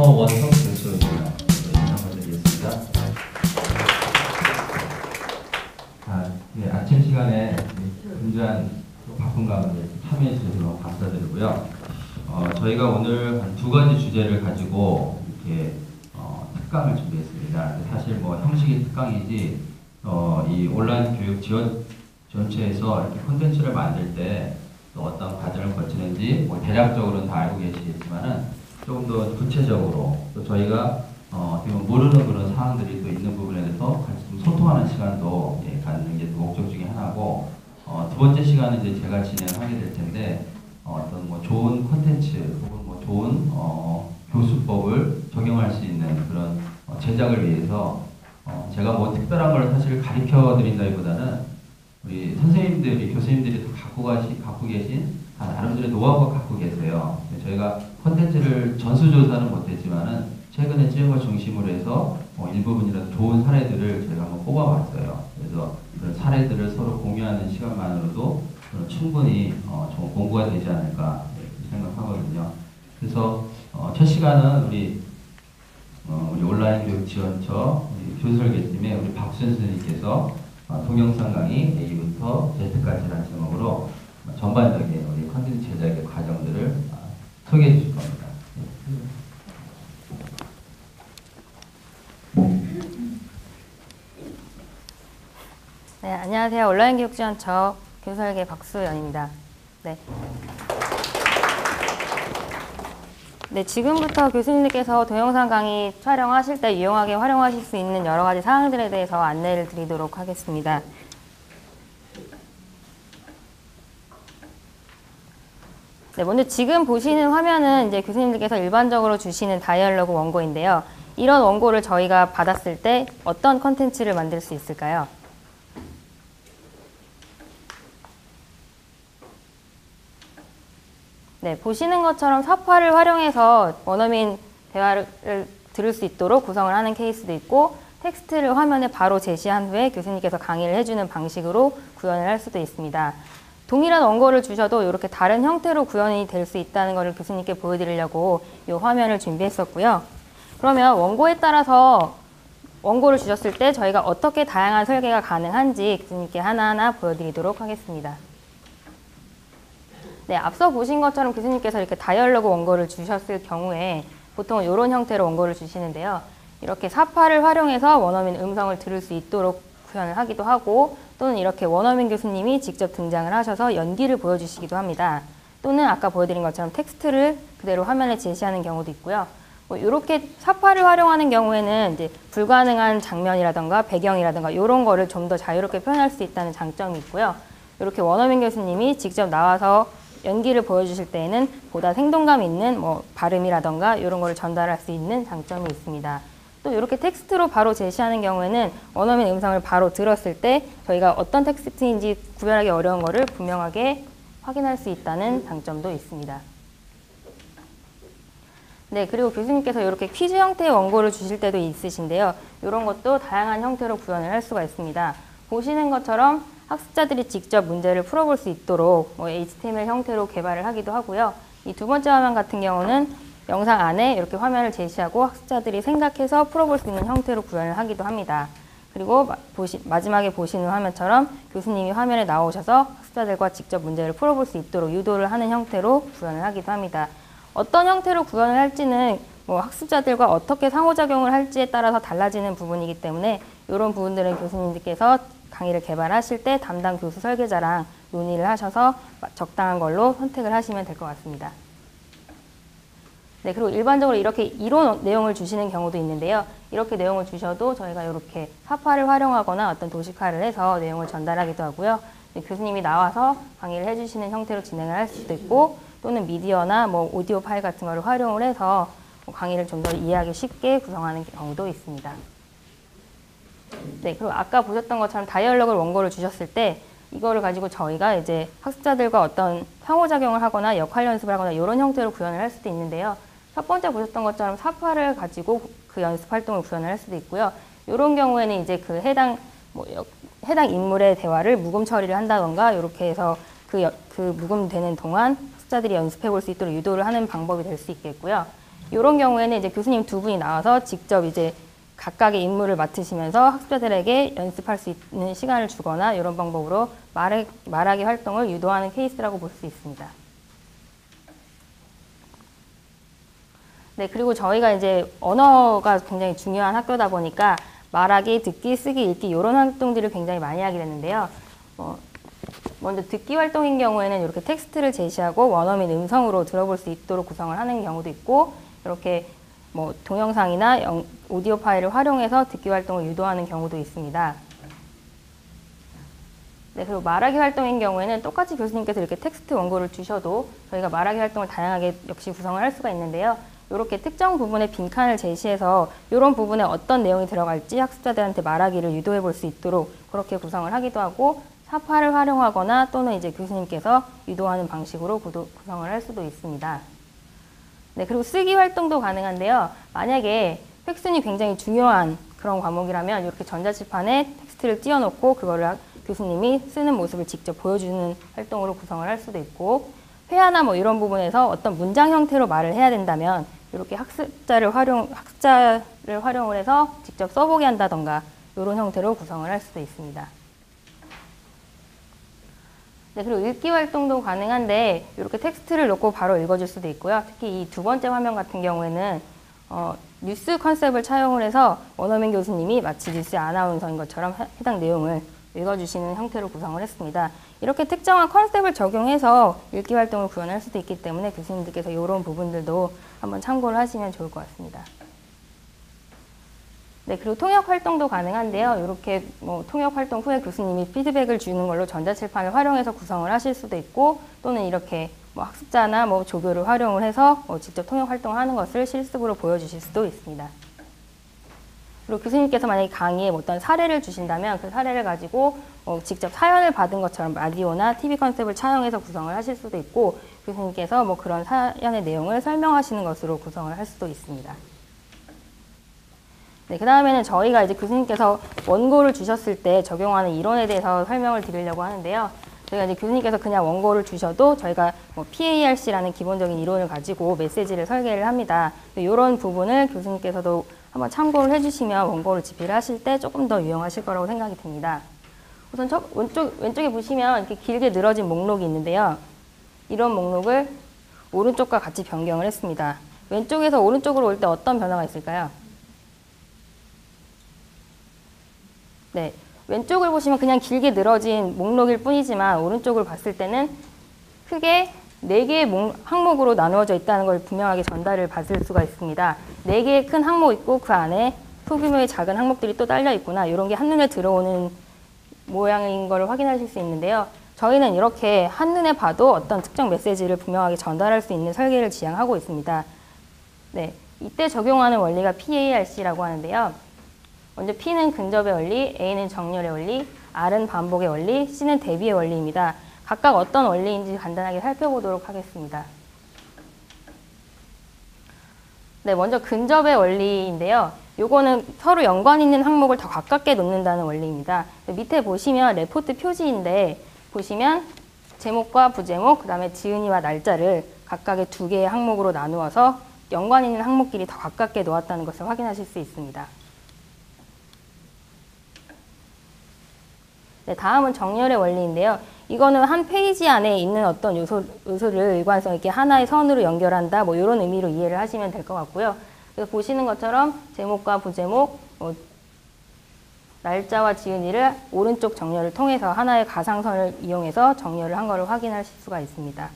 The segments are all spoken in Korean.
서원석 교수입니다. 인사드리겠습니다. 아침 시간에 분주한 바쁜 가운데 참여해 주셔서 감사드리고요. 저희가 오늘 한 두 가지 주제를 가지고 이렇게 특강을 준비했습니다. 사실 뭐 형식이 특강이지 이 온라인 교육 지원체에서 이렇게 콘텐츠를 만들 때 또 어떤 과정을 거치는지 뭐 대략적으로는 다 알고 계시겠지만은 조금 더 구체적으로 또 저희가 모르는 그런 사항들이 또 있는 부분에 대해서 같이 좀 소통하는 시간도 갖는 게 목적 중에 하나고, 두 번째 시간은 이제 제가 진행하게 될 텐데 어떤 뭐 좋은 콘텐츠 혹은 뭐 좋은 교수법을 적용할 수 있는 그런 제작을 위해서 제가 뭐 특별한 걸 사실 가르쳐 드린다기보다는 우리 선생님들이 교수님들이 갖고 계신 나름대로 노하우가 갖고 계세요. 저희가 콘텐츠를 전수조사는 못했지만은 최근에 찍은 걸 중심으로 해서 일부분이라도 좋은 사례들을 저희가 한번 뽑아봤어요. 그래서 그런 사례들을 서로 공유하는 시간만으로도 충분히 좋은 공부가 되지 않을까 생각하거든요. 그래서 첫 시간은 우리 온라인 교육 지원처 교수설계팀의 우리 박수현 선생님께서 동영상 강의 A부터 Z까지라는 제목으로 전반적인 우리 컨텐츠 제작의 과정들을 소개해 주실 겁니다. 네, 안녕하세요. 온라인 교육 지원처 교수설계 박수연입니다. 네, 지금부터 교수님들께서 동영상 강의 촬영하실 때 유용하게 활용하실 수 있는 여러 가지 사항들에 대해서 안내를 드리도록 하겠습니다. 네, 먼저 지금 보시는 화면은 이제 교수님들께서 일반적으로 주시는 다이얼로그 원고인데요. 이런 원고를 저희가 받았을 때 어떤 컨텐츠를 만들 수 있을까요? 네, 보시는 것처럼 사파를 활용해서 원어민 대화를 들을 수 있도록 구성을 하는 케이스도 있고, 텍스트를 화면에 바로 제시한 후에 교수님께서 강의를 해주는 방식으로 구현을 할 수도 있습니다. 동일한 원고를 주셔도 이렇게 다른 형태로 구현이 될 수 있다는 것을 교수님께 보여드리려고 이 화면을 준비했었고요. 그러면 원고에 따라서 원고를 주셨을 때 저희가 어떻게 다양한 설계가 가능한지 교수님께 하나하나 보여드리도록 하겠습니다. 네, 앞서 보신 것처럼 교수님께서 이렇게 다이얼로그 원고를 주셨을 경우에 보통은 이런 형태로 원고를 주시는데요. 이렇게 사파를 활용해서 원어민 음성을 들을 수 있도록 구현을 하기도 하고, 또는 이렇게 원어민 교수님이 직접 등장을 하셔서 연기를 보여주시기도 합니다. 또는 아까 보여드린 것처럼 텍스트를 그대로 화면에 제시하는 경우도 있고요. 이렇게 사파를 활용하는 경우에는 이제 불가능한 장면이라든가 배경이라든가 이런 거를 좀 더 자유롭게 표현할 수 있다는 장점이 있고요. 이렇게 원어민 교수님이 직접 나와서 연기를 보여주실 때에는 보다 생동감 있는 발음이라던가 이런 거를 전달할 수 있는 장점이 있습니다. 또 이렇게 텍스트로 바로 제시하는 경우에는 원어민 음성을 바로 들었을 때 저희가 어떤 텍스트인지 구별하기 어려운 거를 분명하게 확인할 수 있다는 장점도 있습니다. 네, 그리고 교수님께서 이렇게 퀴즈 형태의 원고를 주실 때도 있으신데요. 이런 것도 다양한 형태로 구현을 할 수가 있습니다. 보시는 것처럼 학습자들이 직접 문제를 풀어볼 수 있도록 HTML 형태로 개발을 하기도 하고요. 이 두 번째 화면 같은 경우는 영상 안에 이렇게 화면을 제시하고 학습자들이 생각해서 풀어볼 수 있는 형태로 구현을 하기도 합니다. 그리고 마지막에 보시는 화면처럼 교수님이 화면에 나오셔서 학습자들과 직접 문제를 풀어볼 수 있도록 유도를 하는 형태로 구현을 하기도 합니다. 어떤 형태로 구현을 할지는 학습자들과 어떻게 상호작용을 할지에 따라서 달라지는 부분이기 때문에 이런 부분들은 교수님들께서 강의를 개발하실 때 담당 교수 설계자랑 논의를 하셔서 적당한 걸로 선택을 하시면 될 것 같습니다. 네, 그리고 일반적으로 이렇게 이론 내용을 주시는 경우도 있는데요. 이렇게 내용을 주셔도 저희가 이렇게 사파를 활용하거나 어떤 도식화를 해서 내용을 전달하기도 하고요. 교수님이 나와서 강의를 해주시는 형태로 진행을 할 수도 있고, 또는 미디어나 오디오 파일 같은 거를 활용을 해서 강의를 좀 더 이해하기 쉽게 구성하는 경우도 있습니다. 네, 그리고 아까 보셨던 것처럼 다이얼로그 원고를 주셨을 때 이거를 가지고 저희가 이제 학습자들과 어떤 상호작용을 하거나 역할 연습을 하거나 이런 형태로 구현을 할 수도 있는데요. 첫 번째 보셨던 것처럼 사파를 가지고 그 연습 활동을 구현을 할 수도 있고요. 이런 경우에는 이제 그 해당 인물의 대화를 묵음 처리를 한다던가 이렇게 해서 그 묵음되는 동안 학습자들이 연습해 볼 수 있도록 유도를 하는 방법이 될 수 있겠고요. 이런 경우에는 이제 교수님 두 분이 나와서 직접 이제 각각의 임무를 맡으시면서 학습자들에게 연습할 수 있는 시간을 주거나 이런 방법으로 말하기 활동을 유도하는 케이스라고 볼 수 있습니다. 네, 그리고 저희가 이제 언어가 굉장히 중요한 학교다 보니까 말하기, 듣기, 쓰기, 읽기 이런 활동들을 굉장히 많이 하게 되는데요. 먼저 듣기 활동인 경우에는 이렇게 텍스트를 제시하고 원어민 음성으로 들어볼 수 있도록 구성을 하는 경우도 있고, 이렇게 뭐 동영상이나 오디오 파일을 활용해서 듣기 활동을 유도하는 경우도 있습니다. 네, 그리고 말하기 활동인 경우에는 똑같이 교수님께서 이렇게 텍스트 원고를 주셔도 저희가 말하기 활동을 다양하게 역시 구성을 할 수가 있는데요. 이렇게 특정 부분에 빈칸을 제시해서 이런 부분에 어떤 내용이 들어갈지 학습자들한테 말하기를 유도해 볼 수 있도록 그렇게 구성을 하기도 하고, 사파를 활용하거나 또는 이제 교수님께서 유도하는 방식으로 구성을 할 수도 있습니다. 네, 그리고 쓰기 활동도 가능한데요. 만약에 획순이 굉장히 중요한 그런 과목이라면 이렇게 전자칠판에 텍스트를 띄워놓고 그거를 교수님이 쓰는 모습을 직접 보여주는 활동으로 구성을 할 수도 있고, 회화나 뭐 이런 부분에서 어떤 문장 형태로 말을 해야 된다면 이렇게 학습자를 활용을 해서 직접 써보게 한다던가 이런 형태로 구성을 할 수도 있습니다. 네, 그리고 읽기 활동도 가능한데 이렇게 텍스트를 놓고 바로 읽어줄 수도 있고요. 특히 이 두 번째 화면 같은 경우에는 뉴스 컨셉을 차용을 해서 원어민 교수님이 마치 뉴스 아나운서인 것처럼 해당 내용을 읽어주시는 형태로 구성을 했습니다. 이렇게 특정한 컨셉을 적용해서 읽기 활동을 구현할 수도 있기 때문에 교수님들께서 이런 부분들도 한번 참고를 하시면 좋을 것 같습니다. 네, 그리고 통역 활동도 가능한데요. 이렇게 뭐 통역 활동 후에 교수님이 피드백을 주는 걸로 전자칠판을 활용해서 구성을 하실 수도 있고, 또는 이렇게 뭐 학습자나 뭐 조교를 활용을 해서 직접 통역 활동을 하는 것을 실습으로 보여주실 수도 있습니다. 그리고 교수님께서 만약에 강의에 어떤 사례를 주신다면 그 사례를 가지고 직접 사연을 받은 것처럼 라디오나 TV 컨셉을 차용해서 구성을 하실 수도 있고, 교수님께서 뭐 그런 사연의 내용을 설명하시는 것으로 구성을 할 수도 있습니다. 네, 그 다음에는 저희가 이제 교수님께서 원고를 주셨을 때 적용하는 이론에 대해서 설명을 드리려고 하는데요. 저희가 이제 교수님께서 그냥 원고를 주셔도 저희가 뭐 PARC라는 기본적인 이론을 가지고 메시지를 설계를 합니다. 이런 부분을 교수님께서도 한번 참고를 해주시면 원고를 집필을 하실 때 조금 더 유용하실 거라고 생각이 듭니다. 우선 왼쪽에 보시면 이렇게 길게 늘어진 목록이 있는데요. 이런 목록을 오른쪽과 같이 변경을 했습니다. 왼쪽에서 오른쪽으로 올 때 어떤 변화가 있을까요? 네, 왼쪽을 보시면 그냥 길게 늘어진 목록일 뿐이지만 오른쪽을 봤을 때는 크게 4개의 항목으로 나누어져 있다는 걸 분명하게 전달을 받을 수가 있습니다. 4개의 큰 항목 있고 그 안에 소규모의 작은 항목들이 또 딸려 있구나, 이런 게 한눈에 들어오는 모양인 걸 확인하실 수 있는데요. 저희는 이렇게 한눈에 봐도 어떤 특정 메시지를 분명하게 전달할 수 있는 설계를 지향하고 있습니다. 네, 이때 적용하는 원리가 PARC라고 하는데요. 먼저 P는 근접의 원리, A는 정렬의 원리, R은 반복의 원리, C는 대비의 원리입니다. 각각 어떤 원리인지 간단하게 살펴보도록 하겠습니다. 네, 먼저 근접의 원리인데요. 요거는 서로 연관 있는 항목을 더 가깝게 놓는다는 원리입니다. 밑에 보시면 레포트 표지인데 보시면 제목과 부제목, 그 다음에 지은이와 날짜를 각각의 2개의 항목으로 나누어서 연관 있는 항목끼리 더 가깝게 놓았다는 것을 확인하실 수 있습니다. 네, 다음은 정렬의 원리인데요. 이거는 한 페이지 안에 있는 어떤 요소를 일관성 있게 하나의 선으로 연결한다, 뭐 이런 의미로 이해를 하시면 될 것 같고요. 그래서 보시는 것처럼 제목과 부제목, 날짜와 지은이를 오른쪽 정렬을 통해서 하나의 가상선을 이용해서 정렬을 한 것을 확인하실 수가 있습니다.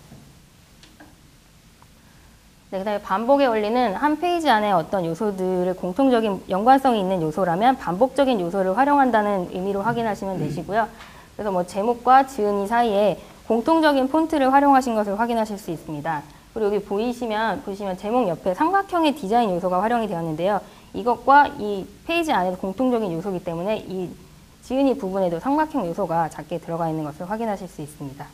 네, 그다음에 반복의 원리는 한 페이지 안에 어떤 요소들을 공통적인 연관성이 있는 요소라면 반복적인 요소를 활용한다는 의미로 확인하시면 되시고요. 그래서 뭐 제목과 지은이 사이에 공통적인 폰트를 활용하신 것을 확인하실 수 있습니다. 그리고 여기 보시면 제목 옆에 삼각형의 디자인 요소가 활용이 되었는데요. 이것과 이 페이지 안에도 공통적인 요소이기 때문에 이 지은이 부분에도 삼각형 요소가 작게 들어가 있는 것을 확인하실 수 있습니다.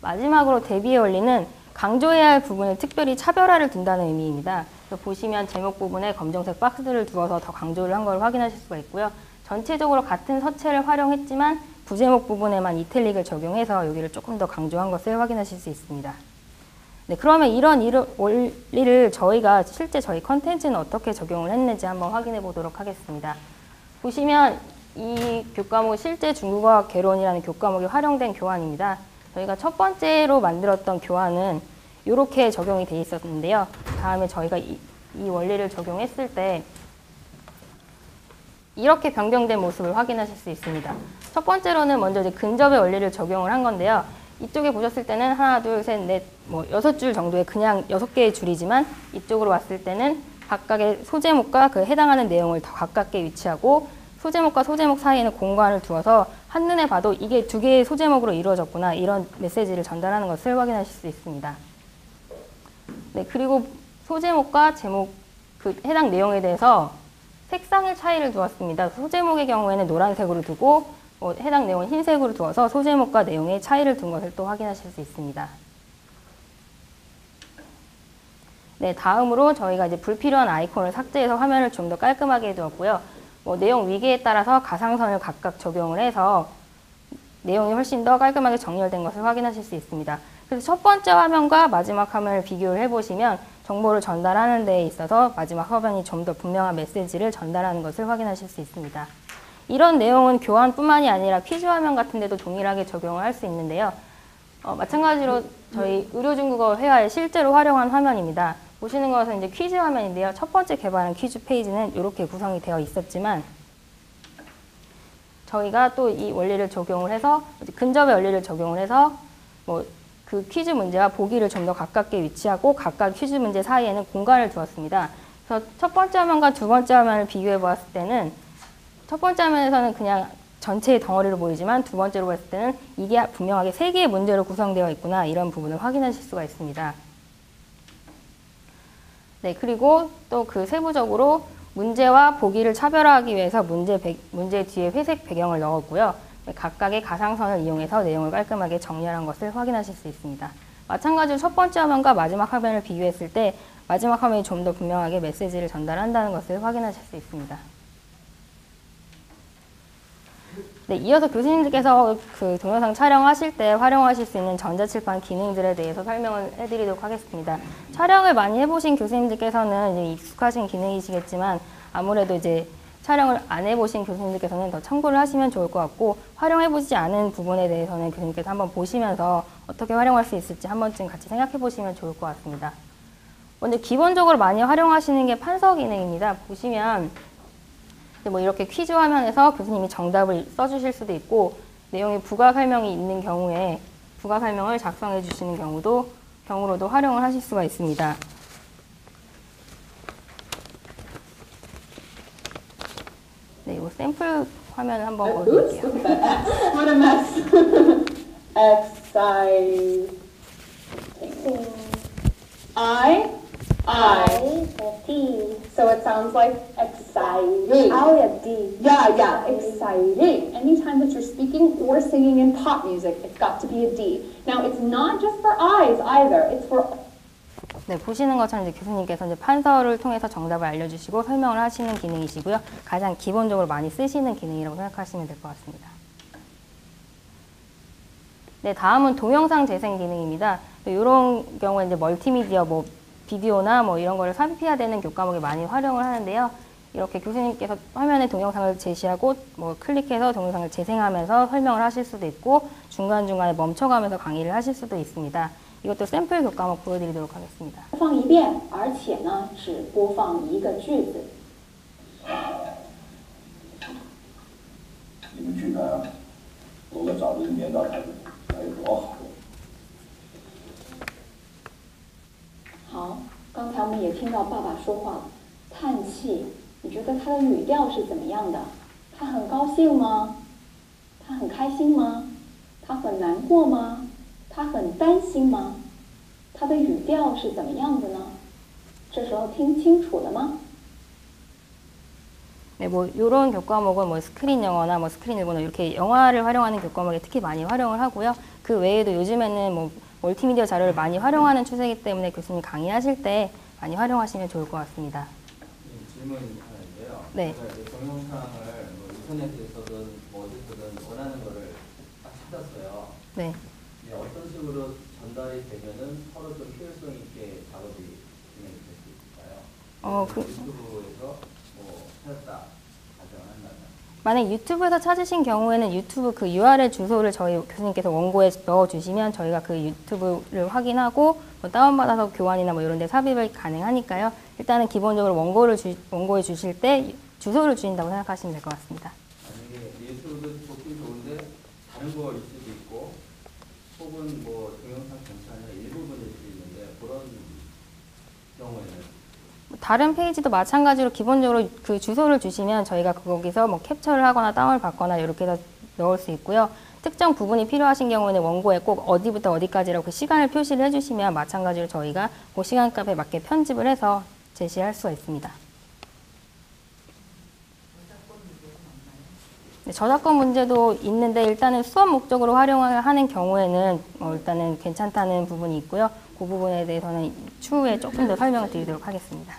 마지막으로 대비의 원리는 강조해야 할 부분을 특별히 차별화를 둔다는 의미입니다. 그래서 보시면 제목 부분에 검정색 박스들을 두어서 더 강조를 한 걸 확인하실 수가 있고요. 전체적으로 같은 서체를 활용했지만 부제목 부분에만 이탈릭을 적용해서 여기를 조금 더 강조한 것을 확인하실 수 있습니다. 네, 그러면 이런 원리를 저희가 실제 저희 컨텐츠는 어떻게 적용을 했는지 한번 확인해 보도록 하겠습니다. 보시면 이 교과목 실제 중국어 개론이라는 교과목이 활용된 교환입니다. 저희가 첫 번째로 만들었던 교환은 이렇게 적용이 돼 있었는데요. 다음에 저희가 이 원리를 적용했을 때 이렇게 변경된 모습을 확인하실 수 있습니다. 첫 번째로는 먼저 이제 근접의 원리를 적용을 한 건데요. 이쪽에 보셨을 때는 하나, 둘, 셋, 넷, 뭐 6줄 정도의 그냥 6개의 줄이지만 이쪽으로 왔을 때는 각각의 소제목과 그 해당하는 내용을 더 가깝게 위치하고 소제목과 소제목 사이에는 공간을 두어서 한눈에 봐도 이게 2개의 소제목으로 이루어졌구나 이런 메시지를 전달하는 것을 확인하실 수 있습니다. 네, 그리고 소제목과 제목 그 해당 내용에 대해서 색상의 차이를 두었습니다. 소제목의 경우에는 노란색으로 두고 해당 내용은 흰색으로 두어서 소제목과 내용의 차이를 둔 것을 또 확인하실 수 있습니다. 네, 다음으로 저희가 이제 불필요한 아이콘을 삭제해서 화면을 좀 더 깔끔하게 해두었고요. 내용 위계에 따라서 가상선을 각각 적용을 해서 내용이 훨씬 더 깔끔하게 정렬된 것을 확인하실 수 있습니다. 그래서 첫 번째 화면과 마지막 화면을 비교를 해보시면 정보를 전달하는 데에 있어서 마지막 화면이 좀 더 분명한 메시지를 전달하는 것을 확인하실 수 있습니다. 이런 내용은 교환뿐만이 아니라 퀴즈 화면 같은 데도 동일하게 적용을 할 수 있는데요. 마찬가지로 저희 의료중국어 회화에 실제로 활용한 화면입니다. 보시는 것은 이제 퀴즈 화면인데요. 첫 번째 개발한 퀴즈 페이지는 이렇게 구성이 되어 있었지만 저희가 또 이 원리를 적용을 해서 근접의 원리를 적용을 해서 그 퀴즈 문제와 보기를 좀 더 가깝게 위치하고 각각 퀴즈 문제 사이에는 공간을 두었습니다. 그래서 첫 번째 화면과 두 번째 화면을 비교해 보았을 때는 첫 번째 화면에서는 그냥 전체의 덩어리로 보이지만 두 번째로 봤을 때는 이게 분명하게 3개의 문제로 구성되어 있구나 이런 부분을 확인하실 수가 있습니다. 네, 그리고 또 그 세부적으로 문제와 보기를 차별화하기 위해서 문제 뒤에 회색 배경을 넣었고요. 각각의 가상선을 이용해서 내용을 깔끔하게 정렬한 것을 확인하실 수 있습니다. 마찬가지로 첫 번째 화면과 마지막 화면을 비교했을 때 마지막 화면이 좀 더 분명하게 메시지를 전달한다는 것을 확인하실 수 있습니다. 네, 이어서 교수님들께서 그 동영상 촬영하실 때 활용하실 수 있는 전자칠판 기능들에 대해서 설명을 해드리도록 하겠습니다. 촬영을 많이 해보신 교수님들께서는 이제 익숙하신 기능이시겠지만 아무래도 이제 촬영을 안 해보신 교수님들께서는 더 참고를 하시면 좋을 것 같고 활용해보지 않은 부분에 대해서는 교수님께서 한번 보시면서 어떻게 활용할 수 있을지 한 번쯤 같이 생각해 보시면 좋을 것 같습니다. 먼저 기본적으로 많이 활용하시는 게 판서 기능입니다. 보시면 이렇게 퀴즈 화면에서 교수님이 정답을 써주실 수도 있고 내용에 부가 설명이 있는 경우에 부가 설명을 작성해 주시는 경우로도 활용을 하실 수가 있습니다. 네, 이 샘플 화면을 한번 보여드릴게요. What a mess. Exciting. D. So it sounds like exciting. Oh, yeah, D. Yeah, exciting. Anytime that you're speaking or singing in pop music, it's got to be a D. Now, it's not just for eyes either. It's for 네, 보시는 것처럼 이제 교수님께서 이제 판서를 통해서 정답을 알려주시고 설명을 하시는 기능이시고요. 가장 기본적으로 많이 쓰시는 기능이라고 생각하시면 될 것 같습니다. 네, 다음은 동영상 재생 기능입니다. 이런 경우에 이제 멀티미디어, 비디오나 이런 거를 삽입해야 되는 교과목에 많이 활용을 하는데요. 이렇게 교수님께서 화면에 동영상을 제시하고 클릭해서 동영상을 재생하면서 설명을 하실 수도 있고 중간중간에 멈춰가면서 강의를 하실 수도 있습니다. 이것도 샘플 교과목 보여드리도록 하겠습니다. 播放一遍，而且呢只播放一个句子。你们去看啊，多个早日年到台子，该有多好！好，刚才我们也听到爸爸说话了，叹气。你觉得他的语调是怎么样的？他很高兴吗？他很开心吗？他很难过吗？他很担心吗？他的语调是怎么样的呢？这时候听清楚了吗？ 네, 이런 교과목은 스크린 영어나 스크린 일본어 이렇게 영화를 활용하는 교과목에 특히 많이 활용을 하고요. 그 외에도 요즘에는 멀티미디어 자료를 많이 활용하는 추세이기 때문에 교수님 강의하실 때 많이 활용하시면 좋을 것 같습니다. 질문 하나인데요. 네. 제가 이제 동영상을 인터넷에서든 어디서든 원하는 거를 딱 찾았어요. 네. 어떤 식으로 전달이 되면은 서로 좀 효율성 있게 작업이 진행될 수 있을까요? 유튜브에서 뭐 찾았다 가정한다면 만약 유튜브에서 찾으신 경우에는 유튜브 그 URL 주소를 저희 교수님께서 원고에 넣어주시면 저희가 그 유튜브를 확인하고 뭐 다운받아서 교환이나 뭐 이런 데 삽입을 가능하니까요. 일단은 기본적으로 원고에 주실 때 주소를 주신다고 생각하시면 될 것 같습니다. 만약에 유튜브도 좋긴 좋은데 다른 거일 수도 있고 혹은 뭐 동영상 전체의 일부분일 수도 있는데 그런 경우에는 다른 페이지도 마찬가지로 기본적으로 그 주소를 주시면 저희가 거기서 뭐 캡처를 하거나 다운을 받거나 이렇게 해서 넣을 수 있고요. 특정 부분이 필요하신 경우에는 원고에 꼭 어디부터 어디까지라고 그 시간을 표시를 해주시면 마찬가지로 저희가 그 시간값에 맞게 편집을 해서 제시할 수가 있습니다. 네, 저작권 문제도 있는데 일단은 수업 목적으로 활용하는 경우에는 일단은 괜찮다는 부분이 있고요. 그 부분에 대해서는 추후에 조금 더 설명을 드리도록 하겠습니다.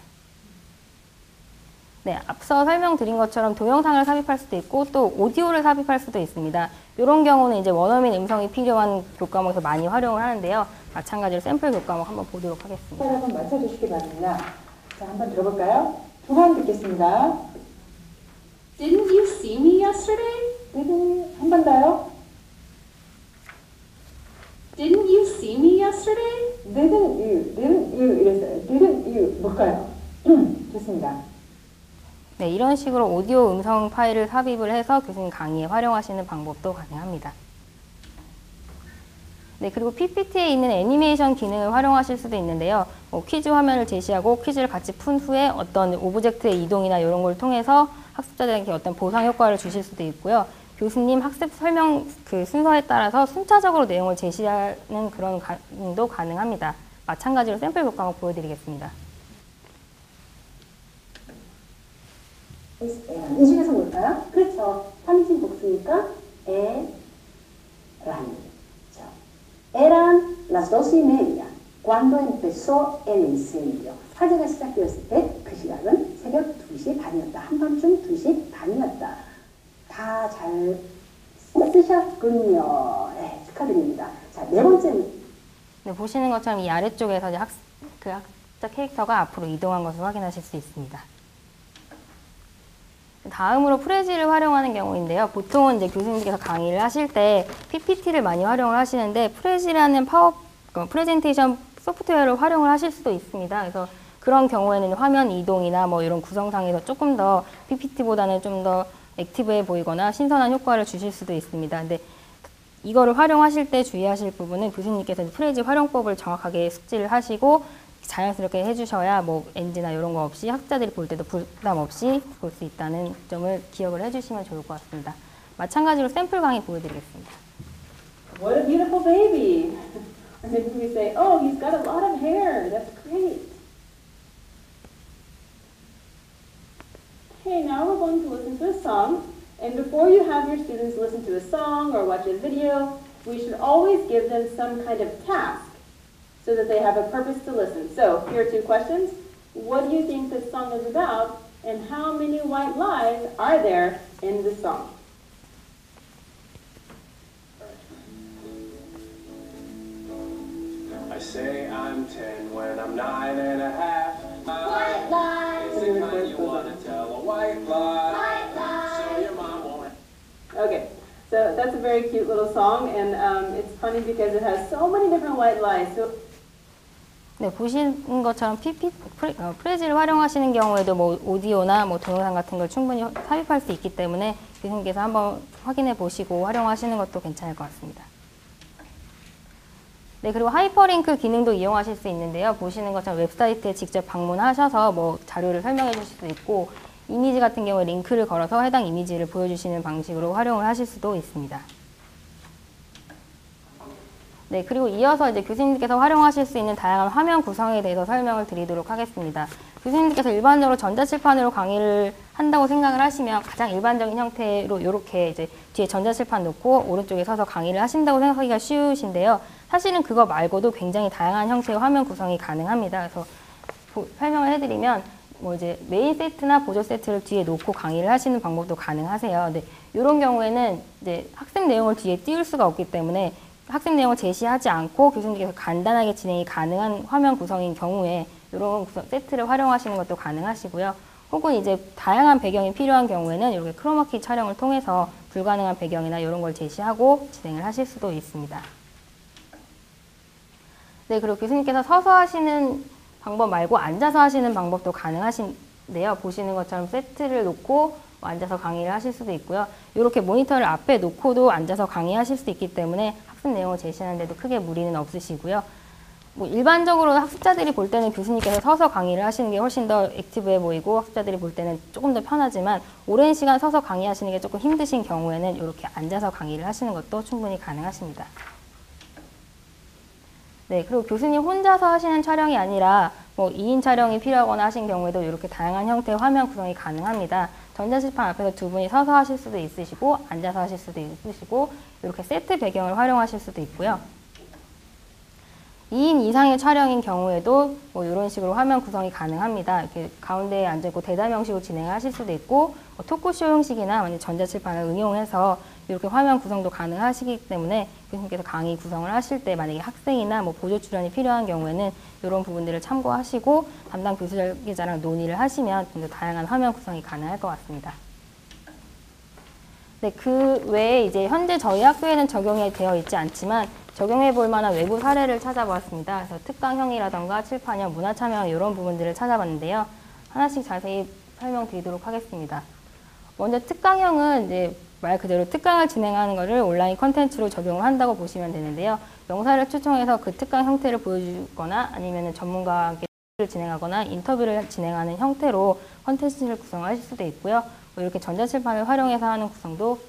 네, 앞서 설명드린 것처럼 동영상을 삽입할 수도 있고 또 오디오를 삽입할 수도 있습니다. 이런 경우는 이제 원어민 음성이 필요한 교과목에서 많이 활용을 하는데요. 마찬가지로 샘플 교과목 한번 보도록 하겠습니다. 한번 맞춰주시기 바랍니다. 자, 한번 들어볼까요? 두 번 듣겠습니다. Didn't you see me yesterday? 한 번 더요. Didn't you see me yesterday? didn't you 이랬어요. didn't you 뭘까요? 좋습니다. 네, 이런 식으로 오디오 음성 파일을 삽입을 해서 교수님 강의에 활용하시는 방법도 가능합니다. 네, 그리고 PPT에 있는 애니메이션 기능을 활용하실 수도 있는데요. 퀴즈 화면을 제시하고 퀴즈를 같이 푼 후에 어떤 오브젝트의 이동이나 이런 걸 통해서 학습자들에게 어떤 보상 효과를 주실 수도 있고요. 교수님 학습 설명 그 순서에 따라서 순차적으로 내용을 제시하는 그런 기능도 가능합니다. 마찬가지로 샘플 교과목 보여드리겠습니다. 이 중에서 뭘까요? 그렇죠. 3진 복수니까 eran. Eran las 2:30 cuando empezó el incendio. 화재가 시작되었을 때 그 시각은 새벽 2시 반이었다. 한밤중 2시 반이었다. 다 잘 쓰셨군요. 네, 축하드립니다. 자, 네 번째. 네, 보시는 것처럼 이 아래쪽에서 이제 학습자 캐릭터가 앞으로 이동한 것을 확인하실 수 있습니다. 다음으로 프레지를 활용하는 경우인데요. 보통은 이제 교수님께서 강의를 하실 때 PPT를 많이 활용을 하시는데 프레지라는 프레젠테이션 소프트웨어를 활용을 하실 수도 있습니다. 그래서 그런 경우에는 화면 이동이나 뭐 이런 구성상에서 조금 더 PPT보다는 좀 더 액티브해 보이거나 신선한 효과를 주실 수도 있습니다. 근데 이거를 활용하실 때 주의하실 부분은 교수님께서 프레지 활용법을 정확하게 숙지를 하시고 자연스럽게 해주셔야 뭐 NG나 이런 거 없이 학자들이 볼 때도 부담 없이 볼 수 있다는 점을 기억을 해주시면 좋을 것 같습니다. 마찬가지로 샘플 강의 보여드리겠습니다. What a beautiful baby. And then we say, oh, he's got a lot of hair. That's great. Okay, now we're going to listen to a song. And before you have your students listen to a song or watch a video, we should always give them some kind of task so that they have a purpose to listen. So here are two questions. What do you think this song is about? And how many white lies are there in the song? I say I'm 10 when I'm 9.5. White lies. It's the kind you want to tell a white lie. White lies. So your mom won't. Okay, so that's a very cute little song, and it's funny because it has so many different white lies. So 네, 보시는 것처럼 프레지를 활용하시는 경우에도 뭐 오디오나 뭐 동영상 같은 걸 충분히 삽입할 수 있기 때문에 교수님께서 한번 확인해 보시고 활용하시는 것도 괜찮을 것 같습니다. 네, 그리고 하이퍼링크 기능도 이용하실 수 있는데요. 보시는 것처럼 웹사이트에 직접 방문하셔서 뭐 자료를 설명해 주실 수도 있고 이미지 같은 경우에 링크를 걸어서 해당 이미지를 보여주시는 방식으로 활용을 하실 수도 있습니다. 네, 그리고 이어서 이제 교수님께서 활용하실 수 있는 다양한 화면 구성에 대해서 설명을 드리도록 하겠습니다. 교수님께서 일반적으로 전자칠판으로 강의를 한다고 생각을 하시면 가장 일반적인 형태로 이렇게 이제 뒤에 전자칠판 놓고 오른쪽에 서서 강의를 하신다고 생각하기가 쉬우신데요. 사실은 그거 말고도 굉장히 다양한 형태의 화면 구성이 가능합니다. 그래서 설명을 해드리면 뭐 이제 메인 세트나 보조 세트를 뒤에 놓고 강의를 하시는 방법도 가능하세요. 네, 이런 경우에는 이제 학습 내용을 뒤에 띄울 수가 없기 때문에 학습 내용을 제시하지 않고 교수님께서 간단하게 진행이 가능한 화면 구성인 경우에 이런 세트를 활용하시는 것도 가능하시고요. 혹은 이제 다양한 배경이 필요한 경우에는 이렇게 크로마키 촬영을 통해서 불가능한 배경이나 이런 걸 제시하고 진행을 하실 수도 있습니다. 네, 그리고 교수님께서 서서 하시는 방법 말고 앉아서 하시는 방법도 가능하신데요. 보시는 것처럼 세트를 놓고 앉아서 강의를 하실 수도 있고요. 이렇게 모니터를 앞에 놓고도 앉아서 강의하실 수 있기 때문에 학습 내용을 제시하는 데도 크게 무리는 없으시고요. 뭐 일반적으로 학습자들이 볼 때는 교수님께서 서서 강의를 하시는 게 훨씬 더 액티브해 보이고 학습자들이 볼 때는 조금 더 편하지만 오랜 시간 서서 강의하시는 게 조금 힘드신 경우에는 이렇게 앉아서 강의를 하시는 것도 충분히 가능하십니다. 네, 그리고 교수님 혼자서 하시는 촬영이 아니라 뭐 2인 촬영이 필요하거나 하신 경우에도 이렇게 다양한 형태의 화면 구성이 가능합니다. 전자칠판 앞에서 두 분이 서서 하실 수도 있으시고 앉아서 하실 수도 있으시고 이렇게 세트 배경을 활용하실 수도 있고요. 2인 이상의 촬영인 경우에도 뭐 이런 식으로 화면 구성이 가능합니다. 이렇게 가운데에 앉아있고 대담 형식으로 진행을 하실 수도 있고 뭐 토크쇼 형식이나 전자칠판을 응용해서 이렇게 화면 구성도 가능하시기 때문에 교수님께서 강의 구성을 하실 때 만약에 학생이나 뭐 보조 출연이 필요한 경우에는 이런 부분들을 참고하시고 담당 교수자랑 논의를 하시면 좀 더 다양한 화면 구성이 가능할 것 같습니다. 네, 그 외에 이제 현재 저희 학교에는 적용이 되어 있지 않지만 적용해 볼 만한 외부 사례를 찾아보았습니다. 그래서 특강형이라던가 칠판형, 문화참여형 이런 부분들을 찾아봤는데요. 하나씩 자세히 설명드리도록 하겠습니다. 먼저 특강형은 이제 말 그대로 특강을 진행하는 것을 온라인 컨텐츠로 적용을 한다고 보시면 되는데요. 영상을 초청해서 그 특강 형태를 보여주거나 아니면 전문가와 함께 진행하거나 인터뷰를 진행하는 형태로 컨텐츠를 구성하실 수도 있고요. 뭐 이렇게 전자칠판을 활용해서 하는 구성도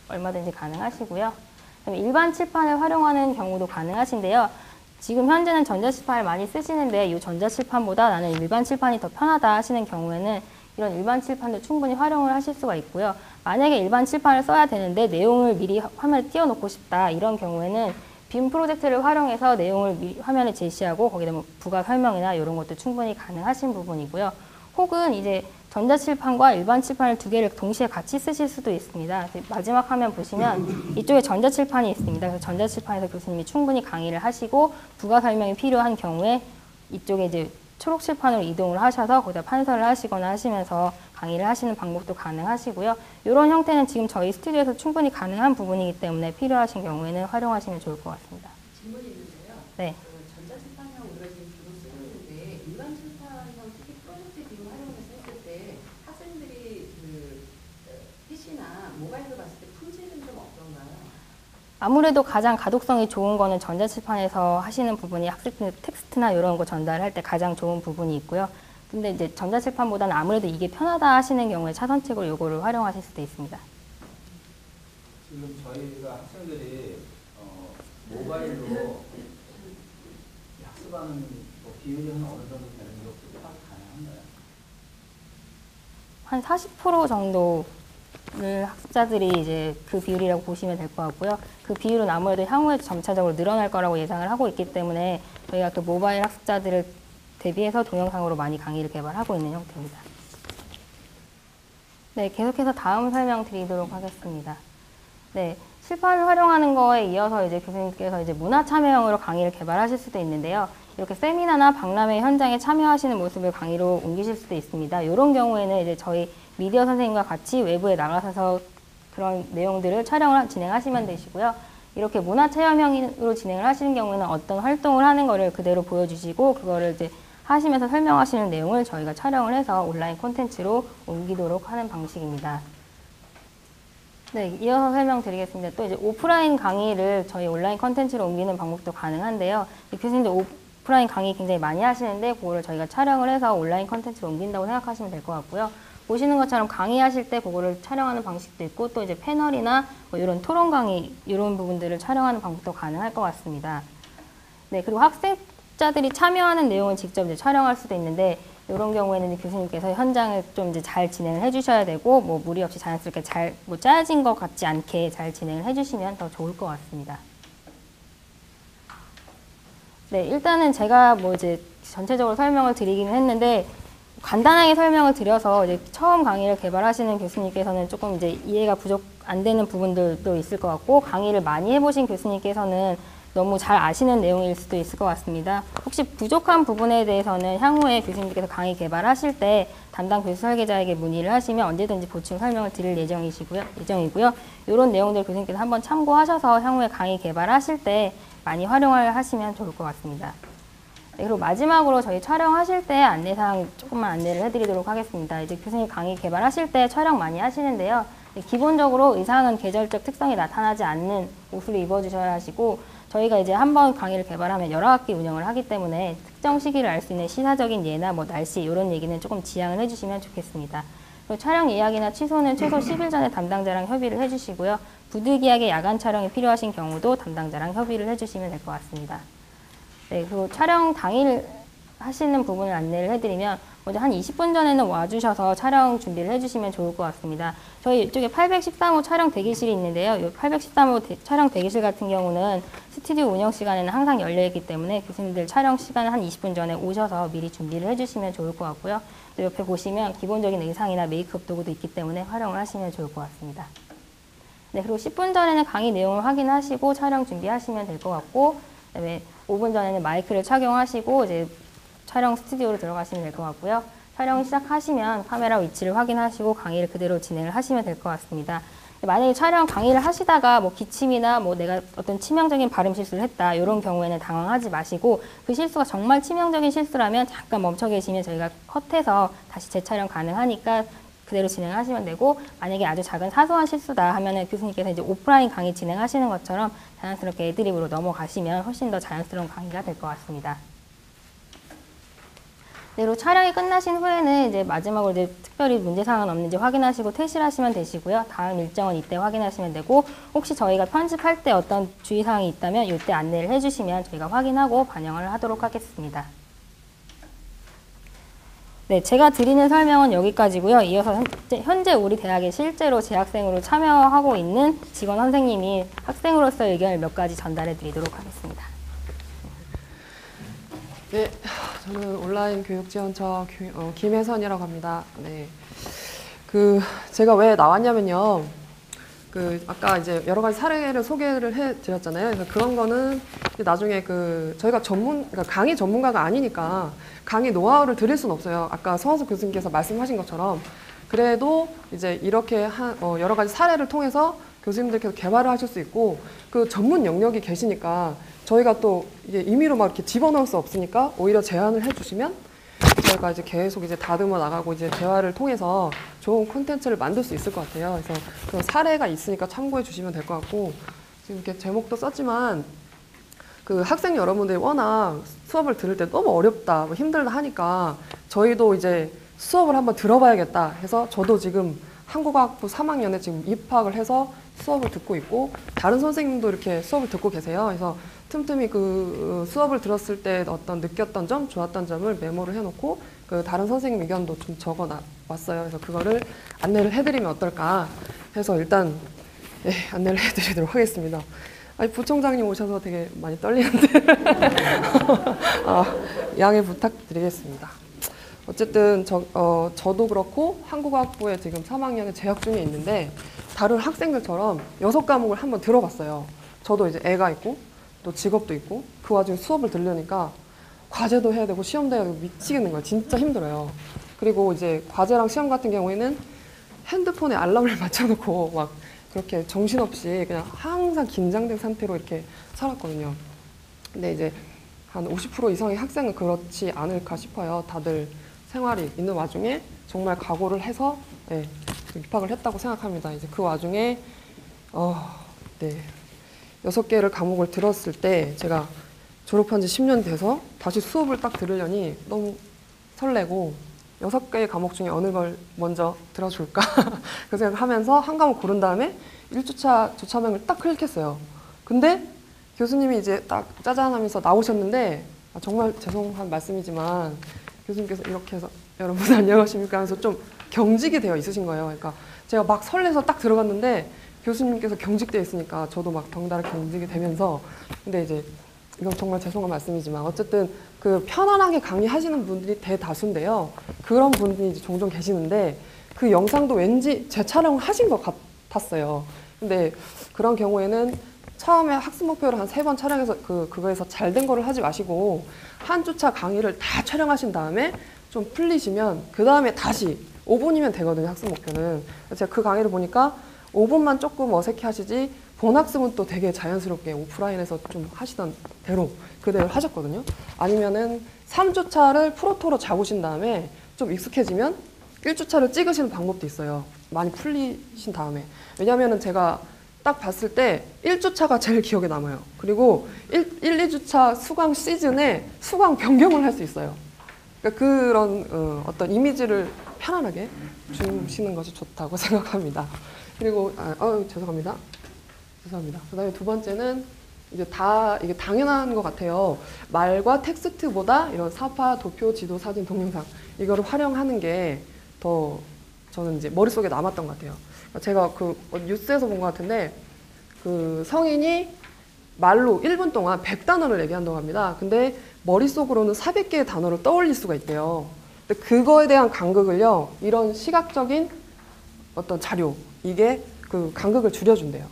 얼마든지 가능하시고요. 일반 칠판을 활용하는 경우도 가능하신데요. 지금 현재는 전자칠판을 많이 쓰시는데 이 전자칠판보다 나는 일반 칠판이 더 편하다 하시는 경우에는 이런 일반 칠판도 충분히 활용을 하실 수가 있고요. 만약에 일반 칠판을 써야 되는데 내용을 미리 화면에 띄워놓고 싶다 이런 경우에는 빔 프로젝트를 활용해서 내용을 미리 화면에 제시하고 거기다 뭐 부가 설명이나 이런 것도 충분히 가능하신 부분이고요. 혹은 이제 전자칠판과 일반 칠판을 두 개를 동시에 같이 쓰실 수도 있습니다. 마지막 화면 보시면 이쪽에 전자칠판이 있습니다. 그래서 전자칠판에서 교수님이 충분히 강의를 하시고 부가 설명이 필요한 경우에 이쪽에 이제 초록칠판으로 이동을 하셔서 거기다 판서를 하시거나 하시면서 강의를 하시는 방법도 가능하시고요. 이런 형태는 지금 저희 스튜디오에서 충분히 가능한 부분이기 때문에 필요하신 경우에는 활용하시면 좋을 것 같습니다. 질문이 있는데요. 네. 전자칠판형 우리가 지금 주로 쓰고 있는데 일반 칠판형 특히 프로젝트 비용 활용해서 했을 때 학생들이 그 PC나 모바일로 봤을 때 품질은 좀 어떤가요? 아무래도 가장 가독성이 좋은 거는 전자칠판에서 하시는 부분이 학생들 텍스트나 이런 거 전달할 때 가장 좋은 부분이 있고요. 근데 이제 전자칠판보다는 아무래도 이게 편하다 하시는 경우에 차선책으로 이거를 활용하실 수도 있습니다. 지금 저희가 학생들이 모바일로 학습하는 뭐 비율이 어느 정도 되는 것도 파악 가능한가요? 한 40% 정도를 학습자들이 이제 그 비율이라고 보시면 될 것 같고요. 그 비율은 아무래도 향후에 점차적으로 늘어날 거라고 예상을 하고 있기 때문에 저희가 그 모바일 학습자들을 대비해서 동영상으로 많이 강의를 개발하고 있는 형태입니다. 네, 계속해서 다음 설명 드리도록 하겠습니다. 네, 칠판을 활용하는 거에 이어서 이제 교수님께서 이제 문화 참여형으로 강의를 개발하실 수도 있는데요. 이렇게 세미나나 박람회 현장에 참여하시는 모습을 강의로 옮기실 수도 있습니다. 이런 경우에는 이제 저희 미디어 선생님과 같이 외부에 나가셔서 그런 내용들을 촬영을 진행하시면 되시고요. 이렇게 문화 체험형으로 진행을 하시는 경우에는 어떤 활동을 하는 거를 그대로 보여주시고 그거를 이제 하시면서 설명하시는 내용을 저희가 촬영을 해서 온라인 콘텐츠로 옮기도록 하는 방식입니다. 네, 이어서 설명드리겠습니다. 또 이제 오프라인 강의를 저희 온라인 콘텐츠로 옮기는 방법도 가능한데요. 교수님들 오프라인 강의 굉장히 많이 하시는데 그거를 저희가 촬영을 해서 온라인 콘텐츠로 옮긴다고 생각하시면 될 것 같고요. 보시는 것처럼 강의하실 때 그거를 촬영하는 방식도 있고 또 이제 패널이나 뭐 이런 토론 강의 이런 부분들을 촬영하는 방법도 가능할 것 같습니다. 네, 그리고 학생자들이 참여하는 내용을 직접 이제 촬영할 수도 있는데 이런 경우에는 교수님께서 현장을 좀 이제 잘 진행을 해주셔야 되고 뭐 무리 없이 자연스럽게 잘 뭐 짜여진 것 같지 않게 잘 진행을 해주시면 더 좋을 것 같습니다. 네, 일단은 제가 뭐 이제 전체적으로 설명을 드리기는 했는데 간단하게 설명을 드려서 이제 처음 강의를 개발하시는 교수님께서는 조금 이제 이해가 안 되는 부분들도 있을 것 같고, 강의를 많이 해보신 교수님께서는 너무 잘 아시는 내용일 수도 있을 것 같습니다. 혹시 부족한 부분에 대해서는 향후에 교수님께서 강의 개발하실 때 담당 교수 설계자에게 문의를 하시면 언제든지 보충 설명을 드릴 예정이고요. 이런 내용들 교수님께서 한번 참고하셔서 향후에 강의 개발하실 때 많이 활용을 하시면 좋을 것 같습니다. 네, 그리고 마지막으로 저희 촬영하실 때 안내사항 조금만 안내를 해드리도록 하겠습니다. 이제 교수님 강의 개발하실 때 촬영 많이 하시는데요. 기본적으로 의상은 계절적 특성이 나타나지 않는 옷을 입어주셔야 하시고, 저희가 이제 한번 강의를 개발하면 여러 학기 운영을 하기 때문에 특정 시기를 알 수 있는 시사적인 예나 뭐 날씨 이런 얘기는 조금 지양을 해주시면 좋겠습니다. 그리고 촬영 예약이나 취소는 최소 10일 전에 담당자랑 협의를 해주시고요. 부득이하게 야간 촬영이 필요하신 경우도 담당자랑 협의를 해주시면 될 것 같습니다. 네, 그리고 촬영 당일 하시는 부분을 안내를 해드리면 먼저 한 20분 전에는 와주셔서 촬영 준비를 해주시면 좋을 것 같습니다. 저희 이쪽에 813호 촬영 대기실이 있는데요. 이 813호 촬영 대기실 같은 경우는 스튜디오 운영 시간에는 항상 열려있기 때문에 교수님들 촬영 시간 한 20분 전에 오셔서 미리 준비를 해주시면 좋을 것 같고요. 또 옆에 보시면 기본적인 의상이나 메이크업 도구도 있기 때문에 활용을 하시면 좋을 것 같습니다. 네, 그리고 10분 전에는 강의 내용을 확인하시고 촬영 준비하시면 될 것 같고, 그다음에 5분 전에는 마이크를 착용하시고 이제 촬영 스튜디오로 들어가시면 될 것 같고요. 촬영 시작하시면 카메라 위치를 확인하시고 강의를 그대로 진행을 하시면 될 것 같습니다. 만약에 촬영 강의를 하시다가 뭐 기침이나 뭐 내가 어떤 치명적인 발음 실수를 했다 이런 경우에는 당황하지 마시고, 그 실수가 정말 치명적인 실수라면 잠깐 멈춰 계시면 저희가 컷해서 다시 재촬영 가능하니까 그대로 진행하시면 되고, 만약에 아주 작은 사소한 실수다 하면은 교수님께서 이제 오프라인 강의 진행하시는 것처럼 자연스럽게 애드립으로 넘어가시면 훨씬 더 자연스러운 강의가 될 것 같습니다. 네, 그리고 촬영이 끝나신 후에는 이제 마지막으로 이제 특별히 문제사항은 없는지 확인하시고 퇴실하시면 되시고요. 다음 일정은 이때 확인하시면 되고, 혹시 저희가 편집할 때 어떤 주의사항이 있다면 이때 안내를 해주시면 저희가 확인하고 반영을 하도록 하겠습니다. 네, 제가 드리는 설명은 여기까지고요. 이어서 현재 우리 대학에 실제로 재학생으로 참여하고 있는 직원 선생님이 학생으로서의 의견을 몇 가지 전달해 드리도록 하겠습니다. 네, 저는 온라인 교육지원처 김혜선이라고 합니다. 네, 제가 왜 나왔냐면요. 아까 이제 여러 가지 사례를 소개를 해드렸잖아요. 그래서 그런 거는 나중에 저희가 그러니까 강의 전문가가 아니니까 강의 노하우를 드릴 수는 없어요. 아까 성원석 교수님께서 말씀하신 것처럼. 그래도 이제 이렇게 여러 가지 사례를 통해서 교수님들께서 개발을 하실 수 있고, 그 전문 영역이 계시니까 저희가 또 이게 임의로 막 이렇게 집어넣을 수 없으니까 오히려 제안을 해주시면 저희가 이제 계속 이제 다듬어 나가고 이제 대화를 통해서 좋은 콘텐츠를 만들 수 있을 것 같아요. 그래서 그런 사례가 있으니까 참고해 주시면 될 것 같고, 지금 이렇게 제목도 썼지만 학생 여러분들이 워낙 수업을 들을 때 너무 어렵다, 뭐 힘들다 하니까 저희도 이제 수업을 한번 들어봐야겠다 해서 저도 지금 한국어학부 3학년에 지금 입학을 해서 수업을 듣고 있고, 다른 선생님도 이렇게 수업을 듣고 계세요. 그래서 틈틈이 수업을 들었을 때 어떤 느꼈던 점, 좋았던 점을 메모를 해놓고 다른 선생님 의견도 좀 적어 왔어요. 그래서 그거를 안내를 해드리면 어떨까 해서 일단 안내를 해드리도록 하겠습니다. 아니, 부총장님 오셔서 되게 많이 떨리는데 양해 부탁드리겠습니다. 어쨌든 저도 그렇고 한국어학부에 지금 3학년에 재학 중에 있는데, 다른 학생들처럼 6과목을 한번 들어봤어요. 저도 이제 애가 있고 또 직업도 있고 그 와중에 수업을 들으려니까 과제도 해야 되고 시험도 해야 되고 미치겠는 거예요. 진짜 힘들어요. 그리고 이제 과제랑 시험 같은 경우에는 핸드폰에 알람을 맞춰놓고 막 그렇게 정신없이 그냥 항상 긴장된 상태로 이렇게 살았거든요. 근데 이제 한 50% 이상의 학생은 그렇지 않을까 싶어요. 다들 생활이 있는 와중에 정말 각오를 해서 입학을 했다고 생각합니다. 이제 그 와중에 6개를 과목을 들었을 때 제가 졸업한 지 10년 돼서 다시 수업을 딱 들으려니 너무 설레고 6개의 과목 중에 어느 걸 먼저 들어줄까 그 생각하면서 한 과목 고른 다음에 1주차 조차명을 딱 클릭했어요. 근데 교수님이 이제 딱 짜잔 하면서 나오셨는데, 정말 죄송한 말씀이지만 교수님께서 이렇게 해서 여러분 안녕하십니까 하면서 좀 경직이 되어 있으신 거예요. 그러니까 제가 막 설레서 딱 들어갔는데 교수님께서 경직되어 있으니까 저도 막 덩달아 경직이 되면서, 근데 이제 이건 정말 죄송한 말씀이지만 어쨌든 편안하게 강의하시는 분들이 대다수인데요. 그런 분이 이제 종종 계시는데 그 영상도 왠지 제 촬영을 하신 것 같았어요. 근데 그런 경우에는 처음에 학습 목표를 한 3번 촬영해서 그거에서 잘 된 거를 하지 마시고 한 주차 강의를 다 촬영하신 다음에 좀 풀리시면 그 다음에 다시 5분이면 되거든요, 학습 목표는. 제가 그 강의를 보니까 5분만 조금 어색해 하시지 본학습은 또 되게 자연스럽게 오프라인에서 좀 하시던 대로 그대로 하셨거든요. 아니면은 3주차를 프로토로 잡으신 다음에 좀 익숙해지면 1주차를 찍으시는 방법도 있어요. 많이 풀리신 다음에. 왜냐면은 제가 딱 봤을 때 1주차가 제일 기억에 남아요. 그리고 1, 2주차 수강 시즌에 수강 변경을 할 수 있어요. 그러니까 그런 어떤 이미지를 편안하게 주시는 것이 좋다고 생각합니다. 그리고 죄송합니다. 그다음에 두 번째는 이제 이게 당연한 것 같아요. 말과 텍스트보다 이런 사파, 도표, 지도, 사진, 동영상 이거를 활용하는 게 더 저는 이제 머릿속에 남았던 것 같아요. 제가 그 뉴스에서 본 것 같은데 그 성인이 말로 1분 동안 100단어를 얘기한다고 합니다. 근데 머릿속으로는 400개의 단어를 떠올릴 수가 있대요. 근데 그거에 대한 간극을요, 이런 시각적인 어떤 자료, 이게 그 간극을 줄여준대요.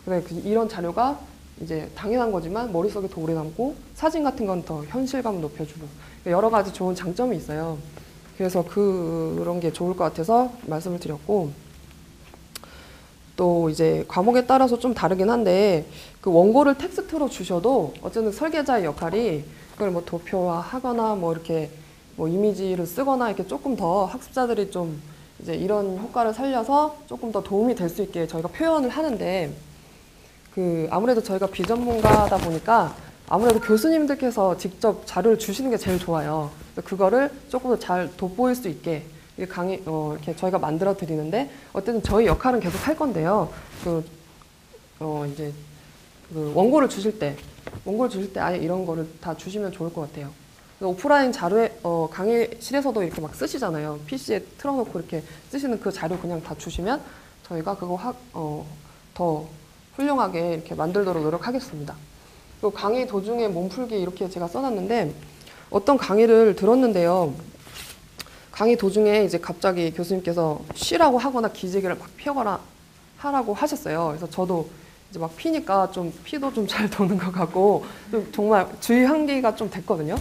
그래서 이런 자료가 이제 당연한 거지만 머릿속에 더 오래 남고 사진 같은 건 더 현실감을 높여주고 여러 가지 좋은 장점이 있어요. 그래서 그런 게 좋을 것 같아서 말씀을 드렸고, 또 이제 과목에 따라서 좀 다르긴 한데 그 원고를 텍스트로 주셔도 어쨌든 설계자의 역할이 그걸 뭐 도표화하거나 뭐 이렇게 뭐 이미지를 쓰거나 이렇게 조금 더 학습자들이 좀 이제 이런 효과를 살려서 조금 더 도움이 될 수 있게 저희가 표현을 하는데, 그 아무래도 저희가 비전문가다 보니까 아무래도 교수님들께서 직접 자료를 주시는 게 제일 좋아요. 그거를 조금 더 잘 돋보일 수 있게 이렇게 저희가 만들어 드리는데, 어쨌든 저희 역할은 계속 할 건데요. 이제 그 원고를 주실 때 아예 이런 거를 다 주시면 좋을 것 같아요. 오프라인 자료에 강의실에서도 이렇게 막 쓰시잖아요. PC에 틀어놓고 이렇게 쓰시는 그 자료 그냥 다 주시면 저희가 그거 더 훌륭하게 이렇게 만들도록 노력하겠습니다. 그리고 강의 도중에 몸풀기 이렇게 제가 써놨는데, 어떤 강의를 들었는데요. 강의 도중에 이제 갑자기 교수님께서 쉬라고 하거나 기지개를 막 펴거나 하라고 하셨어요. 그래서 저도 이제 막 피니까 좀 피도 좀 잘 도는 것 같고 좀 정말 주의 한계가 좀 됐거든요.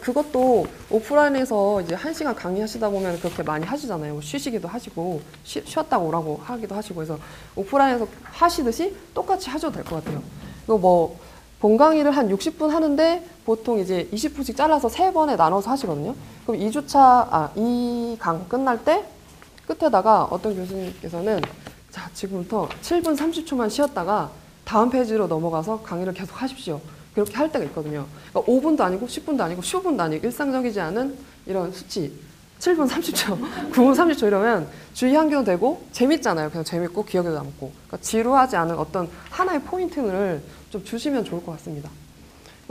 그것도 오프라인에서 이제 1시간 강의하시다 보면 그렇게 많이 하시잖아요. 쉬시기도 하시고 쉬었다가 오라고 하기도 하시고, 그래서 오프라인에서 하시듯이 똑같이 하셔도 될 것 같아요. 그리고 뭐 본 강의를 한 60분 하는데 보통 이제 20분씩 잘라서 3번에 나눠서 하시거든요. 그럼 2 강 끝날 때 끝에다가 어떤 교수님께서는 자, 지금부터 7분 30초만 쉬었다가 다음 페이지로 넘어가서 강의를 계속 하십시오. 그렇게 할 때가 있거든요. 그러니까 5분도 아니고 10분도 아니고 15분도 아니고 일상적이지 않은 이런 수치. 7분 30초, 9분 30초 이러면 주의 한계도 되고 재밌잖아요. 그냥 재밌고 기억에도 남고. 그러니까 지루하지 않은 어떤 하나의 포인트를 좀 주시면 좋을 것 같습니다.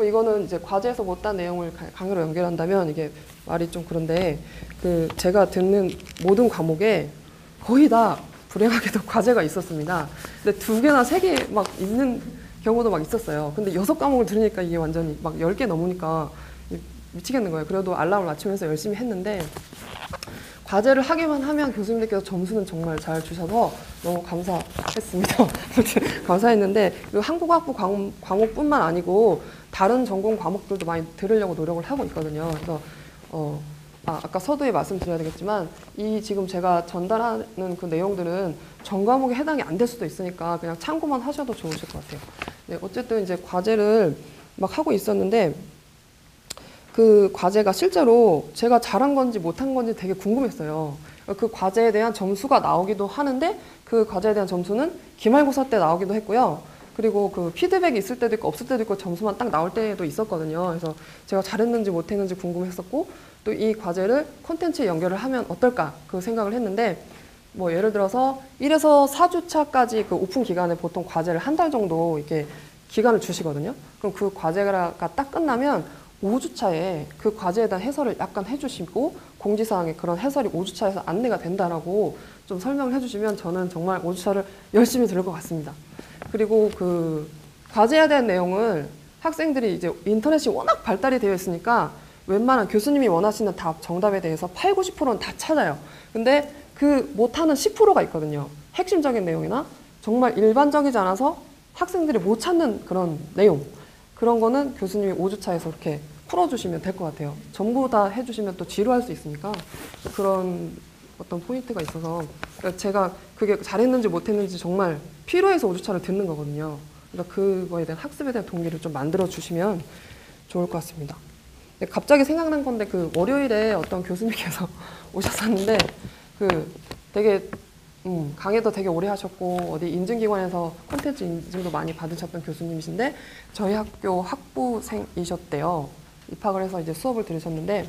이거는 이제 과제에서 못한 내용을 강의로 연결한다면 이게 말이 좀 그런데, 그 제가 듣는 모든 과목에 거의 다 불행하게도 과제가 있었습니다. 근데 2개나 3개 막 있는 경우도 막 있었어요. 근데 6과목을 들으니까 이게 완전히 막 10개 넘으니까 미치겠는 거예요. 그래도 알람을 맞추면서 열심히 했는데, 과제를 하기만 하면 교수님들께서 점수는 정말 잘 주셔서 너무 감사했습니다. 감사했는데, 한국학부 과목뿐만 아니고 다른 전공 과목들도 많이 들으려고 노력을 하고 있거든요. 그래서 아까 서두에 말씀드려야 되겠지만 이 지금 제가 전달하는 그 내용들은 전 과목에 해당이 안 될 수도 있으니까 그냥 참고만 하셔도 좋으실 것 같아요. 네, 어쨌든 이제 과제를 막 하고 있었는데, 그 과제가 실제로 제가 잘한 건지 못한 건지 되게 궁금했어요. 그 과제에 대한 점수가 나오기도 하는데 그 과제에 대한 점수는 기말고사 때 나오기도 했고요. 그리고 그 피드백이 있을 때도 있고 없을 때도 있고 점수만 딱 나올 때도 있었거든요. 그래서 제가 잘했는지 못했는지 궁금했었고, 또 이 과제를 콘텐츠에 연결을 하면 어떨까 그 생각을 했는데, 뭐 예를 들어서 1에서 4주차까지 그 오픈 기간에 보통 과제를 한 달 정도 이렇게 기간을 주시거든요. 그럼 그 과제가 딱 끝나면 5주차에 그 과제에 대한 해설을 약간 해주시고 공지사항에 그런 해설이 5주차에서 안내가 된다라고 좀 설명을 해주시면 저는 정말 5주차를 열심히 들을 것 같습니다. 그리고 그 과제에 대한 내용을 학생들이 이제 인터넷이 워낙 발달이 되어 있으니까 웬만한 교수님이 원하시는 답, 정답에 대해서 8, 90%는 다 찾아요. 근데 그 못하는 10%가 있거든요. 핵심적인 내용이나 정말 일반적이지 않아서 학생들이 못 찾는 그런 내용. 그런 거는 교수님이 5주차에서 이렇게 풀어주시면 될 것 같아요. 전부 다 해주시면 또 지루할 수 있으니까 그런 어떤 포인트가 있어서 그러니까 제가 그게 잘했는지 못했는지 정말 필요해서 5주차를 듣는 거거든요. 그러니까 그거에 대한 학습에 대한 동기를 좀 만들어 주시면 좋을 것 같습니다. 갑자기 생각난 건데 그 월요일에 어떤 교수님께서 오셨었는데 그 되게 강의도 되게 오래 하셨고 어디 인증기관에서 콘텐츠 인증도 많이 받으셨던 교수님이신데 저희 학교 학부생이셨대요. 입학을 해서 이제 수업을 들으셨는데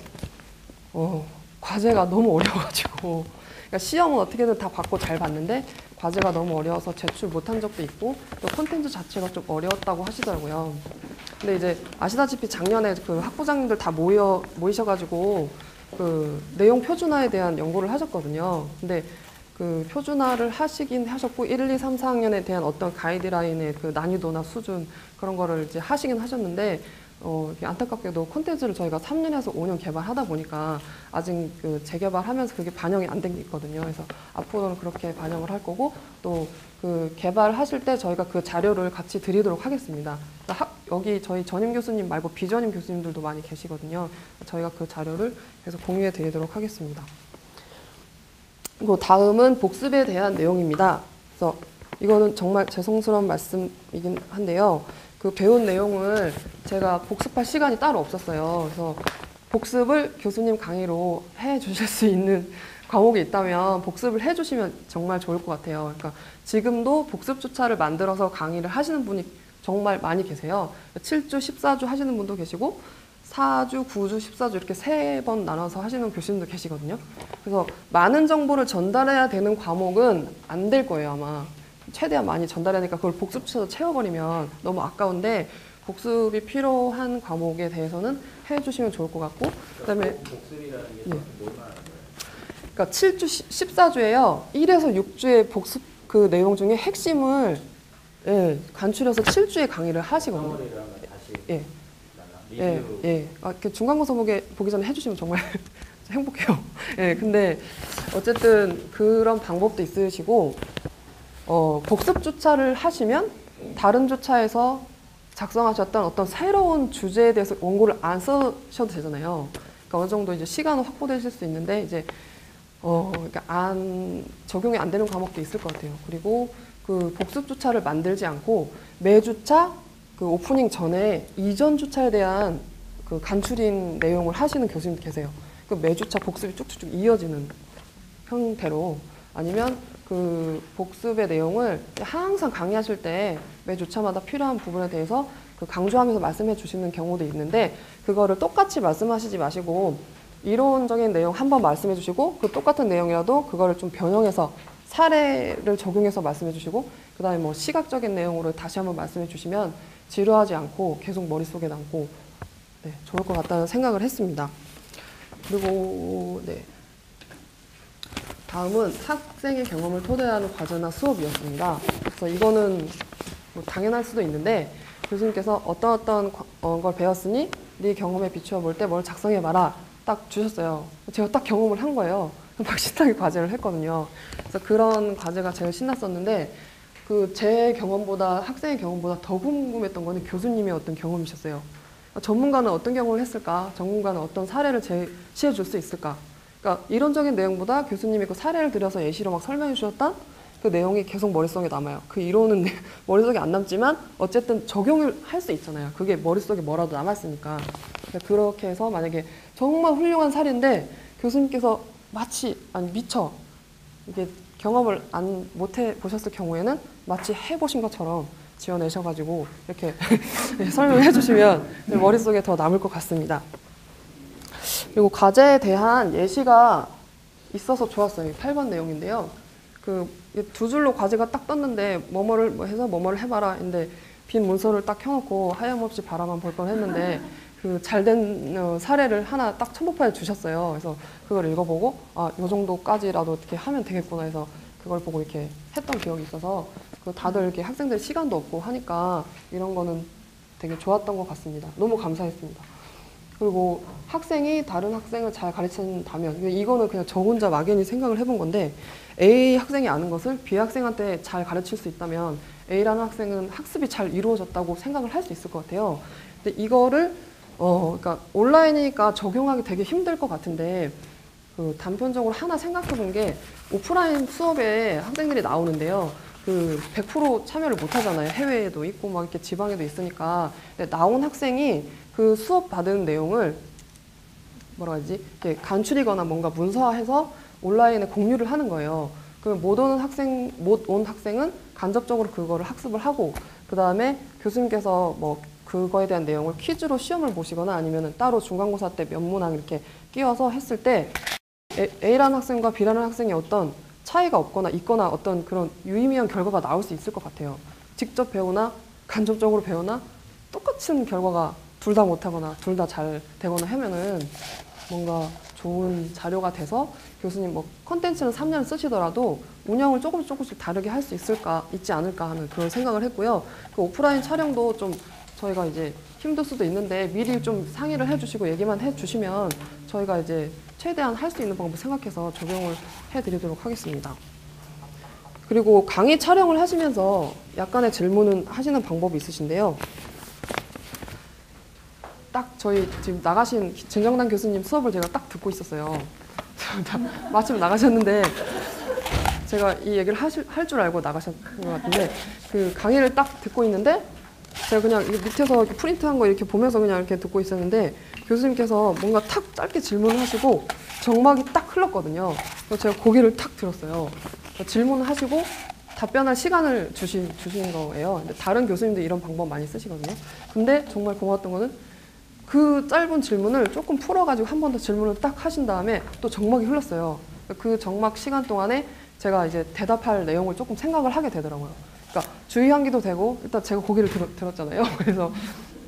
과제가 너무 어려워가지고 그러니까 시험은 어떻게든 다 받고 잘 봤는데 과제가 너무 어려워서 제출 못한 적도 있고 또 콘텐츠 자체가 좀 어려웠다고 하시더라고요. 근데 이제 아시다시피 작년에 그 학부장님들 다 모이셔가지고 그 내용 표준화에 대한 연구를 하셨거든요. 근데 그 표준화를 하시긴 하셨고 1, 2, 3, 4학년에 대한 어떤 가이드라인의 그 난이도나 수준 그런 거를 이제 하시긴 하셨는데 안타깝게도 콘텐츠를 저희가 3년에서 5년 개발하다 보니까 아직 그 재개발하면서 그게 반영이 안 된 게 있거든요. 그래서 앞으로는 그렇게 반영을 할 거고 또 그 개발하실 때 저희가 그 자료를 같이 드리도록 하겠습니다. 여기 저희 전임 교수님 말고 비전임 교수님들도 많이 계시거든요. 저희가 그 자료를 계속 공유해 드리도록 하겠습니다. 그리고 다음은 복습에 대한 내용입니다. 그래서 이거는 정말 죄송스러운 말씀이긴 한데요. 그 배운 내용을 제가 복습할 시간이 따로 없었어요. 그래서 복습을 교수님 강의로 해 주실 수 있는 과목이 있다면 복습을 해 주시면 정말 좋을 것 같아요. 그러니까 지금도 복습 주차를 만들어서 강의를 하시는 분이 정말 많이 계세요. 7주, 14주 하시는 분도 계시고 4주, 9주, 14주 이렇게 3번 나눠서 하시는 교수님도 계시거든요. 그래서 많은 정보를 전달해야 되는 과목은 안 될 거예요, 아마. 최대한 많이 전달하니까 그걸 복습처럼 채워버리면 너무 아까운데 복습이 필요한 과목에 대해서는 해주시면 좋을 것 같고 그다음에 복습이라는 게 뭘 말하는 거예요? 그러니까 7주, 14주에요. 1에서 6주의 복습 그 내용 중에 핵심을 간추려서 7주에 강의를 하시거든요. 중간고사 보기 전에 해주시면 정말 행복해요. 근데 어쨌든 그런 방법도 있으시고 복습 주차를 하시면 다른 주차에서 작성하셨던 어떤 새로운 주제에 대해서 원고를 안 쓰셔도 되잖아요. 그러니까 어느 정도 이제 시간은 확보되실 수 있는데 이제 그러니까 적용이 안 되는 과목도 있을 것 같아요. 그리고 그 복습 주차를 만들지 않고 매 주차 그 오프닝 전에 이전 주차에 대한 그 간추린 내용을 하시는 교수님도 계세요. 그 매 주차 복습이 쭉쭉쭉 이어지는 형태로 아니면 그 복습의 내용을 항상 강의하실 때 매 주차마다 필요한 부분에 대해서 그 강조하면서 말씀해 주시는 경우도 있는데 그거를 똑같이 말씀하시지 마시고 이론적인 내용 한번 말씀해 주시고 그 똑같은 내용이라도 그거를 좀 변형해서 사례를 적용해서 말씀해 주시고 그 다음에 뭐 시각적인 내용으로 다시 한번 말씀해 주시면 지루하지 않고 계속 머릿속에 남고 좋을 것 같다는 생각을 했습니다. 그리고 다음은 학생의 경험을 토대하는 과제나 수업이었습니다. 그래서 이거는 뭐 당연할 수도 있는데 교수님께서 어떤 걸 배웠으니 네 경험에 비추어 볼 때 뭘 작성해봐라 딱 주셨어요. 제가 딱 경험을 한 거예요. 막 신나게 과제를 했거든요. 그래서 그런 과제가 제일 신났었는데 그 제 경험보다 학생의 경험보다 더 궁금했던 거는 교수님의 어떤 경험이셨어요. 전문가는 어떤 경험을 했을까? 전문가는 어떤 사례를 제시해 줄 수 있을까? 그러니까 이론적인 내용보다 교수님이 그 사례를 들여서 예시로 막 설명해 주셨던 그 내용이 계속 머릿속에 남아요. 그 이론은 머릿속에 안 남지만 어쨌든 적용을 할 수 있잖아요. 그게 머릿속에 뭐라도 남았으니까. 그렇게 해서 만약에 정말 훌륭한 사례인데 교수님께서 마치 미처 이게 경험을 못 해보셨을 경우에는 마치 해보신 것처럼 지어내셔가지고 이렇게 설명해 주시면 머릿속에 더 남을 것 같습니다. 그리고 과제에 대한 예시가 있어서 좋았어요. 8번 내용인데요. 그 두 줄로 과제가 딱 떴는데 뭐뭐를 해서 뭐뭐를 해봐라. 근데 빈 문서를 딱 켜놓고 하염없이 바라만 볼 뻔 했는데 그 잘된 사례를 하나 딱 첨부파에 주셨어요. 그래서 그걸 읽어보고 이 정도까지라도 어떻게 하면 되겠구나 해서 그걸 보고 이렇게 했던 기억이 있어서 다들 이렇게 학생들 시간도 없고 하니까 이런 거는 되게 좋았던 것 같습니다. 너무 감사했습니다. 그리고 학생이 다른 학생을 잘 가르친다면, 이거는 그냥 저 혼자 막연히 생각을 해본 건데, A 학생이 아는 것을 B 학생한테 잘 가르칠 수 있다면 A라는 학생은 학습이 잘 이루어졌다고 생각을 할 수 있을 것 같아요. 근데 이거를 그러니까 온라인이니까 적용하기 되게 힘들 것 같은데, 그 단편적으로 하나 생각해 본 게, 오프라인 수업에 학생들이 나오는데요. 그 100% 참여를 못 하잖아요. 해외에도 있고 막 이렇게 지방에도 있으니까. 근데 나온 학생이 그 수업 받은 내용을 뭐라 하지? 이렇게 간추리거나 뭔가 문서화해서 온라인에 공유를 하는 거예요. 그럼 못 온 학생은 간접적으로 그거를 학습을 하고, 그 다음에 교수님께서 뭐 그거에 대한 내용을 퀴즈로 시험을 보시거나 아니면 따로 중간고사 때 몇 문항 이렇게 끼워서 했을 때 A라는 학생과 B라는 학생이 어떤 차이가 없거나 있거나 어떤 그런 유의미한 결과가 나올 수 있을 것 같아요. 직접 배우나 간접적으로 배우나 똑같은 결과가 둘 다 못하거나 둘 다 잘 되거나 하면은 뭔가 좋은 자료가 돼서 교수님 뭐 컨텐츠는 3년을 쓰시더라도 운영을 조금씩 다르게 할 수 있지 않을까 하는 그런 생각을 했고요. 그 오프라인 촬영도 좀 저희가 이제 힘들 수도 있는데 미리 좀 상의를 해주시고 얘기만 해주시면 저희가 이제 최대한 할 수 있는 방법 생각해서 적용을 해드리도록 하겠습니다. 그리고 강의 촬영을 하시면서 약간의 질문은 하시는 방법이 있으신데요. 딱 저희 지금 나가신 진정단 교수님 수업을 제가 딱 듣고 있었어요. 마침 나가셨는데 제가 이 얘기를 할 줄 알고 나가셨던 것 같은데, 그 강의를 딱 듣고 있는데 제가 그냥 밑에서 이렇게 프린트한 거 이렇게 보면서 그냥 이렇게 듣고 있었는데 교수님께서 뭔가 탁 짧게 질문을 하시고 정막이 딱 흘렀거든요. 그래서 제가 고개를 탁 들었어요. 질문을 하시고 답변할 시간을 주신 거예요. 근데 다른 교수님도 이런 방법 많이 쓰시거든요. 근데 정말 고마웠던 거는 그 짧은 질문을 조금 풀어가지고 한 번 더 질문을 딱 하신 다음에 또 정막이 흘렀어요. 그 정막 시간 동안에 제가 이제 대답할 내용을 조금 생각을 하게 되더라고요. 그러니까 주의하기도 되고, 일단 제가 고개를 들었잖아요. 그래서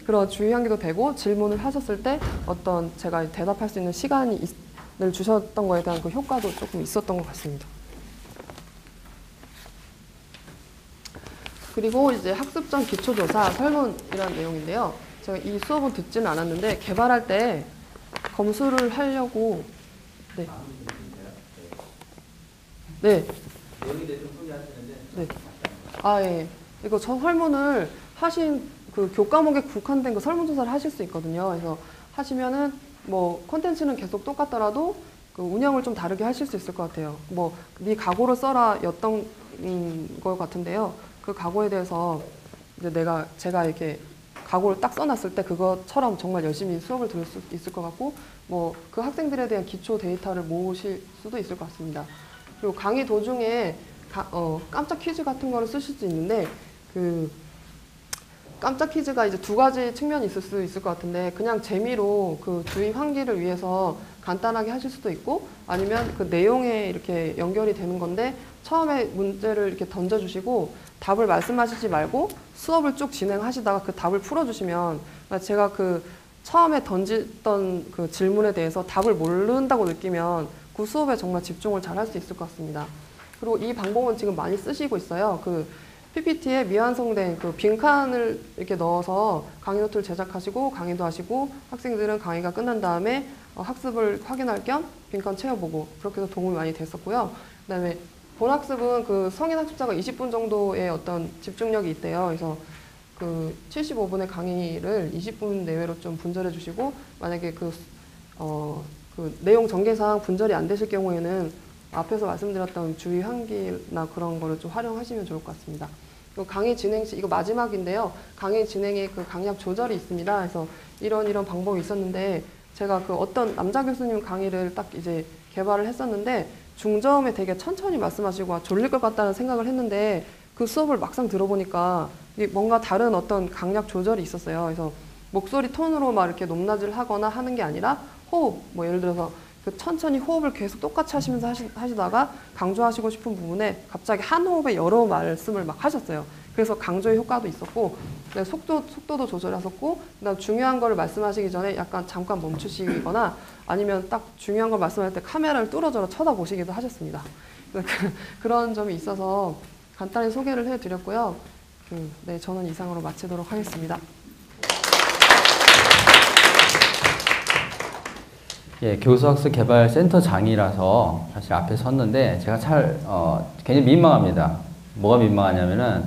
그런 주의하기도 되고, 질문을 하셨을 때 어떤 제가 대답할 수 있는 시간을 주셨던 거에 대한 그 효과도 조금 있었던 것 같습니다. 그리고 이제 학습 전 기초조사 설문이라는 내용인데요. 제가 이 수업은 듣지는 않았는데 개발할 때 검수를 하려고 네. 네. 네. 아, 예. 이거 저 설문을 하신 그 교과목에 국한된 그 설문조사를 하실 수 있거든요. 그래서 하시면은 뭐 콘텐츠는 계속 똑같더라도 그 운영을 좀 다르게 하실 수 있을 것 같아요. 뭐 네 각오를 써라 였던 것 같은데요. 그 각오에 대해서 이제 제가 이렇게 각오를 딱 써놨을 때 그것처럼 정말 열심히 수업을 들을 수 있을 것 같고, 뭐 그 학생들에 대한 기초 데이터를 모으실 수도 있을 것 같습니다. 그리고 강의 도중에 깜짝 퀴즈 같은 거를 쓰실 수 있는데, 그 깜짝 퀴즈가 이제 두 가지 측면이 있을 수 있을 것 같은데, 그냥 재미로 그 주의 환기를 위해서 간단하게 하실 수도 있고, 아니면 그 내용에 이렇게 연결이 되는 건데 처음에 문제를 이렇게 던져주시고 답을 말씀하시지 말고 수업을 쭉 진행하시다가 그 답을 풀어주시면, 제가 그 처음에 던졌던 그 질문에 대해서 답을 모른다고 느끼면 그 수업에 정말 집중을 잘 할 수 있을 것 같습니다. 그리고 이 방법은 지금 많이 쓰시고 있어요. 그 PPT에 미완성된 그 빈칸을 이렇게 넣어서 강의 노트를 제작하시고 강의도 하시고, 학생들은 강의가 끝난 다음에 학습을 확인할 겸 빈칸 채워보고, 그렇게 해서 도움이 많이 됐었고요. 그다음에 본학습은 그 성인 학습자가 20분 정도의 어떤 집중력이 있대요. 그래서 그 75분의 강의를 20분 내외로 좀 분절해 주시고, 만약에 그 내용 전개상 분절이 안 되실 경우에는 앞에서 말씀드렸던 주의 환기나 그런 거를 좀 활용하시면 좋을 것 같습니다. 그리고 강의 진행 시, 이거 마지막인데요. 강의 진행에 그 강약 조절이 있습니다. 그래서 이런 방법이 있었는데, 제가 그 어떤 남자 교수님 강의를 딱 이제 개발을 했었는데, 중저음에 되게 천천히 말씀하시고 졸릴 것 같다는 생각을 했는데, 그 수업을 막상 들어보니까 뭔가 다른 어떤 강약 조절이 있었어요. 그래서 목소리 톤으로 막 이렇게 높낮이를 하거나 하는 게 아니라 호흡, 뭐 예를 들어서 그 천천히 호흡을 계속 똑같이 하시면서 하시다가 강조하시고 싶은 부분에 갑자기 한 호흡에 여러 말씀을 막 하셨어요. 그래서 강조의 효과도 있었고, 속도도 조절하셨고, 그다음 중요한 거를 말씀하시기 전에 약간 잠깐 멈추시거나 아니면 딱 중요한 걸 말씀할 때 카메라를 뚫어져라 쳐다보시기도 하셨습니다. 그런 점이 있어서 간단히 소개를 해드렸고요. 네, 저는 이상으로 마치도록 하겠습니다. 예, 교수학습개발센터장이라서 사실 앞에 섰는데 제가 굉장히 민망합니다. 뭐가 민망하냐면은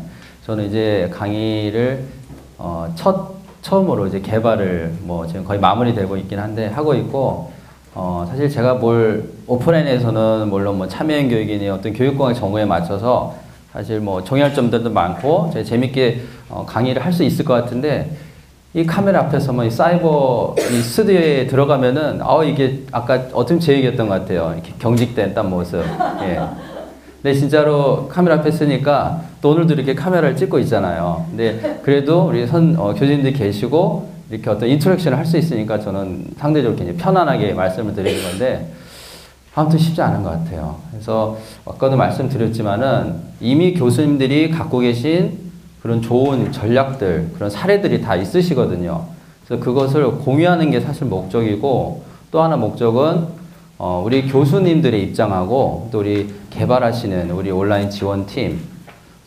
저는 이제 강의를 처음으로 이제 개발을 지금 거의 마무리되고 있긴 한데 하고 있고 사실 제가 오프라인에서는 물론 참여형 교육이니 어떤 교육공학 정보에 맞춰서 사실 정의할 점들도 많고 제가 재밌게 강의를 할 수 있을 것 같은데 이 카메라 앞에서 이 사이버 이 스튜디오에 들어가면은 이게 아까 어떤 제 얘기였던 것 같아요. 이렇게 경직된 딱 모습. 예. 근데 진짜로 카메라 앞에 쓰니까 또 오늘도 이렇게 카메라를 찍고 있잖아요. 근데 그래도 우리 교수님들이 계시고 이렇게 어떤 인터랙션을 할 수 있으니까 저는 상대적으로 굉장히 편안하게 말씀을 드리는 건데 아무튼 쉽지 않은 것 같아요. 그래서 아까도 말씀드렸지만은 이미 교수님들이 갖고 계신 그런 좋은 전략들, 그런 사례들이 다 있으시거든요. 그래서 그것을 공유하는 게 사실 목적이고 또 하나 목적은 우리 교수님들의 입장하고 또 우리 개발하시는 우리 온라인 지원팀,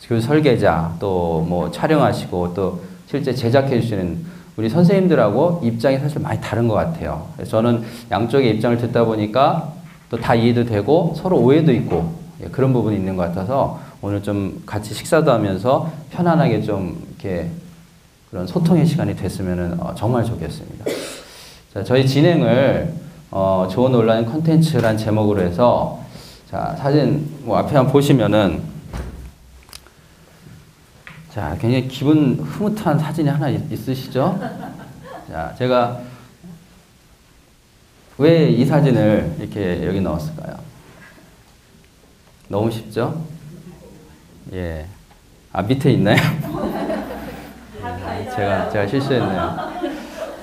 교수 설계자, 또 촬영하시고 또 실제 제작해 주시는 우리 선생님들하고 입장이 사실 많이 다른 것 같아요. 그래서 저는 양쪽의 입장을 듣다 보니까 또 다 이해도 되고 서로 오해도 있고 그런 부분이 있는 것 같아서 오늘 좀 같이 식사도 하면서 편안하게 좀 이렇게 그런 소통의 시간이 됐으면 정말 좋겠습니다. 자, 저희 진행을 좋은 온라인 콘텐츠란 제목으로 해서 자, 사진 앞에 한번 보시면은 자, 굉장히 기분 흐뭇한 사진이 하나 있으시죠? 자, 제가 왜 이 사진을 이렇게 여기 넣었을까요? 너무 쉽죠? 예. 밑에 있나요? 제가 실수했네요.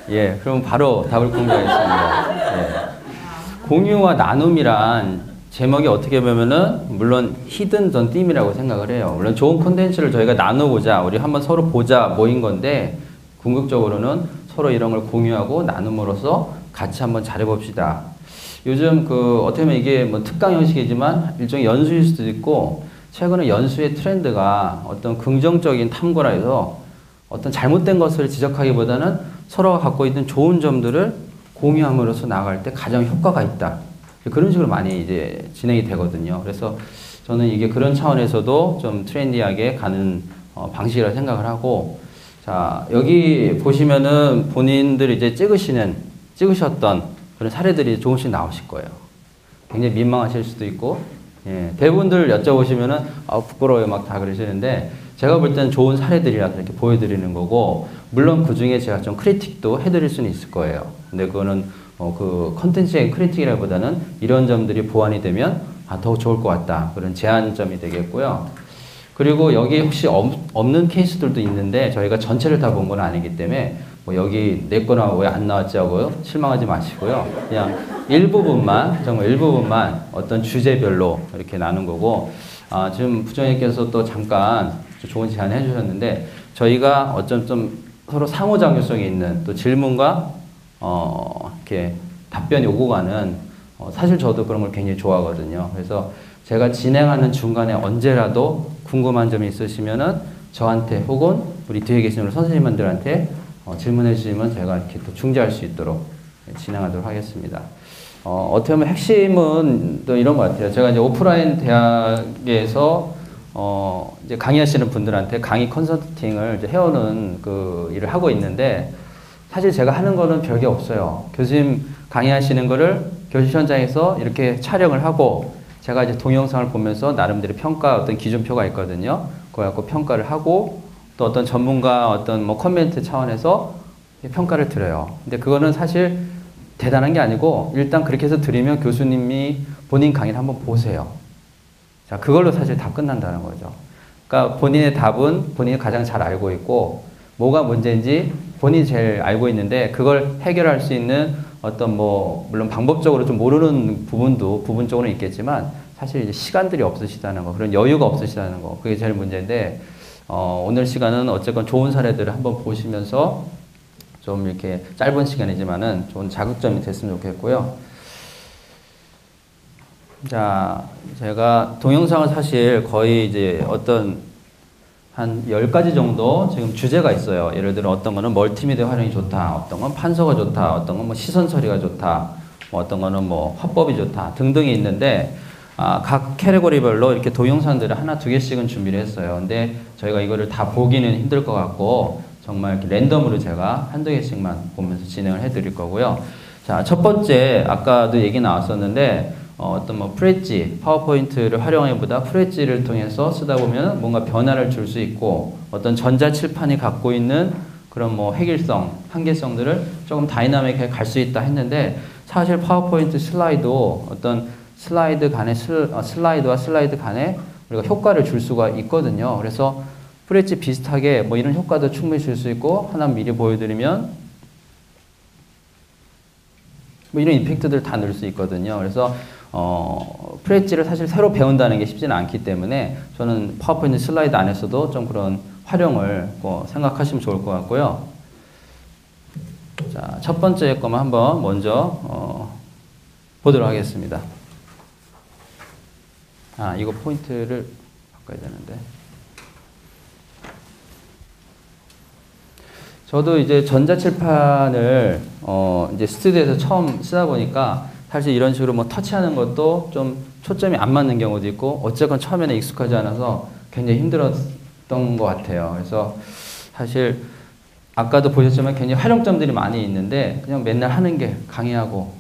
예, 그럼 바로 답을 공개하겠습니다. 예. 공유와 나눔이란 제목이 어떻게 보면은 물론 히든 전 띠임이라고 생각을 해요. 물론 좋은 콘텐츠를 저희가 나누고자 우리 한번 서로 보자 모인 건데 궁극적으로는 서로 이런 걸 공유하고 나눔으로써 같이 한번 잘해봅시다. 요즘 어떻게 보면 이게 특강 형식이지만 일종의 연수일 수도 있고 최근에 연수의 트렌드가 어떤 긍정적인 탐구라 해서 어떤 잘못된 것을 지적하기보다는 서로가 갖고 있는 좋은 점들을 공유함으로써 나아갈 때 가장 효과가 있다. 그런 식으로 많이 이제 진행이 되거든요. 그래서 저는 이게 그런 차원에서도 좀 트렌디하게 가는 방식이라고 생각을 하고, 자, 여기 보시면은 본인들이 이제 찍으셨던 그런 사례들이 조금씩 나오실 거예요. 굉장히 민망하실 수도 있고, 예, 대부분들 여쭤보시면은 부끄러워요 막 다 그러시는데 제가 볼 때는 좋은 사례들이라서 이렇게 보여드리는 거고, 물론 그 중에 제가 좀 크리틱도 해드릴 수는 있을 거예요. 근데 그거는 그 컨텐츠의 크리틱이라보다는 이런 점들이 보완이 되면 더 좋을 것 같다. 그런 제안점이 되겠고요. 그리고 여기 혹시 없는 케이스들도 있는데 저희가 전체를 다 본 건 아니기 때문에 여기 내 거나 왜 안 나왔지 하고 실망하지 마시고요. 그냥 일부분만, 정말 일부분만 어떤 주제별로 이렇게 나눈 거고, 지금 부총리께서 또 잠깐 좋은 제안을 해주셨는데 저희가 어쩜 좀 서로 상호작용성이 있는 또 질문과 이렇게 답변이 오고 가는 사실 저도 그런 걸 굉장히 좋아하거든요. 그래서 제가 진행하는 중간에 언제라도 궁금한 점이 있으시면은 저한테 혹은 우리 뒤에 계신 우리 선생님들한테 질문해 주시면 제가 이렇게 또 중재할 수 있도록 진행하도록 하겠습니다. 어떻게 보면 핵심은 또 이런 것 같아요. 제가 이제 오프라인 대학에서 이제 강의하시는 분들한테 강의 컨설팅을 이제 해오는 그 일을 하고 있는데 사실 제가 하는 거는 별게 없어요. 교수님 강의하시는 거를 교실 현장에서 이렇게 촬영을 하고 제가 이제 동영상을 보면서 나름대로 평가 어떤 기준표가 있거든요. 그거 갖고 평가를 하고 또 어떤 전문가 어떤 커멘트 차원에서 평가를 드려요. 근데 그거는 사실 대단한 게 아니고 일단 그렇게 해서 드리면 교수님이 본인 강의를 한번 보세요. 자, 그걸로 사실 다 끝난다는 거죠. 그러니까 본인의 답은 본인이 가장 잘 알고 있고 뭐가 문제인지 본인이 제일 알고 있는데 그걸 해결할 수 있는 어떤 물론 방법적으로 좀 모르는 부분도 부분적으로는 있겠지만 사실 이제 시간들이 없으시다는 거, 그런 여유가 없으시다는 거, 그게 제일 문제인데 오늘 시간은 어쨌건 좋은 사례들을 한번 보시면서 좀 이렇게 짧은 시간이지만은 좋은 자극점이 됐으면 좋겠고요. 자, 제가 동영상을 사실 거의 이제 한 10가지 정도 지금 주제가 있어요. 예를 들어 어떤 거는 멀티미디어 활용이 좋다, 어떤 건 판서가 좋다, 어떤 건 시선 처리가 좋다, 뭐 어떤 거는 뭐 화법이 좋다 등등이 있는데 각 캐테고리별로 이렇게 동영상들을 하나 두 개씩은 준비를 했어요. 근데 저희가 이거를 다 보기는 힘들 것 같고 정말 이렇게 랜덤으로 제가 한두 개씩만 보면서 진행을 해드릴 거고요. 자, 첫 번째 아까도 얘기 나왔었는데 어떤 뭐 프레지, 파워포인트를 활용해보다 프레지를 통해서 쓰다 보면 뭔가 변화를 줄 수 있고 어떤 전자칠판이 갖고 있는 그런 뭐 획일성, 한계성들을 조금 다이나믹하게 갈 수 있다 했는데 사실 파워포인트 슬라이드도 어떤 슬라이드 간의 슬라이드와 슬라이드 간에 우리가 효과를 줄 수가 있거든요. 그래서 프레지 비슷하게 뭐 이런 효과도 충분히 줄 수 있고 하나 미리 보여드리면 뭐 이런 임팩트들 다 넣을 수 있거든요. 그래서 프레지를 사실 새로 배운다는 게 쉽지는 않기 때문에 저는 파워포인트 슬라이드 안에서도 좀 그런 활용을 생각하시면 좋을 것 같고요. 자, 첫 번째 것만 한번 먼저 보도록 하겠습니다. 이거 포인트를 바꿔야 되는데. 저도 이제 전자칠판을 이제 스튜디오에서 처음 쓰다 보니까 사실 이런 식으로 뭐 터치하는 것도 좀 초점이 안 맞는 경우도 있고 어쨌건 처음에는 익숙하지 않아서 굉장히 힘들었던 것 같아요. 그래서 사실 아까도 보셨지만 굉장히 활용점들이 많이 있는데 그냥 맨날 하는 게 강의하고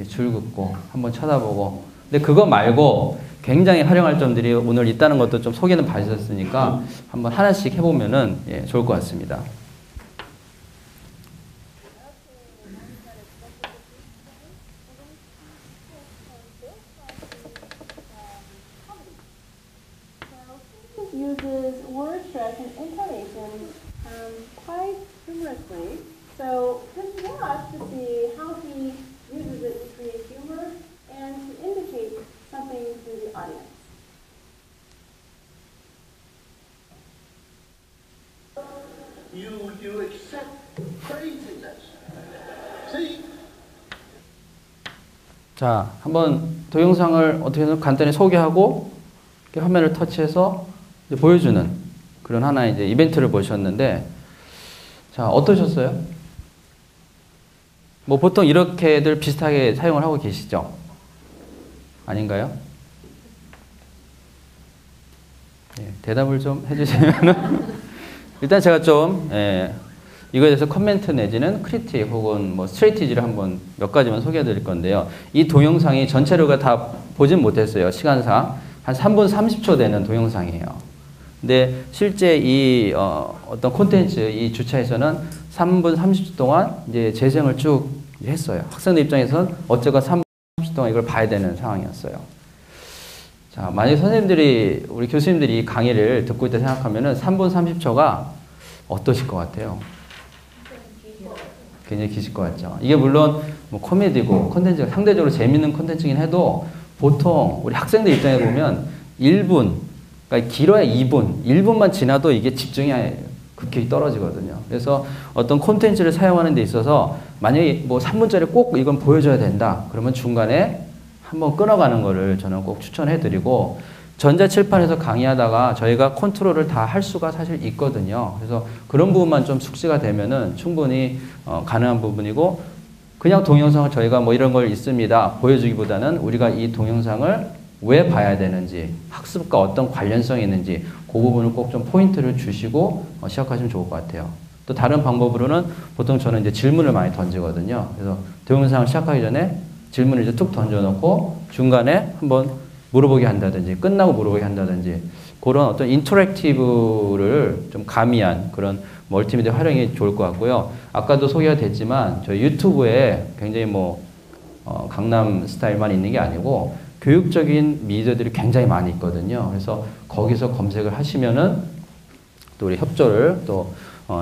줄 긋고 한번 쳐다보고 근데 그거 말고 굉장히 활용할 점들이 오늘 있다는 것도 좀 소개는 받으셨으니까 한번 하나씩 해보면은 좋을 것 같습니다. Uses word stress and intonation quite humorously. So just watch to see how he uses it to create humor and to indicate something to the audience. You accept craziness. See? 자, 한번 동영상을 어떻게든 간단히 소개하고 이렇게 화면을 터치해서 이제 보여주는 그런 하나의 이제 이벤트를 보셨는데, 자, 어떠셨어요? 뭐 보통 이렇게들 비슷하게 사용을 하고 계시죠? 아닌가요? 대답을 좀 해주시면 일단 제가 좀 이거에 대해서 코멘트 내지는 크리틱 혹은 뭐 스트레티지를 한번 몇 가지만 소개해 드릴 건데요. 이 동영상이 전체로가 다 보진 못했어요. 시간상 한 3분 30초 되는 동영상이에요. 근데 실제 이 어떤 콘텐츠 이 주차에서는 3분 30초 동안 이제 재생을 쭉 했어요. 학생들 입장에서는 어쨌건 3분 30초 동안 이걸 봐야 되는 상황이었어요. 자, 만약 선생님들이 우리 교수님들이 이 강의를 듣고 있다 생각하면은 3분 30초가 어떠실 것 같아요? 굉장히 기실 것 같죠. 이게 물론 뭐 코미디고 콘텐츠가 상대적으로 재밌는 콘텐츠긴 해도 보통 우리 학생들 입장에 보면 1분, 그러니까 길어야 2분, 1분만 지나도 이게 집중이 급격히 떨어지거든요. 그래서 어떤 콘텐츠를 사용하는 데 있어서 만약에 뭐 3분짜리 꼭 이건 보여줘야 된다. 그러면 중간에 한번 끊어가는 거를 저는 꼭 추천해 드리고, 전자칠판에서 강의하다가 저희가 컨트롤을 다 할 수가 사실 있거든요. 그래서 그런 부분만 좀 숙지가 되면은 충분히 가능한 부분이고, 그냥 동영상을 저희가 뭐 이런 걸 있습니다 보여주기보다는 우리가 이 동영상을 왜 봐야 되는지, 학습과 어떤 관련성이 있는지 그 부분을 꼭 좀 포인트를 주시고 시작하시면 좋을 것 같아요. 또 다른 방법으로는 보통 저는 이제 질문을 많이 던지거든요. 그래서 동영상을 시작하기 전에 질문을 이제 툭 던져놓고 중간에 한번 물어보게 한다든지 끝나고 물어보게 한다든지 그런 어떤 인터랙티브를 좀 가미한 그런 멀티미디어 활용이 좋을 것 같고요. 아까도 소개가 됐지만 저희 유튜브에 굉장히 뭐 강남 스타일만 있는 게 아니고 교육적인 미디어들이 굉장히 많이 있거든요. 그래서 거기서 검색을 하시면은 또 우리 협조를 또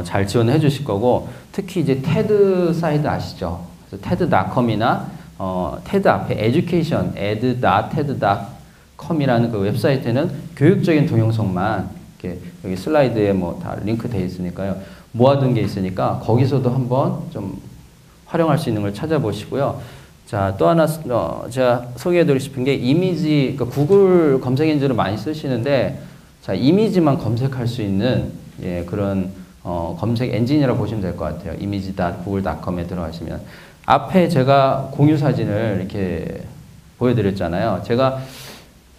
잘 지원해 주실 거고, 특히 이제 테드 사이트 아시죠? 그래서 TED.com이나 TED 앞에 education, ed.ted.com이라는 그 웹사이트는 교육적인 동영상만 이렇게 여기 슬라이드에 뭐 다 링크 돼 있으니까요. 모아둔 게 있으니까 거기서도 한번 좀 활용할 수 있는 걸 찾아보시고요. 자, 또 하나 제가 소개해 드리고 싶은 게 이미지, 그러니까 구글 검색 엔진을 많이 쓰시는데, 자, 이미지만 검색할 수 있는 그런 검색 엔진이라고 보시면 될 것 같아요. image.google.com에 들어가시면 앞에 제가 공유 사진을 이렇게 보여드렸잖아요. 제가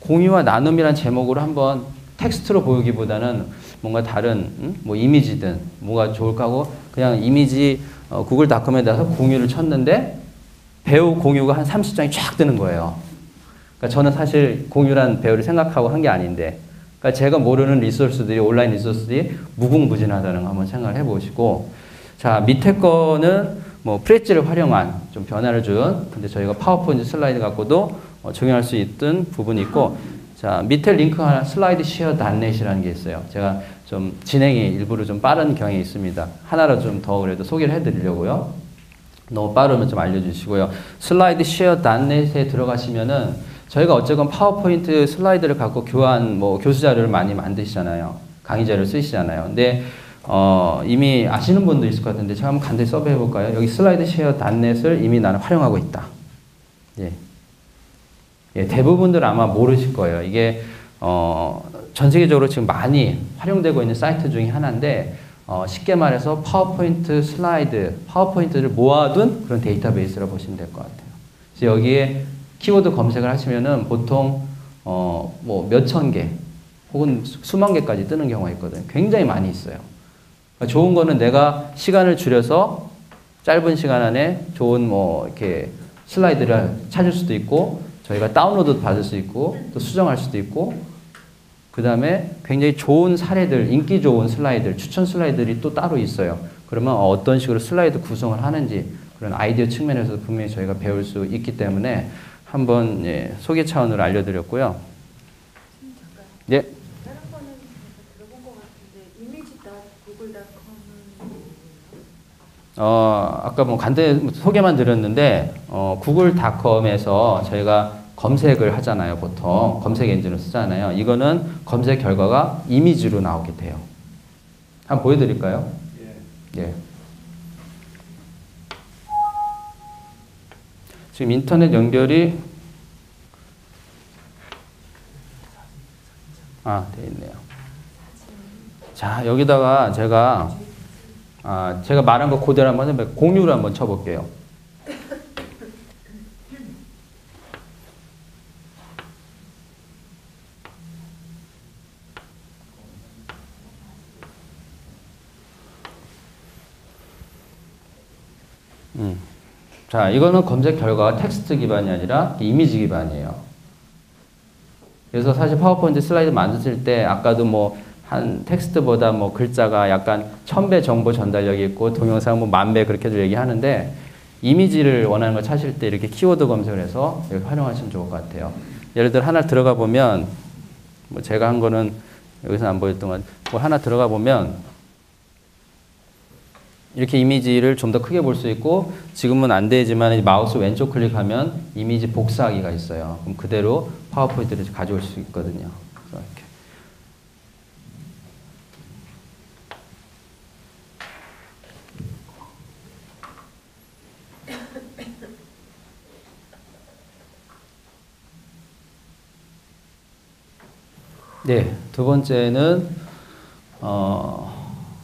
공유와 나눔이란 제목으로 한번 텍스트로 보이기보다는 뭔가 다른 뭐 이미지든 뭐가 좋을까 하고 그냥 이미지 구글닷컴에 대해서 공유를 쳤는데 배우 공유가 한 30장이 쫙 뜨는 거예요. 그러니까 저는 사실 공유란 배우를 생각하고 한 게 아닌데 그러니까 제가 모르는 리소스들이 온라인 리소스들이 무궁무진하다는 거 한번 생각을 해보시고 자 밑에 거는 뭐 프레지를 활용한 좀 변화를 준 근데 저희가 파워포인트 슬라이드 갖고도 적용할 수 있던 부분이 있고 자 밑에 링크 하나 슬라이드 쉐어 닷넷이라는 게 있어요. 제가 좀 진행이 일부러 좀 빠른 경향이 있습니다. 하나로 좀 더 그래도 소개를 해드리려고요. 너무 빠르면 좀 알려주시고요. 슬라이드 쉐어 닷넷에 들어가시면은 저희가 어쨌건 파워포인트 슬라이드를 갖고 교환 뭐 교수 자료를 많이 만드시잖아요. 강의 자료를 쓰시잖아요. 근데 이미 아시는 분도 있을 것 같은데 제가 한번 간단히 서브해 볼까요? 여기 슬라이드 쉐어 닷넷을 이미 나는 활용하고 있다. 예. 예, 대부분들 아마 모르실 거예요. 이게 전 세계적으로 지금 많이 활용되고 있는 사이트 중에 하나인데 쉽게 말해서 파워포인트 슬라이드, 파워포인트를 모아둔 그런 데이터베이스라고 보시면 될 것 같아요. 그래서 여기에 키워드 검색을 하시면은 보통 뭐 몇천 개 혹은 수만 개까지 뜨는 경우가 있거든요. 굉장히 많이 있어요. 그러니까 좋은 거는 내가 시간을 줄여서 짧은 시간 안에 좋은 뭐 이렇게 슬라이드를 찾을 수도 있고 저희가 다운로드 받을 수 있고 또 수정할 수도 있고 그 다음에 굉장히 좋은 사례들, 인기 좋은 슬라이드, 추천 슬라이드들이 또 따로 있어요. 그러면 어떤 식으로 슬라이드 구성을 하는지 그런 아이디어 측면에서 분명히 저희가 배울 수 있기 때문에 한번 예, 소개 차원으로 알려드렸고요. 예. 다른 거는 들어본 것 같은데 이미지.구글닷컴은 아까 뭐 간단히 소개만 드렸는데 구글닷컴에서 저희가 검색을 하잖아요. 보통 검색 엔진을 쓰잖아요. 이거는 검색 결과가 이미지로 나오게 돼요. 한번 보여드릴까요? 예. 지금 인터넷 연결이 돼 있네요. 자, 여기다가 제가 말한 거 그대로 한번 해볼게요. 공유를 한번 쳐볼게요. 자, 이거는 검색 결과가 텍스트 기반이 아니라 이미지 기반이에요. 그래서 사실 파워포인트 슬라이드 만드실 때 아까도 뭐 한 텍스트보다 뭐 글자가 약간 1000배 정보 전달력이 있고 동영상 뭐 10,000배 그렇게도 얘기하는데 이미지를 원하는 걸 찾을 때 이렇게 키워드 검색을 해서 여기 활용하시면 좋을 것 같아요. 예를 들어 하나 들어가 보면 뭐 제가 한 거는 여기서 안 보였던 건 뭐 하나 들어가 보면 이렇게 이미지를 좀 더 크게 볼 수 있고 지금은 안 되지만 마우스 왼쪽 클릭하면 이미지 복사하기가 있어요. 그럼 그대로 파워포인트를 가져올 수 있거든요. 그래서 이렇게. 네, 두 번째는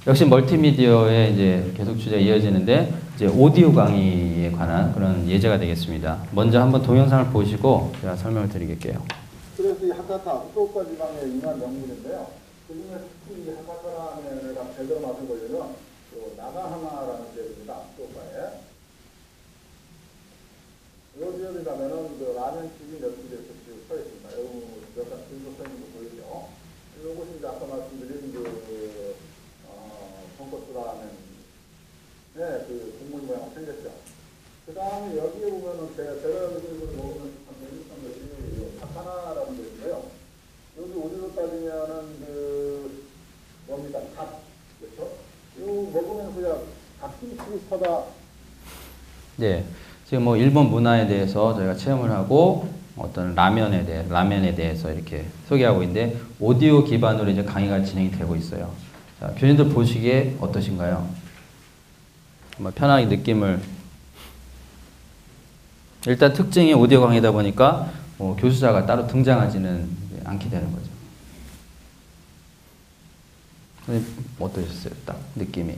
역시 멀티미디어의 이제 계속 주제가 이어지는데 이제 오디오 강의에 관한 그런 예제가 되겠습니다. 먼저 한번 동영상을 보시고 제가 설명을 드리겠게요. 그래서 이 하카타 후쿠오카 지방의 유명한 명물인데요. 그중에 특히 이 하카타라면을 제대로 맛을 보려면 나가하마라는 지역입니다. 후쿠오카에. 이 지역에 가면은 그 라면집이 몇 군데 서 있습니다. 여기 몇간 줄도 서 있는 거 보이죠? 이것이 이제 아까 말씀드린 돈코츠 라면의 그 국물 모양 생겼죠. 그 다음에 여기에 보면은 제가 여기 먹으면 참 재밌는 것이 타카나라는 게 있고요. 여기 우리로 따지면은 뭡니까? 닭. 그렇죠? 이거 먹으면서 닭김치 비슷하다. 네. 지금 뭐 일본 문화에 대해서 저희가 체험을 하고 어떤 라면에 대해서 이렇게 소개하고 있는데 오디오 기반으로 이제 강의가 진행이 되고 있어요. 자, 교수님들 보시기에 어떠신가요? 한번 편하게 느낌을. 일단 특징이 오디오 강의다 보니까 교수자가 따로 등장하지는 않게 되는 거죠. 어떠셨어요? 딱 느낌이.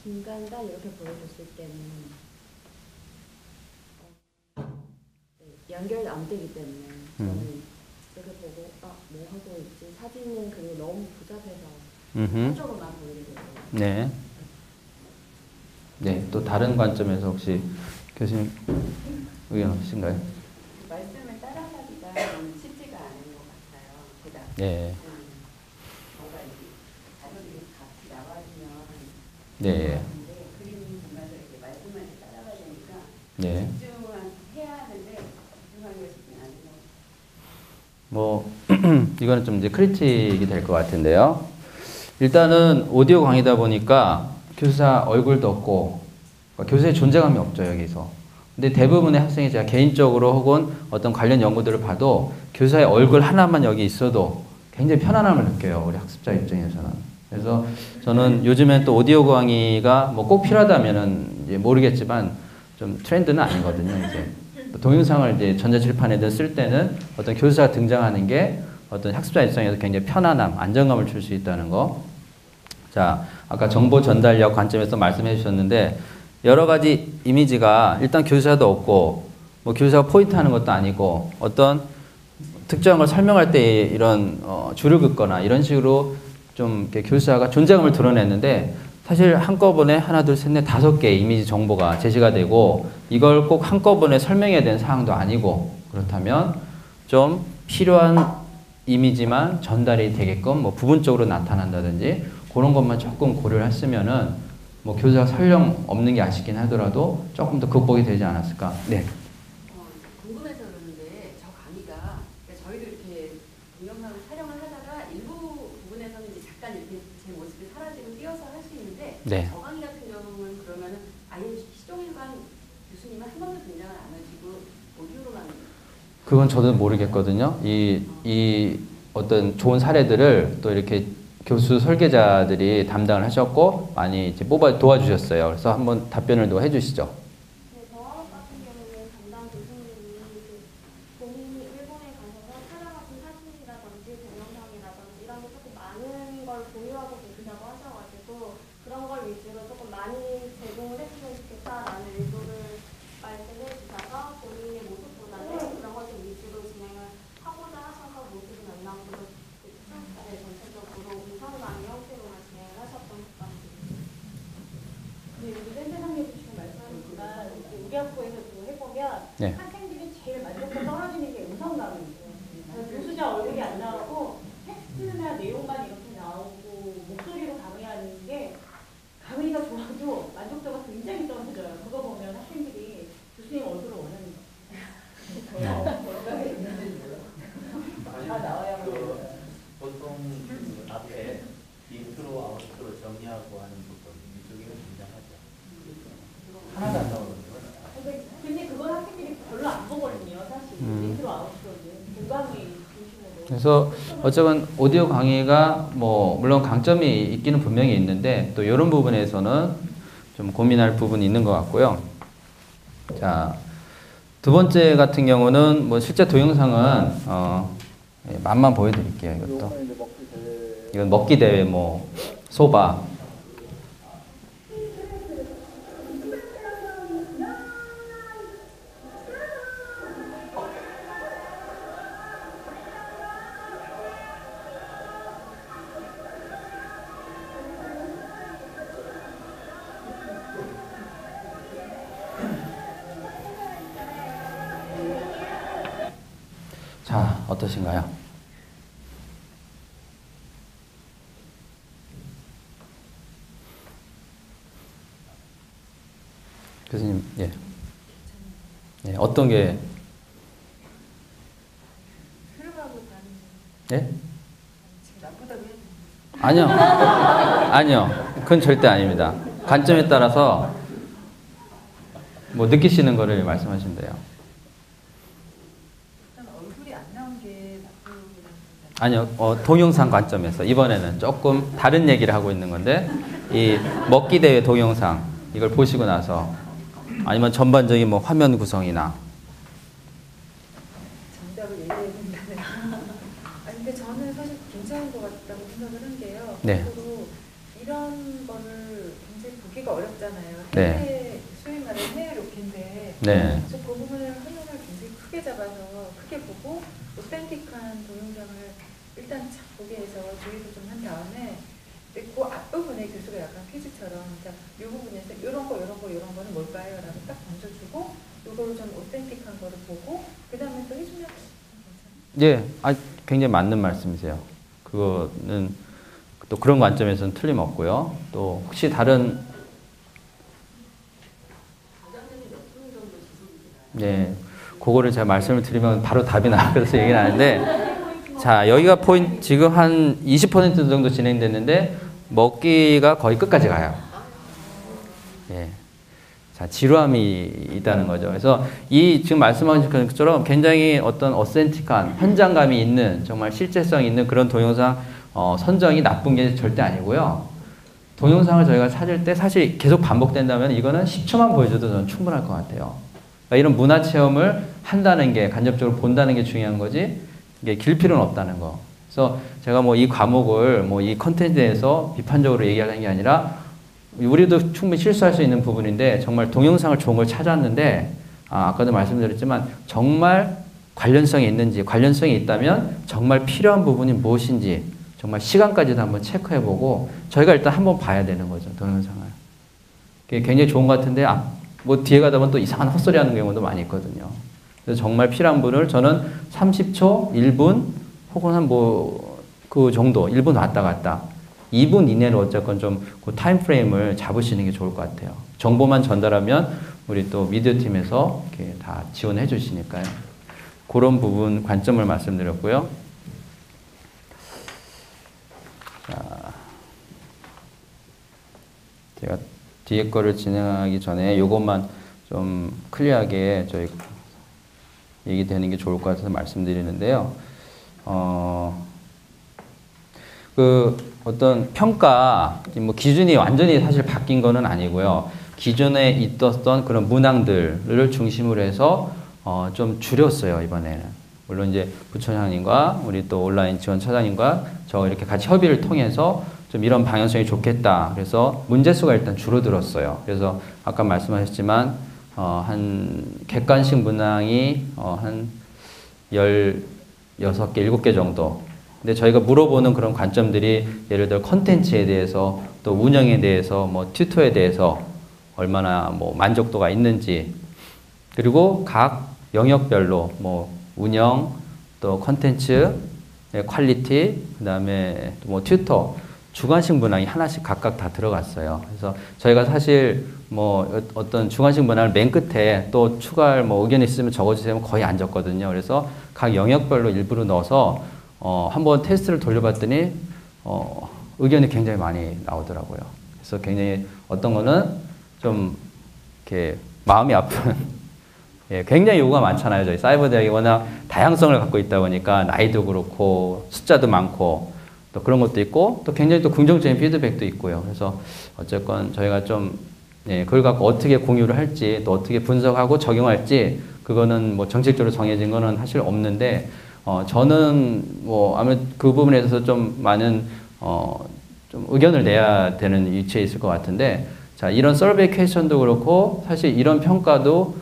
중간단 이렇게 보여줬을 때는 연결 안 되기 때문에 저는 이렇게 보고 뭐 하고 있지 사진은 그리고 너무 복잡해서 한쪽으로만 보이게 되고. 네. 네, 또 다른 관점에서 혹시 교수님 의견 없으신가요? 말씀을 따라가기가 너무 쉽지가 않은 것 같아요. 제가. 네. 뭔가 이렇게 자료들이 같이 나와주면 네. 그림 보면서 이렇게 말씀을 따라가야 되니까 네. 집중을 해야 하는데 집중하기가 쉽지 않은 것 같아요. 뭐 이거는 좀 이제 크리틱이 될 것 같은데요. 일단은 오디오 강의다 보니까 교사 얼굴도 없고 그러니까 교수의 존재감이 없죠, 여기서. 근데 대부분의 학생이 제가 개인적으로 혹은 어떤 관련 연구들을 봐도 교사의 얼굴 하나만 여기 있어도 굉장히 편안함을 느껴요, 우리 학습자 입장에서는. 그래서 저는 요즘엔 또 오디오 강의가 뭐 꼭 필요하다면은 이제 모르겠지만 좀 트렌드는 아니거든요, 이제. 동영상을 이제 전자칠판에든 쓸 때는 어떤 교수가 등장하는 게 어떤 학습자 입장에서 굉장히 편안함, 안정감을 줄 수 있다는 거. 자, 아까 정보 전달력 관점에서 말씀해 주셨는데 여러 가지 이미지가 일단 교사도 없고 뭐 교사가 포인트하는 것도 아니고 어떤 특정한 걸 설명할 때 이런 줄을 긋거나 이런 식으로 좀 이렇게 교사가 존재감을 드러냈는데 사실 한꺼번에 하나, 둘, 셋, 넷, 5개의 이미지 정보가 제시가 되고 이걸 꼭 한꺼번에 설명해야 되는 사항도 아니고 그렇다면 좀 필요한 이미지만 전달이 되게끔 뭐 부분적으로 나타난다든지 그런 것만 조금 고려를 했으면은 뭐 교사가 설령 없는 게 아쉽긴 하더라도 조금 더 극복이 되지 않았을까. 네. 궁금해서 그러는데 저 강의가 그러니까 저희도 이렇게 동영상을 촬영을 하다가 일부 부분에서는 이제 잠깐 이렇게 제 모습이 사라지고 띄어서 할 수 있는데 네. 저 강의 같은 경우는 그러면은 아예 시종일관 교수님은 한 번도 등장을 안 하시고 오디오로만. 그건 저도 모르겠거든요. 이 어떤 좋은 사례들을 또 이렇게 교수 설계자들이 담당을 하셨고 많이 이제 도와주셨어요. 그래서 한번 답변을 또 해주시죠. 네, 저학업 같은 경우는 담당 교수님이 본인이 일본에 가셔서 촬영하신 사진이라든지 동영상이라든지 이런 게 조금 많은 걸 보유하고 계시다고 하셔가지고 그런 걸 위주로 조금 많이 제공을 했으면 좋겠다라는 의도를 말씀해 주셔서 본인의 모습보다는 그런 걸 좀 위주로 진행을 하고자 하셔서 모습은 안 나오고 전체적으로 우선 강의 형태로만 진행을 하셨던 것 같습니다. 네, 우리 센터장님 지금 말씀하셨지만 우리 학교에서도 해보면 네. 학생들이 제일 만족도 떨어지는 게 음성감이에요. 교수자 얼굴이 안 나오고 텍스트나 내용만 이렇게 나오고 목소리로 강의하는 게 강의가 좋아도 만족도가 굉장히 떨어져요. 그거 보면 학생들이 교수님 얼굴을 원하는 거예요. 나와야 보통 앞에 인트로, 아웃트로 정리하고 하는 부분 이쪽에는 등장하죠. 하나도 안 나오거든요. 근데 그건 학생들이 별로 안 보거든요, 사실. 인트로, 아웃트로는 공감이 중심으로. 그래서 어쨌든 오디오 강의가 뭐 물론 강점이 있기는 분명히 있는데 또 이런 부분에서는 좀 고민할 부분이 있는 것 같고요. 자, 두 번째 같은 경우는 뭐 실제 동영상은 맛만 보여드릴게요. 이것도. 이건 먹기 대회 뭐 소바. 자, 어떠신가요? 교수님, 예. 예, 어떤 게? 예? 아니요. 아니요. 그건 절대 아닙니다. 관점에 따라서 뭐 느끼시는 거를 말씀하시면 돼요. 얼굴이 안 나온 게 아니요. 동영상 관점에서 이번에는 조금 다른 얘기를 하고 있는 건데 이 먹기 대회 동영상 이걸 보시고 나서 아니면 전반적인 뭐 화면 구성이나 정답을 얘기해 본다는. 아니 근데 저는 사실 괜찮은 것 같다고 생각을 한 게요. 네. 앞으로 이런 거를 굉장히 보기 보기가 어렵잖아요. 네. 해외, 소위 말하는 해외 로켓인데 네. 그래서 그 부분을 화면을 굉장히 크게 잡아서 크게 보고 오센틱한 동영상을 일단 착 보게 해서 조회도 좀 한 다음에 그 앞부분에 교수가 약간 퀴즈처럼 자, 이 부분에서 이런 거는 뭘까요? 라고 딱 던져주고 이거를 좀 오센틱한 거를 보고 그 다음에 또 해주면 예, 굉장히 맞는 말씀이세요. 그거는 또 그런 관점에서는 틀림없고요. 또 혹시 다른 네, 그거를 제가 말씀을 드리면 바로 답이 나와서 얘기는 하는데 자, 여기가 포인트 지금 한 20% 정도 진행됐는데 먹기가 거의 끝까지 가요. 예. 자, 지루함이 있다는 거죠. 그래서 이 지금 말씀하신 것처럼 굉장히 어떤 어센틱한 현장감이 있는 정말 실제성 있는 그런 동영상 선정이 나쁜 게 절대 아니고요. 동영상을 저희가 찾을 때 사실 계속 반복된다면 이거는 10초만 보여줘도 저는 충분할 것 같아요. 그러니까 이런 문화 체험을 한다는 게 간접적으로 본다는 게 중요한 거지 이게 길 필요는 없다는 거. 그래서 제가 뭐 이 과목을 뭐 이 컨텐츠에서 비판적으로 얘기하는 게 아니라 우리도 충분히 실수할 수 있는 부분인데 정말 동영상을 좋은 걸 찾았는데 아까도 말씀드렸지만 정말 관련성이 있는지 관련성이 있다면 정말 필요한 부분이 무엇인지 정말 시간까지도 한번 체크해보고 저희가 일단 한번 봐야 되는 거죠. 동영상을. 그게 굉장히 좋은 것 같은데 뭐 뒤에 가다 보면 또 이상한 헛소리 하는 경우도 많이 있거든요. 그래서 정말 필요한 분을 저는 30초, 1분 혹은 한 뭐 그 정도 1분 왔다 갔다 2분 이내로 어쨌건 좀 그 타임 프레임을 잡으시는 게 좋을 것 같아요. 정보만 전달하면 우리 또 미디어 팀에서 이렇게 다 지원해 주시니까요. 그런 부분 관점을 말씀드렸고요. 자, 제가 뒤에 거를 진행하기 전에 이것만 좀 클리어하게 저희 얘기되는 게 좋을 것 같아서 말씀드리는데요. 그 어떤 평가 뭐 기준이 완전히 사실 바뀐 거는 아니고요. 기존에 있었던 그런 문항들을 중심으로 해서 좀 줄였어요, 이번에는. 물론 이제 부처장님과 우리 또 온라인 지원 차장님과 저 이렇게 같이 협의를 통해서 좀 이런 방향성이 좋겠다. 그래서 문제수가 일단 줄어들었어요. 그래서 아까 말씀하셨지만 한 객관식 문항이 한 16개, 7개 정도. 근데 저희가 물어보는 그런 관점들이 예를 들어 컨텐츠에 대해서 또 운영에 대해서 뭐 튜터에 대해서 얼마나 뭐 만족도가 있는지 그리고 각 영역별로 뭐 운영 또 컨텐츠 퀄리티 그다음에 뭐 튜터 주관식 문항이 하나씩 각각 다 들어갔어요. 그래서 저희가 사실 뭐 어떤 주관식 문항을 맨 끝에 또 추가할 뭐 의견이 있으면 적어주세요. 거의 안 적거든요. 그래서 각 영역별로 일부러 넣어서 한번 테스트를 돌려봤더니 의견이 굉장히 많이 나오더라고요. 그래서 굉장히 어떤 거는 좀 이렇게 마음이 아픈 예, 굉장히 요구가 많잖아요. 저희 사이버 대학이 워낙 다양성을 갖고 있다 보니까 나이도 그렇고 숫자도 많고 또 그런 것도 있고 또 굉장히 또 긍정적인 피드백도 있고요. 그래서 어쨌건 저희가 좀 예, 그걸 갖고 어떻게 공유를 할지 또 어떻게 분석하고 적용할지 그거는 뭐 정책적으로 정해진 거는 사실 없는데 저는 뭐 아무래도 그 부분에 대해서 좀 많은 좀 의견을 내야 되는 위치에 있을 것 같은데 자 이런 서베이 퀘스천도 그렇고 사실 이런 평가도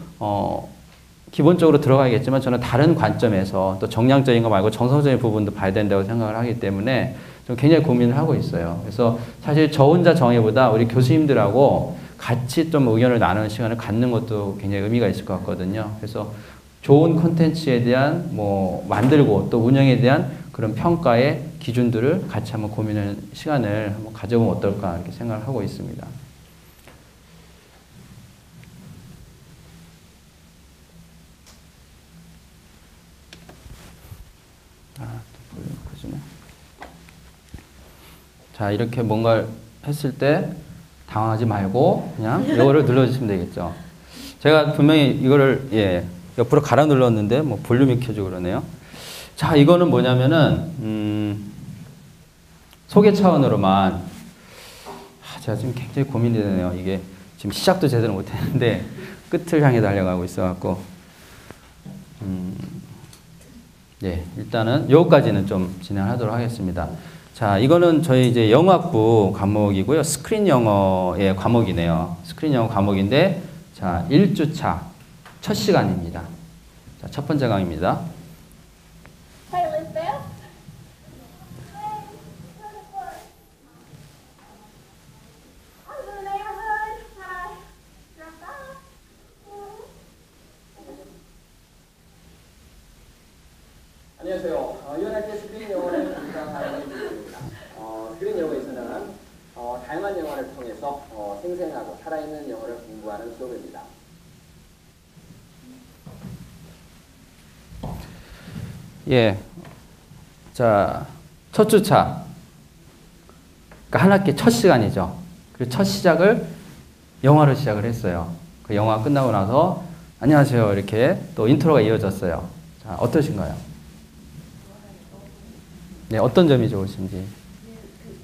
기본적으로 들어가야겠지만 저는 다른 관점에서 또 정량적인 거 말고 정성적인 부분도 봐야 된다고 생각을 하기 때문에 좀 굉장히 고민을 하고 있어요. 그래서 사실 저 혼자 정해보다 우리 교수님들하고 같이 좀 의견을 나누는 시간을 갖는 것도 굉장히 의미가 있을 것 같거든요. 그래서 좋은 콘텐츠에 대한 뭐 만들고 또 운영에 대한 그런 평가의 기준들을 같이 한번 고민하는 시간을 한번 가져보면 어떨까 이렇게 생각을 하고 있습니다. 자, 이렇게 뭔가를 했을 때 당황하지 말고 그냥 이거를 눌러주시면 되겠죠. 제가 분명히 이거를 예, 옆으로 갈아 눌렀는데 뭐 볼륨이 켜지고 그러네요. 자, 이거는 뭐냐면은 소개 차원으로만 제가 지금 굉장히 고민이 되네요. 이게 지금 시작도 제대로 못했는데 끝을 향해 달려가고 있어갖고 예, 일단은 여기까지는 좀 진행하도록 하겠습니다. 자, 이거는 저희 이제 영어학부 과목이고요. 스크린 영어의 과목이네요. 스크린 영어 과목인데, 자, 1주차 첫 시간입니다. 자, 첫 번째 강의입니다. Hey, Elizabeth. I'm in the neighborhood. Hi. Drop off. 안녕하세요. 유연할때 스크린 영어를 담당하는 김입니다. 스크린 영어에서는 다양한 영어를 통해서 생생하고 살아있는 영어를 공부하는 수업입니다. 예. 자, 첫 주차. 그러니까 한 학기 첫 시간이죠. 그 첫 시작을 영화로 시작을 했어요. 그 영화 끝나고 나서 안녕하세요. 이렇게 또 인트로가 이어졌어요. 자, 어떠신가요? 네, 어떤 점이 좋으신지.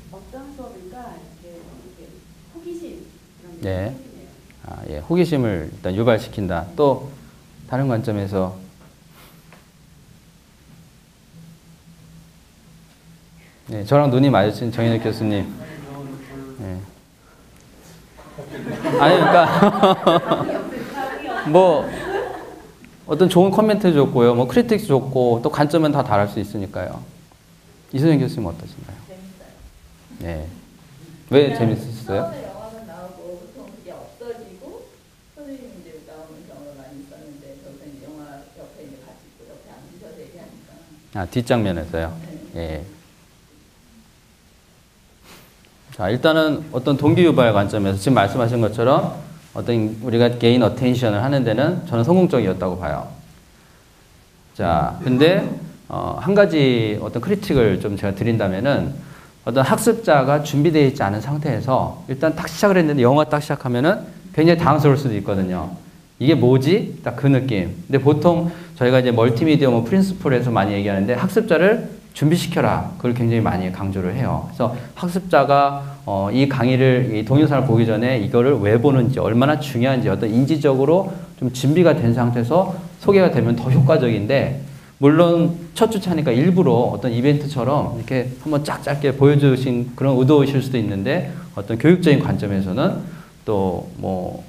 어떤 수업일까? 이렇게 호기심. 네. 아, 예. 호기심을 일단 유발시킨다. 또 다른 관점에서 네, 저랑 눈이 마주친 정인혁 교수님. 네. 아니, 그러니까 뭐 어떤 좋은 코멘트 줬고요, 뭐 크리틱스 줬고 또 관점은 다 다를 수 있으니까요. 이선영 교수님 어떠신가요? 재밌어요. 네. 왜 재밌으셨어요? 처음에 영화는 나오고 보통 그게 없어지고 선생님이 이제 나오는 경우가 많이 있었는데 저도 이제 영화 옆에 이제 같이 있고 옆에 앉으셔서 얘기하니까. 아, 뒷장면에서요. 예. 자, 일단은 어떤 동기 유발 관점에서 지금 말씀하신 것처럼 어떤 우리가 개인 어텐션을 하는 데는 저는 성공적이었다고 봐요. 자, 근데 한 가지 어떤 크리틱을 좀 제가 드린다면은 어떤 학습자가 준비되어 있지 않은 상태에서 일단 딱 시작을 했는데 영화 딱 시작하면은 굉장히 당황스러울 수도 있거든요. 이게 뭐지? 딱 그 느낌. 근데 보통 저희가 이제 멀티미디어 뭐 프린시플에서 많이 얘기하는데 학습자를 준비시켜라. 그걸 굉장히 많이 강조를 해요. 그래서 학습자가 이 강의를, 이 동영상을 보기 전에 이거를 왜 보는지, 얼마나 중요한지 어떤 인지적으로 좀 준비가 된 상태에서 소개가 되면 더 효과적인데, 물론 첫 주차니까 일부러 어떤 이벤트처럼 이렇게 한번 쫙 짧게 보여주신 그런 의도이실 수도 있는데, 어떤 교육적인 관점에서는 또 뭐,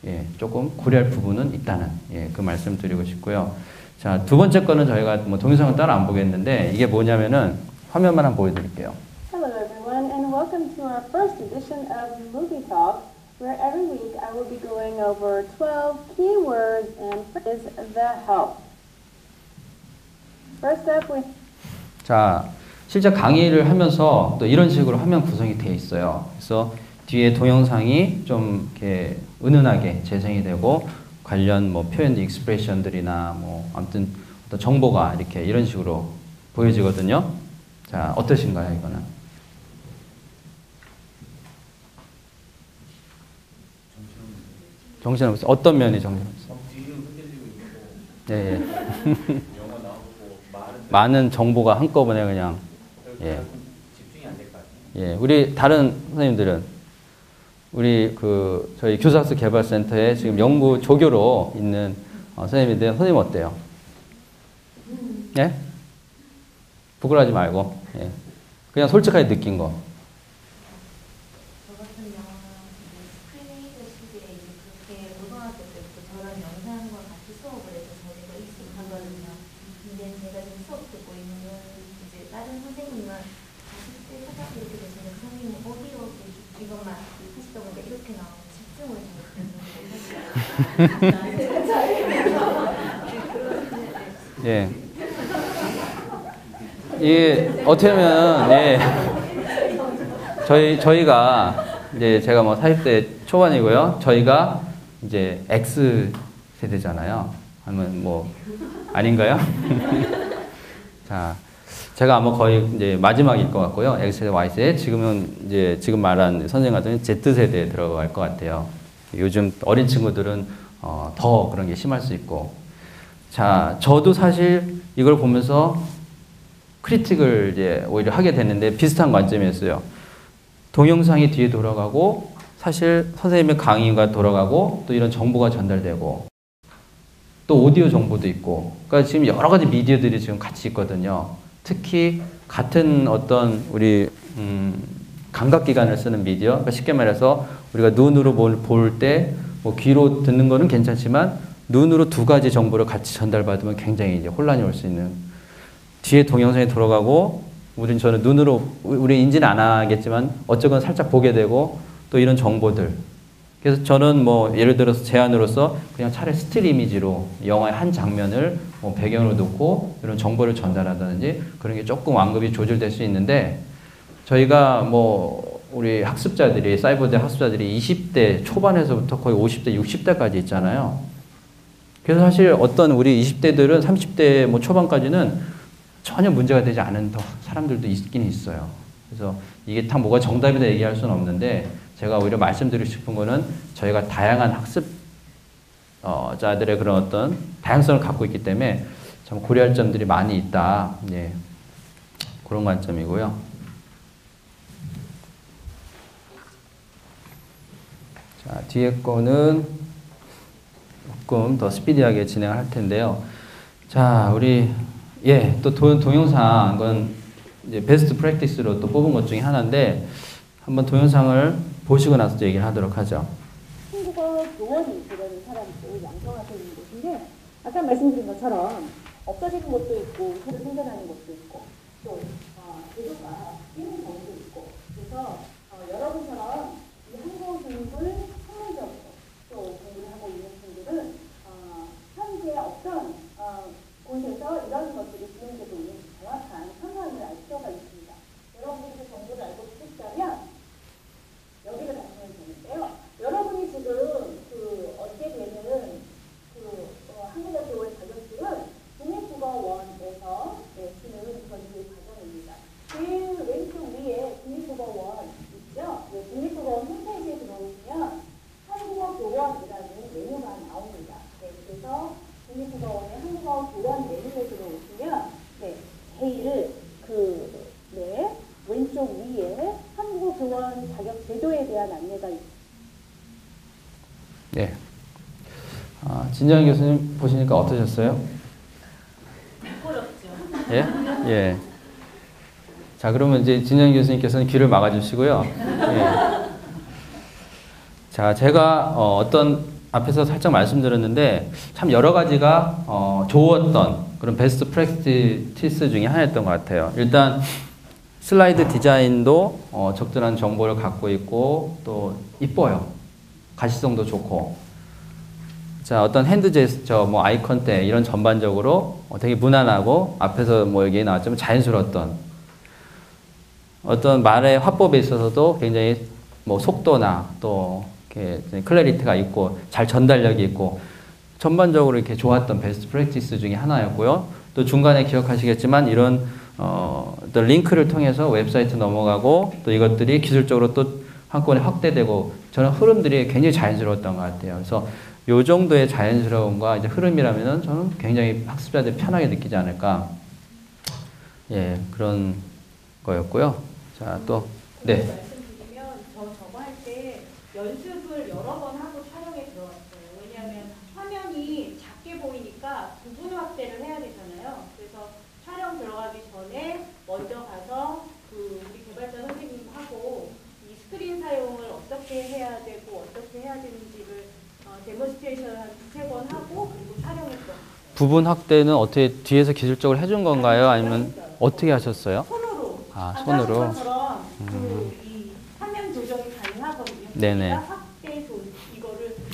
예, 조금 고려할 부분은 있다는, 예, 그 말씀 드리고 싶고요. 자, 두 번째 거는 저희가 뭐 동영상을 따로 안 보겠는데, 이게 뭐냐면은 화면만 한번 보여드릴게요. Hello everyone and welcome to our first edition of Movie Talk, where every week I will be going over 12 keywords and phrases that help. First up with 자, 실제 강의를 하면서 또 이런 식으로 화면 구성이 되어 있어요. 그래서 뒤에 동영상이 좀 이렇게 은은하게 재생이 되고 관련 뭐 표현들, 익스프레션들이나 뭐 아무튼 어떤 정보가 이렇게 이런 식으로 보여지거든요. 자, 어떠신가요, 이거는? 정신없어. 어떤 면이 정신없어? 예, 예. 많은 정보가 한꺼번에 그냥, 예. 예, 우리 다른 선생님들은, 우리 저희 교사학습 개발센터에 지금 연구 조교로 있는 선생님인데, 선생님 어때요? 예? 부끄러워하지 말고, 예. 그냥 솔직하게 느낀 거. 저 같은 경우는 스크린에이드 시기에 그렇게 고등학교 때부터 저런 영상과 같이 수업을 해서 저희가 익숙하거든요. 근데 제가 지금 수업 듣고 있는 이제 다른 선생님은 40대 초등학교 이렇게 되시는 선생님은 어디로 이것만 하시다 보니까 이렇게 나오면 집중을 잘 예. 이 어떻게 보면, 예. 저희가 이제 제가 뭐 40대 초반이고요. 저희가 이제 X 세대잖아요. 아니면 뭐 아닌가요? 자, 제가 아마 거의 이제 마지막일 것 같고요. X 세대, Y 세대. 지금 말한 선생님 같은 Z 세대에 들어갈 것 같아요. 요즘 어린 친구들은 더 그런 게 심할 수 있고. 자, 저도 사실 이걸 보면서 크리틱을 이제 오히려 하게 됐는데 비슷한 관점이었어요. 동영상이 뒤에 돌아가고 사실 선생님의 강의가 돌아가고 또 이런 정보가 전달되고 또 오디오 정보도 있고, 그러니까 지금 여러 가지 미디어들이 지금 같이 있거든요. 특히 같은 어떤 우리 감각기관을 쓰는 미디어, 그러니까 쉽게 말해서 우리가 눈으로 볼 때 뭐 귀로 듣는 거는 괜찮지만 눈으로 두 가지 정보를 같이 전달받으면 굉장히 이제 혼란이 올 수 있는, 뒤에 동영상이 돌아가고 저는 눈으로 우리 인지는 안 하겠지만 어쨌건 살짝 보게 되고 또 이런 정보들. 그래서 저는 뭐 예를 들어서 제안으로서 그냥 차라리 스틸 이미지로 영화의 한 장면을 뭐 배경으로 놓고 이런 정보를 전달한다든지 그런 게 조금 완급이 조절될 수 있는데, 저희가 뭐 우리 학습자들이, 사이버대 학습자들이 20대 초반에서부터 거의 50대, 60대까지 있잖아요. 그래서 사실 어떤 우리 20대들은 30대 뭐 초반까지는 전혀 문제가 되지 않은 사람들도 있긴 있어요. 그래서 이게 다 뭐가 정답이다 얘기할 수는 없는데, 제가 오히려 말씀드리고 싶은 거는 저희가 다양한 학습자들의 그런 어떤 다양성을 갖고 있기 때문에 참 고려할 점들이 많이 있다. 예. 그런 관점이고요. 자, 뒤에 거는 조금 더 스피디하게 진행을 할 텐데요. 자, 우리 또 동영상, 이건 이제 베스트 프랙티스로 또 뽑은 것 중에 하나인데 한번 동영상을 보시고 나서 얘기를 하도록 하죠. 한국어 교원이 되려는 사람들 양성하고 있는 곳인데, 아까 말씀드린 것처럼 없어지는 것도 있고 새로 생겨나는 것도 있고 또 제도가 뛰는 경우도 있고, 그래서 여러분처럼 이 한국어 교육을 학문적으로 또 공부를 하고 있는 분들은 현재 어떤 곳에서 이런 것들이 진행되고 있는지 정확한 상황을 알 필요가 있습니다. 여러분이 그 정보를 알고 싶다면 여기를 가시면 되는데요. 여러분이 지금 얻게 되는 한국어 교원 자격증은 국립국어원에서 내시는 그런 과정입니다. 제일 왼쪽 위에 국립국어원 있죠? 국립국어원 홈페이지에 들어오시면 한국어 교원이라는 메뉴가 나옵니다. 그래서 국립국어원의 한국어 교원 메뉴에 들어오시면 제일 왼쪽 위에 한국어 교원 자격 제도에 대한 안내가 있습니다. 네. 진정 교수님 보시니까 어떠셨어요? 부끄럽죠. 예? 예. 자, 그러면 이제 진정 교수님께서는 귀를 막아주시고요. 예. 자, 제가 어떤 앞에서 살짝 말씀드렸는데 참 여러 가지가 좋았던 그런 베스트 프랙티스 중에 하나였던 것 같아요. 일단 슬라이드 디자인도 적절한 정보를 갖고 있고 또 이뻐요. 가시성도 좋고. 자, 어떤 핸드 제스처, 뭐 아이 컨택 이런 전반적으로 되게 무난하고 앞에서 뭐 여기 나왔지만 자연스러웠던 어떤 말의 화법에 있어서도 굉장히 뭐 속도나 또 이렇게 클래리티가 있고 잘 전달력이 있고 전반적으로 이렇게 좋았던 베스트 프랙티스 중에 하나였고요. 또 중간에 기억하시겠지만 이런 또 링크를 통해서 웹사이트 넘어가고 또 이것들이 기술적으로 또 한꺼번에 확대되고 저는 흐름들이 굉장히 자연스러웠던 것 같아요. 그래서 요 정도의 자연스러움과 이제 흐름이라면은 저는 굉장히 학습자들이 편하게 느끼지 않을까. 예, 그런 거였고요. 자, 또, 네. 말씀드리면 저거 할 때 연습을 여러 번 하고 촬영에 들어왔어요. 왜냐하면 화면이 작게 보이니까 부분 확대를 해야 되잖아요. 그래서 촬영 들어가기 전에 먼저 가서 우리 개발자 선생님하고 이 스크린 사용을 어떻게 해야 되고 어떻게 해야 되는지를 데몬스트레이션을 한 두세 번 하고 그리고 촬영했던. 부분 확대는 어떻게 뒤에서 기술적으로 해준 건가요? 아니면 어떻게 하셨어요? 손으로. 아, 손으로. 것처럼 이 화면 조정이 가능하거든요. 네네. 확대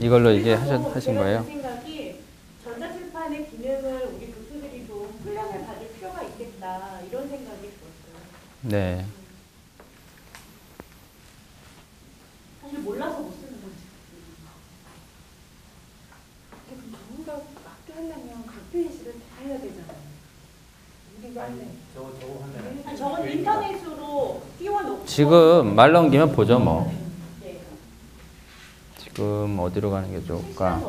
이걸로 이게 하신 거예요? 생각이 전자칠판의 기능을 우리 교수들이 좀 훈련을 받을 필요가 있겠다 이런 생각이 들었어요. 네. 사실 몰라서 못 쓰는 거지. 전문가 학교 하려면 각 페이지를 다 해야 되잖아요. 우리가 저거 하면 저건 인터넷으로 띄워놓고 지금 말 나온 김에 보죠, 뭐. 네. 지금 어디로 가는 게 좋을까?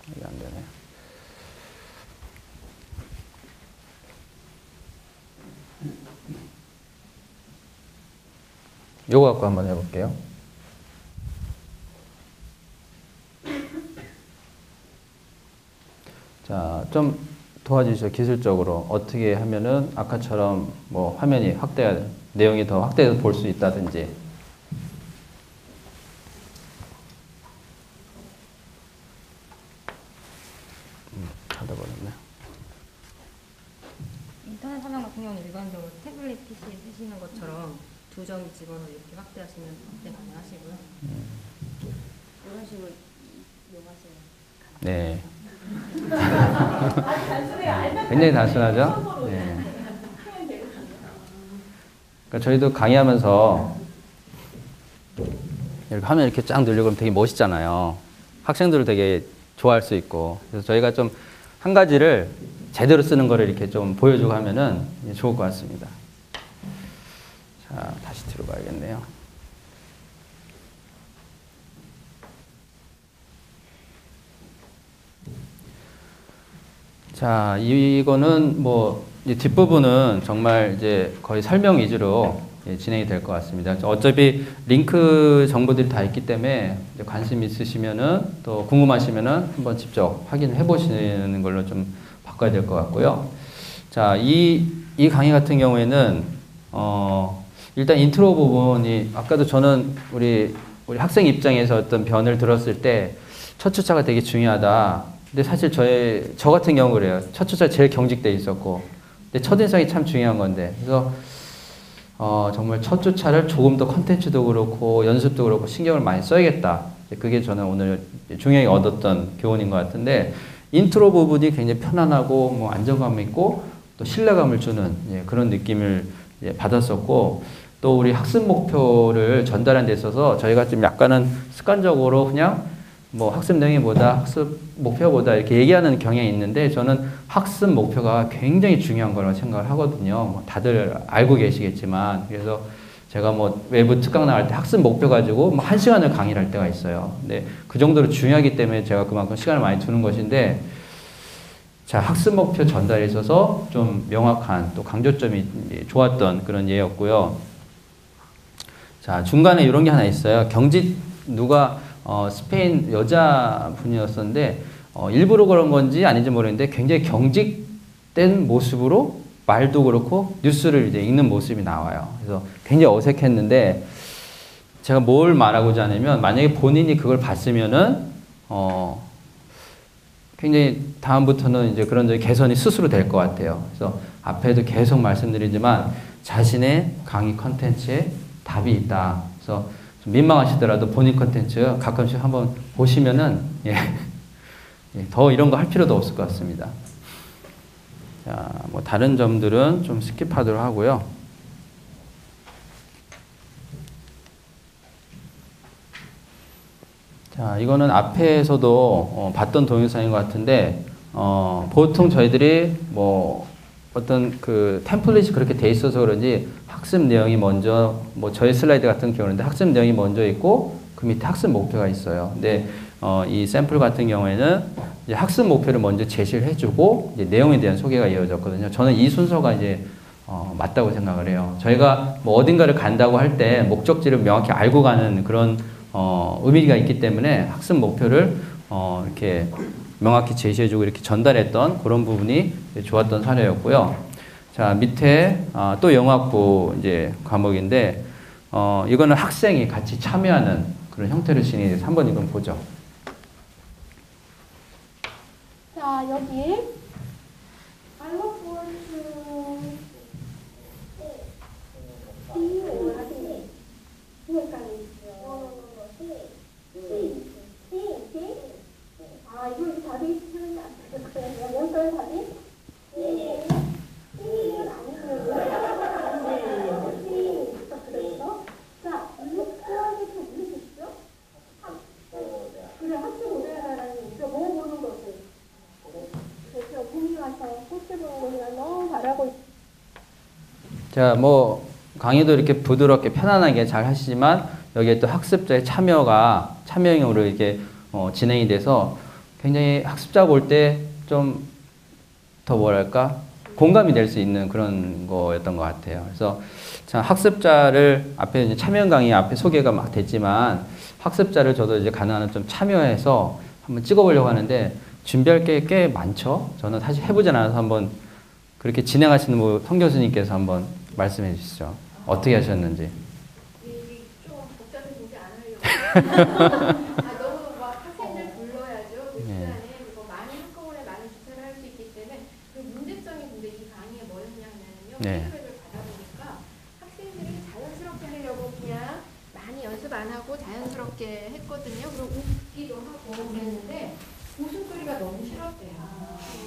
이게 안 되네. 요거 갖고 한번 해볼게요. 자, 좀 도와주시죠. 기술적으로 어떻게 하면은 아까처럼 뭐 화면이 내용이 더 확대해서 볼 수 있다든지. 닫아버렸네. 인터넷 화면 같은 경우는 일반적으로 태블릿 PC에 쓰시는 것처럼 두 점 집어서 이렇게 확대하시면 확대 가능하시고요. 이런 식으로 이용하시면 네. 굉장히 단순하죠? 네. 그러니까 저희도 강의하면서 이렇게 화면 이렇게 쫙 늘리고 그러면 되게 멋있잖아요. 학생들을 되게 좋아할 수 있고. 그래서 저희가 좀 한 가지를 제대로 쓰는 거를 이렇게 좀 보여주고 하면은 좋을 것 같습니다. 자, 다시 뒤로 가야겠네요. 자, 이거는 뭐 뒷부분은 정말 이제 거의 설명 위주로 진행이 될 것 같습니다. 어차피 링크 정보들이 다 있기 때문에 관심 있으시면은 또 궁금하시면은 한번 직접 확인해 보시는 걸로 좀 바꿔야 될 것 같고요. 자, 이 강의 같은 경우에는 일단 인트로 부분이 아까도 저는 우리 학생 입장에서 어떤 변을 들었을 때 첫 주차가 되게 중요하다. 근데 사실 저 같은 경우 그래요. 첫 주차 제일 경직돼 있었고, 근데 첫인상이 참 중요한 건데, 그래서 정말 첫 주차를 조금 더 컨텐츠도 그렇고 연습도 그렇고 신경을 많이 써야겠다. 그게 저는 오늘 중요하게 얻었던 교훈인 것 같은데, 인트로 부분이 굉장히 편안하고 뭐 안정감 있고 또 신뢰감을 주는 그런 느낌을 받았었고, 또 우리 학습 목표를 전달하는 데 있어서 저희가 좀 약간은 습관적으로 그냥 뭐 학습 내용보다 학습 목표보다 이렇게 얘기하는 경향이 있는데, 저는 학습 목표가 굉장히 중요한 거라고 생각을 하거든요. 뭐 다들 알고 계시겠지만, 그래서 제가 뭐 외부 특강 나갈 때 학습 목표 가지고 뭐 1시간을 강의를 할 때가 있어요. 근데 그 정도로 중요하기 때문에 제가 그만큼 시간을 많이 두는 것인데, 자, 학습 목표 전달에 있어서 좀 명확한 또 강조점이 좋았던 그런 예였고요. 자, 중간에 이런 게 하나 있어요. 스페인 여자분이었었는데, 일부러 그런 건지 아닌지 모르겠는데 굉장히 경직된 모습으로 말도 그렇고 뉴스를 이제 읽는 모습이 나와요. 그래서 굉장히 어색했는데, 제가 뭘 말하고자 하냐면, 만약에 본인이 그걸 봤으면은, 굉장히 다음부터는 이제 그런 개선이 스스로 될 것 같아요. 그래서 앞에도 계속 말씀드리지만, 자신의 강의 컨텐츠에 답이 있다. 그래서 민망하시더라도 본인 컨텐츠 가끔씩 한번 보시면은, 더 이런 거 할 필요도 없을 것 같습니다. 자, 뭐 다른 점들은 좀 스킵하도록 하고요. 자, 이거는 앞에서도 봤던 동영상인 것 같은데, 보통 저희들이 뭐 어떤 그 템플릿이 그렇게 돼 있어서 그런지 학습 내용이 먼저, 뭐 저희 슬라이드 같은 경우인데 학습 내용이 먼저 있고 그 밑에 학습 목표가 있어요. 근데 이 샘플 같은 경우에는 이제 학습 목표를 먼저 제시를 해주고 이제 내용에 대한 소개가 이어졌거든요. 저는 이 순서가 이제 맞다고 생각을 해요. 저희가 뭐 어딘가를 간다고 할 때 목적지를 명확히 알고 가는 그런 의미가 있기 때문에 학습 목표를 이렇게 명확히 제시해주고 이렇게 전달했던 그런 부분이 좋았던 사례였고요. 자, 밑에 또 영어학부 이제 과목인데, 이거는 학생이 같이 참여하는 그런 형태로 진행이 돼서 한번 이건 보죠. 자, 여기 I look forward to 아, 이거 답이 틀리면 안 되겠어요. 뭔가요, 답이? 네. C는 아니고요. 그래서 자, look forward to 무슨 뜻이죠? 그래, 학습 오래라는 얘기죠. 뭐 보는 것을. 그래서 봄이 와서 꽃을 보는 것이라 너무 바라고 있어요. 자, 뭐 강의도 이렇게 부드럽게 편안하게 잘 하시지만 여기에 또 학습자의 참여형으로 이렇게 진행이 돼서 굉장히 학습자가 볼 때 좀 더 뭐랄까 공감이 될 수 있는 그런 거였던 것 같아요. 그래서 자, 학습자를 앞에 이제 참여형 강의 앞에 소개가 막 됐지만 학습자를 저도 이제 가능한 좀 참여해서 한번 찍어보려고 하는데 준비할 게 꽤 많죠. 저는 사실 해보진 않아서 한번 그렇게 진행하시는 성 교수님께서 한번 말씀해 주시죠. 어떻게 하셨는지. 좀 복잡해 보지 않으려고. 너무 막 학생들 불러야죠. 그 시간에 그리고 많은 한꺼번에 많은 주차를 할 수 있기 때문에 그 문제점이 근데 이 강의에 뭐였냐면요. 피드백을 받아보니까 학생들이 자연스럽게 하려고 그냥 많이 연습 안 하고 자연스럽게 했거든요. 그리고 웃기도 하고 그랬는데 웃음소리가 너무 싫었대요.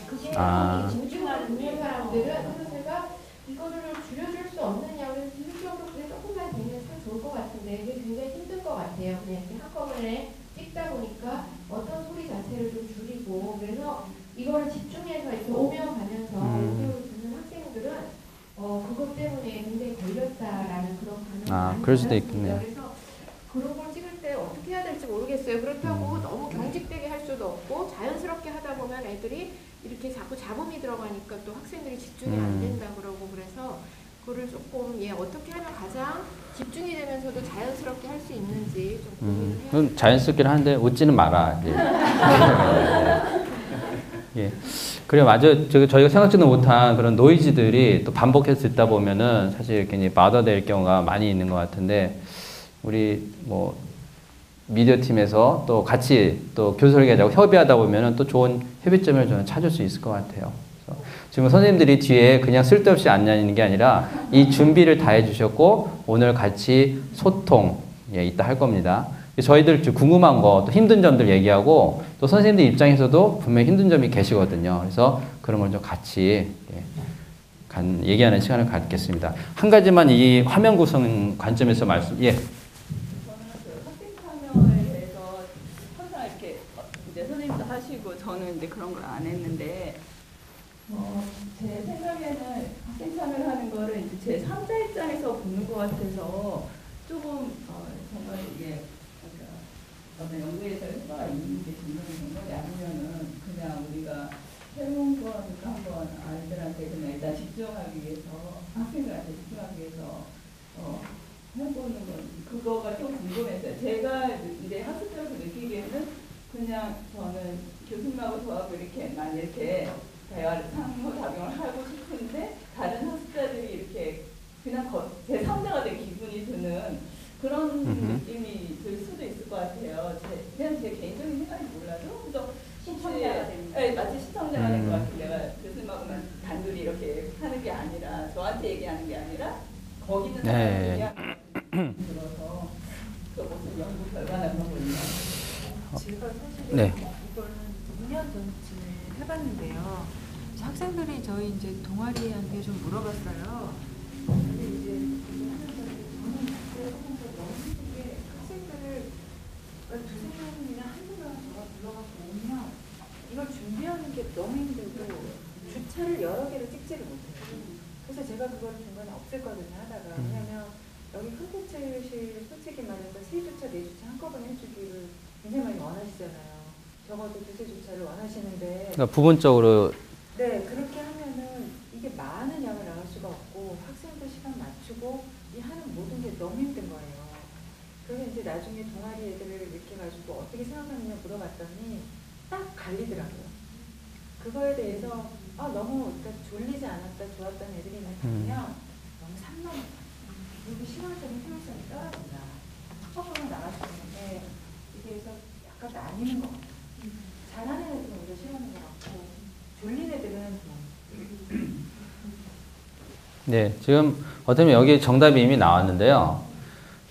그게 집중하는 사람들은 그래서 제가 이거를 줄여줄 수 없느냐 그래서 기술적으로 그게 조금만 되면 참 좋을 것 같은데 이게 굉장히 힘든 것 같아요. 그냥 이렇게 한꺼번에 찍다 보니까 어떤 소리 자체를 좀 줄이고 그래서 이거를 집중해서 이렇게 오며 가면서 오디오를 듣는 학생들은 그것 때문에 굉장히 걸렸다라는 그런 반응을 그럴 수도 있겠네요. 그래서 그런 걸 찍을 때 어떻게 해야 될지 모르겠어요. 그렇다고 너무 경직되게 할 수도 없고 자연스럽게 하다 보면 애들이 이렇게 자꾸 잡음이 들어가니까 또 학생들이 집중이 안 된다 그러고 그래서 그거를 조금 어떻게 하면 가장 집중이 되면서도 자연스럽게 할 수 있는지 좀 고민을 해야 그럼 자연스럽게 하는데 웃지는 마라. 예. 그래 맞아. 저희가 생각지도 못한 그런 노이즈들이 또 반복해서 듣다 보면은 사실 굉장히 마다될 경우가 많이 있는 것 같은데 우리 뭐 미디어 팀에서 또 같이 또 교수님하고 협의하다 보면은 또 좋은 협의점을 저는 찾을 수 있을 것 같아요. 그래서 지금 선생님들이 뒤에 그냥 쓸데없이 앉아있는 게 아니라 이 준비를 다 해주셨고 오늘 같이 소통 이따 할 겁니다. 저희들 궁금한 거 또 힘든 점들 얘기하고 또 선생님들 입장에서도 분명히 힘든 점이 계시거든요. 그래서 그런 걸 좀 같이 얘기하는 시간을 갖겠습니다. 한 가지만 이 화면 구성 관점에서 저는 학생 참여에 대해서 항상 이렇게 이제 선생님도 하시고 저는 이제 그런 걸 안 했는데 제 생각에는 학생 참여를 하는 거를 이제 제 3자 입장에서 보는 것 같아서 조금 정말 이게 어떤 연구에서 효과가 있는 게 증명되는 거지 아니면은 그냥 우리가 새로운 거니까 한번 아이들한테 그냥 일단 집중하기 위해서 학생들한테 집중하기 위해서 해보는 건 그거가 좀 궁금했어요. 제가 이제 학습자로서 느끼기에는 그냥 저는 교수님하고 저하고 이렇게 많이 이렇게 대화를 상호작용을 하고 싶은데 다른 학습자들이 이렇게 그냥 제 3자가 된 기분이 드는 그런 느낌이 들 수도 있을 것 같아요. 그냥 제 개인적인 생각이 몰라도 그래서 시청자가 되는 네, 마치 시청자가 된 것 같아요. 내가 교수님하고만 단둘이 이렇게 하는 게 아니라 저한테 얘기하는 게 아니라 거기 있는 사람한테 얘기하는 들어서 그 무슨 연구 결과나 그런 거 있나요? 제가 사실 네. 이거는 2년 전쯤에 해봤는데요. 학생들이 저희 이제 동아리한테 좀 물어봤어요. 근데 이제 저는 그때 너무 힘든 게 학생들을 두세 명이나 한두 명 제가 불러갖고 오면 이걸 준비하는 게 너무 힘들고 주차를 여러 개를 찍지를 못해요. 그래서 제가 그걸 중간에 없앴거든요 하다가. 왜냐면 여기 콘텐츠실 솔직히 말해서 3주차, 4주차 한꺼번에 해주기를 굉장히 많이 원하시잖아요. 적어도 2~3주차를 원하시는데 그러니까 부분적으로 네, 그렇게 하면은 이게 많은 양을 나올 수가 없고 학생들 시간 맞추고 이 하는 모든 게 너무 힘든 거예요. 그래서 이제 나중에 동아리 애들을 이렇게 가지고 어떻게 생각하느냐 물어봤더니 딱 갈리더라고요. 그거에 대해서 너무 그러니까 졸리지 않았다, 좋았던 애들이 있으면 너무 산만했다. 그리고 시간적인 효율성이 떨어진다. 한꺼번에 나갈 수 있는데 이게 그래서 약간 나뉘는 것 같아요. 잘하는 애들은 오히려 싫어하는 것 같고 졸린 애들은 네, 지금 어쩌면 여기 정답이 이미 나왔는데요.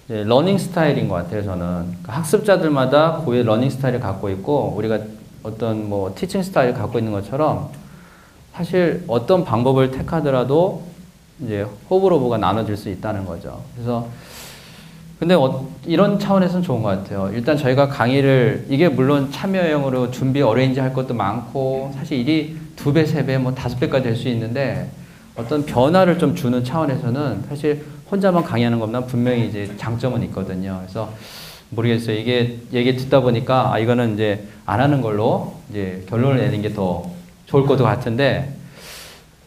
이제 러닝 스타일인 것 같아요, 저는. 그러니까 학습자들마다 고유의 러닝 스타일을 갖고 있고, 우리가 어떤 뭐 티칭 스타일을 갖고 있는 것처럼, 사실 어떤 방법을 택하더라도 이제 호불호가 나눠질 수 있다는 거죠. 그래서, 근데 이런 차원에서는 좋은 것 같아요. 일단 저희가 강의를, 이게 물론 참여형으로 준비 어레인지 할 것도 많고, 사실 일이 2배, 3배, 뭐 5배까지 될 수 있는데, 어떤 변화를 좀 주는 차원에서는 사실 혼자만 강의하는 것보다 분명히 이제 장점은 있거든요. 그래서 모르겠어요. 이게 얘기 듣다 보니까 이거는 이제 안 하는 걸로 이제 결론을 내는 게 더 좋을 것 같은데.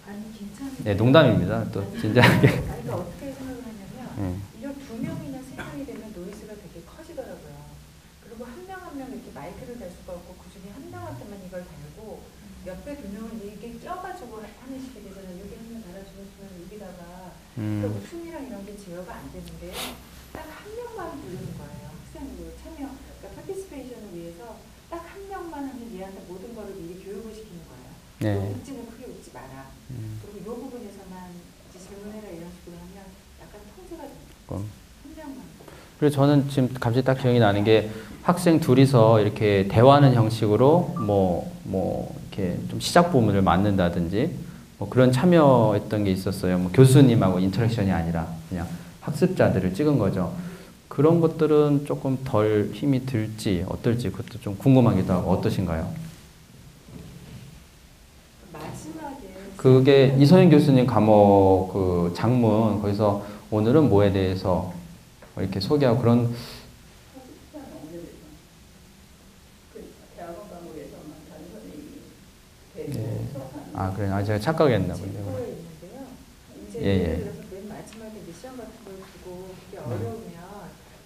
아니 괜찮은데. 네, 농담입니다. 또 진지하게. 그러니까 어떻게 생각을 하냐면 이런 2명이나 3명이 되면 노이즈가 되게 커지더라고요. 그리고 한 명 한 명 이렇게 마이크를 달 수가 없고 그 중에 한 명한테만 이걸 달고 옆에 두 명은 이게 껴가지고 하는 식이 되잖아요. 여기 한 명 달아주면 여기다가 그 웃음이랑 이런 게 제어가 안 되는데요. 딱 한 명만 부르는 거예요. 학생으로 참여, 그러니까 파티시페이션을 위해서 딱 한 명만 하면 얘한테 모든 거를 미리 교육을 시키는 거예요. 네. 웃지는 크게 웃지 마라. 그리고 이 부분에서만 이제 질문해라 이런 식으로 하면 약간 통제가 됩니다. 한 명만. 그래서 저는 지금 갑자기 딱 기억이 나는 게 학생 둘이서 이렇게 대화하는 형식으로 이렇게 좀 시작 부분을 만든다든지 뭐 그런 참여했던 게 있었어요. 뭐 교수님하고 인터랙션이 아니라 그냥 학습자들을 찍은 거죠. 그런 것들은 조금 덜 힘이 들지 어떨지 그것도 좀 궁금하기도 하고 어떠신가요? 그게 이소연 교수님 과목 그 장문 거기서 오늘은 뭐에 대해서 이렇게 소개하고 그런 네. 아 그래 아 제가 착각했나 보네요. 이제 예를 들어서 맨 마지막에 미션 같은 걸 주고 그게 어려우면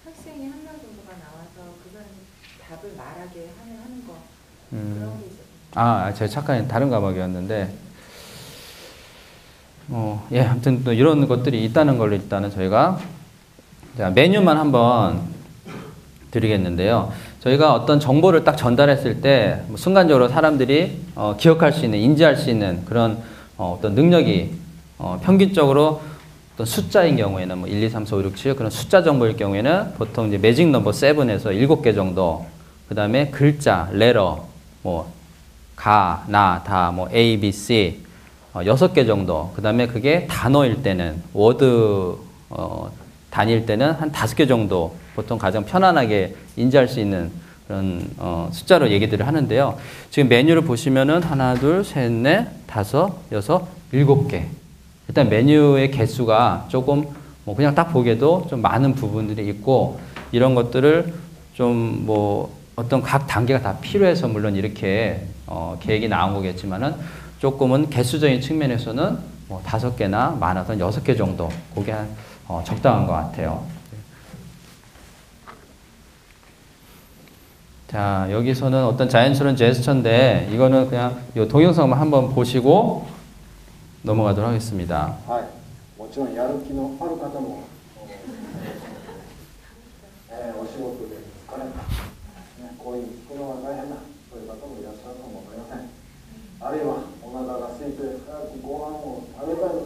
학생이 한 명 정도가 나와서 그 사람이 답을 말하게 하는 거 그런 게 있었어요. 아 제가 착각한 다른 과목이었는데 예 아무튼 또 이런 것들이 있다는 걸로 일단은 저희가 자, 메뉴만 한번 드리겠는데요. 저희가 어떤 정보를 딱 전달했을 때 순간적으로 사람들이 기억할 수 있는, 인지할 수 있는 그런 어떤 능력이 평균적으로 어떤 숫자인 경우에는 뭐 1, 2, 3, 4, 5, 6, 7 그런 숫자 정보일 경우에는 보통 이제 매직 넘버 7에서 7개 정도, 그 다음에 글자, 레터, 뭐 가, 나, 다, 뭐 A, B, C 6개 정도, 그 다음에 그게 단어일 때는 워드 단위일 때는 한 5개 정도 보통 가장 편안하게 인지할 수 있는 그런 숫자로 얘기들을 하는데요. 지금 메뉴를 보시면은 하나, 둘, 셋, 넷, 다섯, 여섯, 7개. 일단 메뉴의 개수가 조금 뭐 그냥 딱 보기에도 좀 많은 부분들이 있고 이런 것들을 좀 뭐 어떤 각 단계가 다 필요해서 물론 이렇게 계획이 나온 거겠지만은 조금은 개수적인 측면에서는 뭐 5개나 많아서 6개 정도 그게 한 적당한 것 같아요. 자, 여기서는 어떤 자연스러운 제스처인데 이거는 그냥 이 동영상만 한번 보시고 넘어가도록 하겠습니다. もちろんやる気のある方もお仕事で疲れた、こういう聞くのが大変だという方もいらっしゃるかもわかりません。あるいはお腹が空いて早くご飯を食べたい、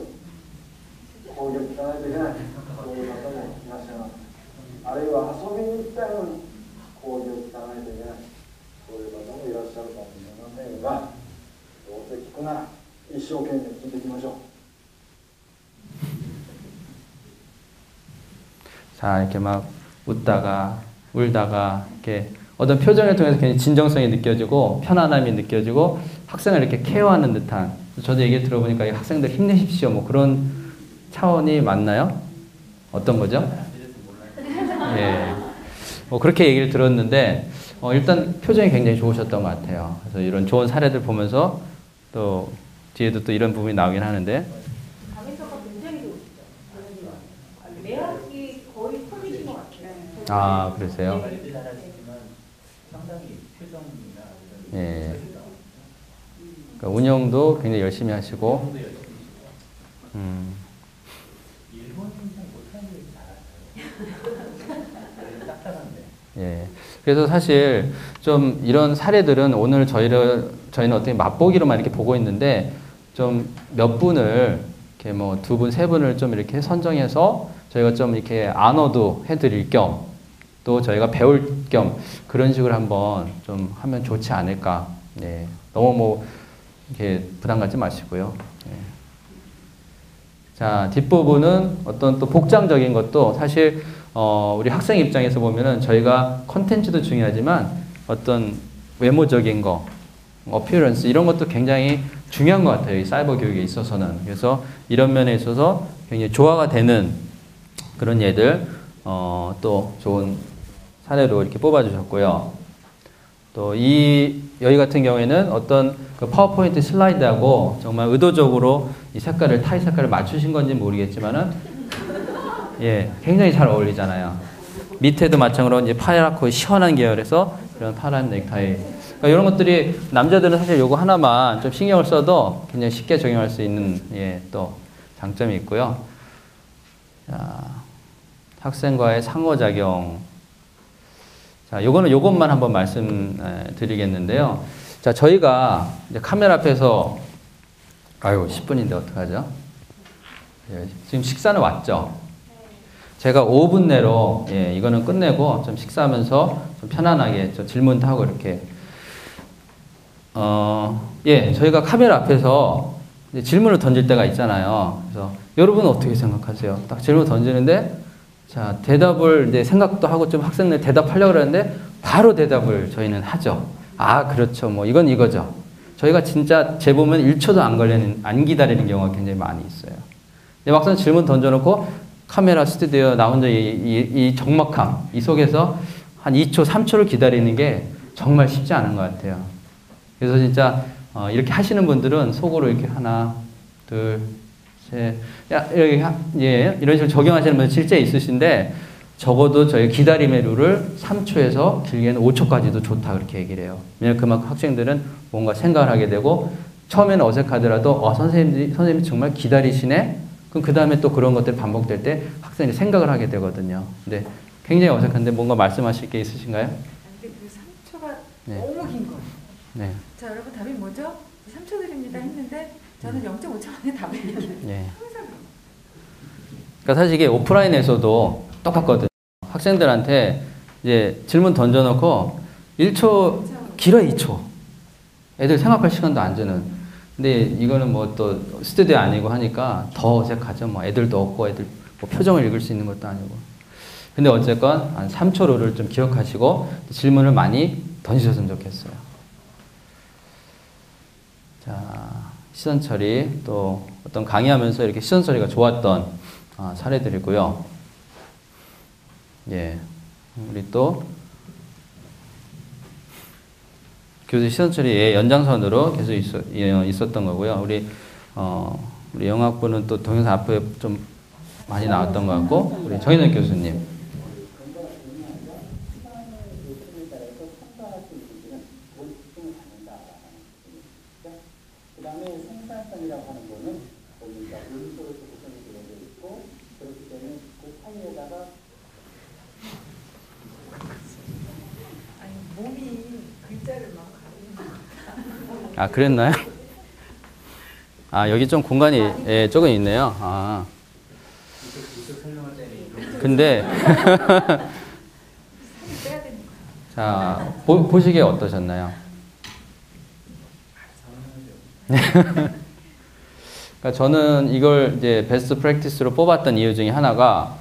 講義を聞かないといけないそういう方もいらっしゃいます。あるいは遊びに行きたいのに講義を聞かないといけないそういう方もいらっしゃるかもしれませんが、どうせ聞くなら一生懸命聞いていきましょう。 자, 이렇게 막 웃다가 울다가 이렇게 어떤 표정을 통해서 굉장히 진정성이 느껴지고 편안함이 느껴지고 학생을 이렇게 케어하는 듯한, 저도 얘기 들어보니까 이 학생들 힘내십시오 뭐 그런 차원이 맞나요? 어떤 거죠? 예. 뭐 그렇게 얘기를 들었는데 일단 표정이 굉장히 좋으셨던 것 같아요. 그래서 이런 좋은 사례들 보면서 또 뒤에도 또 이런 부분이 나오긴 하는데 강의서가 굉장히 좋으시죠. 매학기 거의 폰이신 것 같아요. 아, 그러세요? 상당히 표정이나 예. 그러니까 운영도 굉장히 열심히 하시고 일본 잘 못하는 게 잘하세요. 딱딱한데. 예. 그래서 사실 좀 이런 사례들은 오늘 저희는 어떻게 맛보기로만 이렇게 보고 있는데 좀 몇 분을 이렇게 뭐 2분, 3분을 좀 이렇게 선정해서 저희가 좀 이렇게 안어도 해드릴 겸 또 저희가 배울 겸 그런 식으로 한번 좀 하면 좋지 않을까. 예. 너무 뭐 이렇게 부담 갖지 마시고요. 예. 자, 뒷부분은 어떤 또 복장적인 것도 사실 우리 학생 입장에서 보면은 저희가 컨텐츠도 중요하지만 어떤 외모적인 거, 어피어런스 이런 것도 굉장히 중요한 것 같아요. 이 사이버 교육에 있어서는. 그래서 이런 면에 있어서 굉장히 조화가 되는 그런 예들 또 좋은 사례로 이렇게 뽑아주셨고요. 또 여기 같은 경우에는 어떤 그 파워포인트 슬라이드하고 정말 의도적으로 이 색깔을 타이 색깔을 맞추신 건지 모르겠지만은 예, 굉장히 잘 어울리잖아요. 밑에도 마찬가지로 이제 파랗고 시원한 계열에서 이런 파란 넥타이. 그러니까 이런 것들이 남자들은 사실 요거 하나만 좀 신경을 써도 굉장히 쉽게 적용할 수 있는 예, 또 장점이 있고요. 자, 학생과의 상호작용. 자, 요것만 한번 말씀드리겠는데요. 자, 저희가 이제 카메라 앞에서 아유 10분인데 어떡하죠? 예, 지금 식사는 왔죠? 제가 5분 내로 예, 이거는 끝내고 좀 식사하면서 좀 편안하게 좀 질문도 하고 이렇게 예, 저희가 카메라 앞에서 이제 질문을 던질 때가 있잖아요. 그래서 여러분은 어떻게 생각하세요? 딱 질문 던지는데 자, 대답을 이제 생각도 하고 좀 학생들 대답하려고 그러는데 바로 대답을 저희는 하죠. 아, 그렇죠. 뭐 이건 이거죠. 저희가 진짜 재보면 1초도 안 기다리는 경우가 굉장히 많이 있어요. 근데 막상 질문 던져놓고 카메라 스튜디오 나 혼자 이 적막함, 이 속에서 한 2초, 3초를 기다리는 게 정말 쉽지 않은 것 같아요. 그래서 진짜 이렇게 하시는 분들은 속으로 이렇게 하나, 둘, 셋, 예, 이런 식으로 적용하시는 분들 실제 있으신데 적어도 저희 기다림의 룰을 3초에서 길게는 5초까지도 좋다 그렇게 얘기를 해요. 왜냐하면 그만큼 학생들은 뭔가 생각을 하게 되고 처음에는 어색하더라도 선생님이 정말 기다리시네? 그럼 그 다음에 또 그런 것들이 반복될 때 학생이 생각을 하게 되거든요. 근데 굉장히 어색한데 뭔가 말씀하실 게 있으신가요? 근데 그 3초가 네. 너무 긴 거예요. 네. 자, 여러분 답이 뭐죠? 3초 드립니다 했는데 저는 0.5초 만에 답을 얘기해요. 네. 항상 그러니까 사실 이게 오프라인에서도 똑같거든요. 학생들한테 이제 질문 던져놓고 1초, 길어 2초. 애들 생각할 시간도 안 주는. 근데 이거는 뭐 또 스튜디오 아니고 하니까 더 어색하죠. 뭐 애들도 없고 애들 뭐 표정을 읽을 수 있는 것도 아니고. 근데 어쨌건 한 3초 룰을 좀 기억하시고 질문을 많이 던지셨으면 좋겠어요. 자, 시선 처리 또 어떤 강의하면서 이렇게 시선 처리가 좋았던 사례들이고요. 예, 우리 또 교수 시선 처리의 연장선으로 계속 있었던 거고요. 우리 영학부는 또 동영상 앞에 좀 많이 나왔던 것 같고, 우리 정인원 교수님. 그 다음에 생산성이라고 하는 거는 거기가 음소로서 구성이 되어 있고 그렇기 때문에 그 사이에다가 아니 몸이 글자를 막 가리는 아, 그랬나요? 아, 여기 좀 공간이 예, 조금 있네요. 아. 근데 자, 보시기에 어떠셨나요? 그러니까 저는 이걸 이제 베스트 프랙티스로 뽑았던 이유 중에 하나가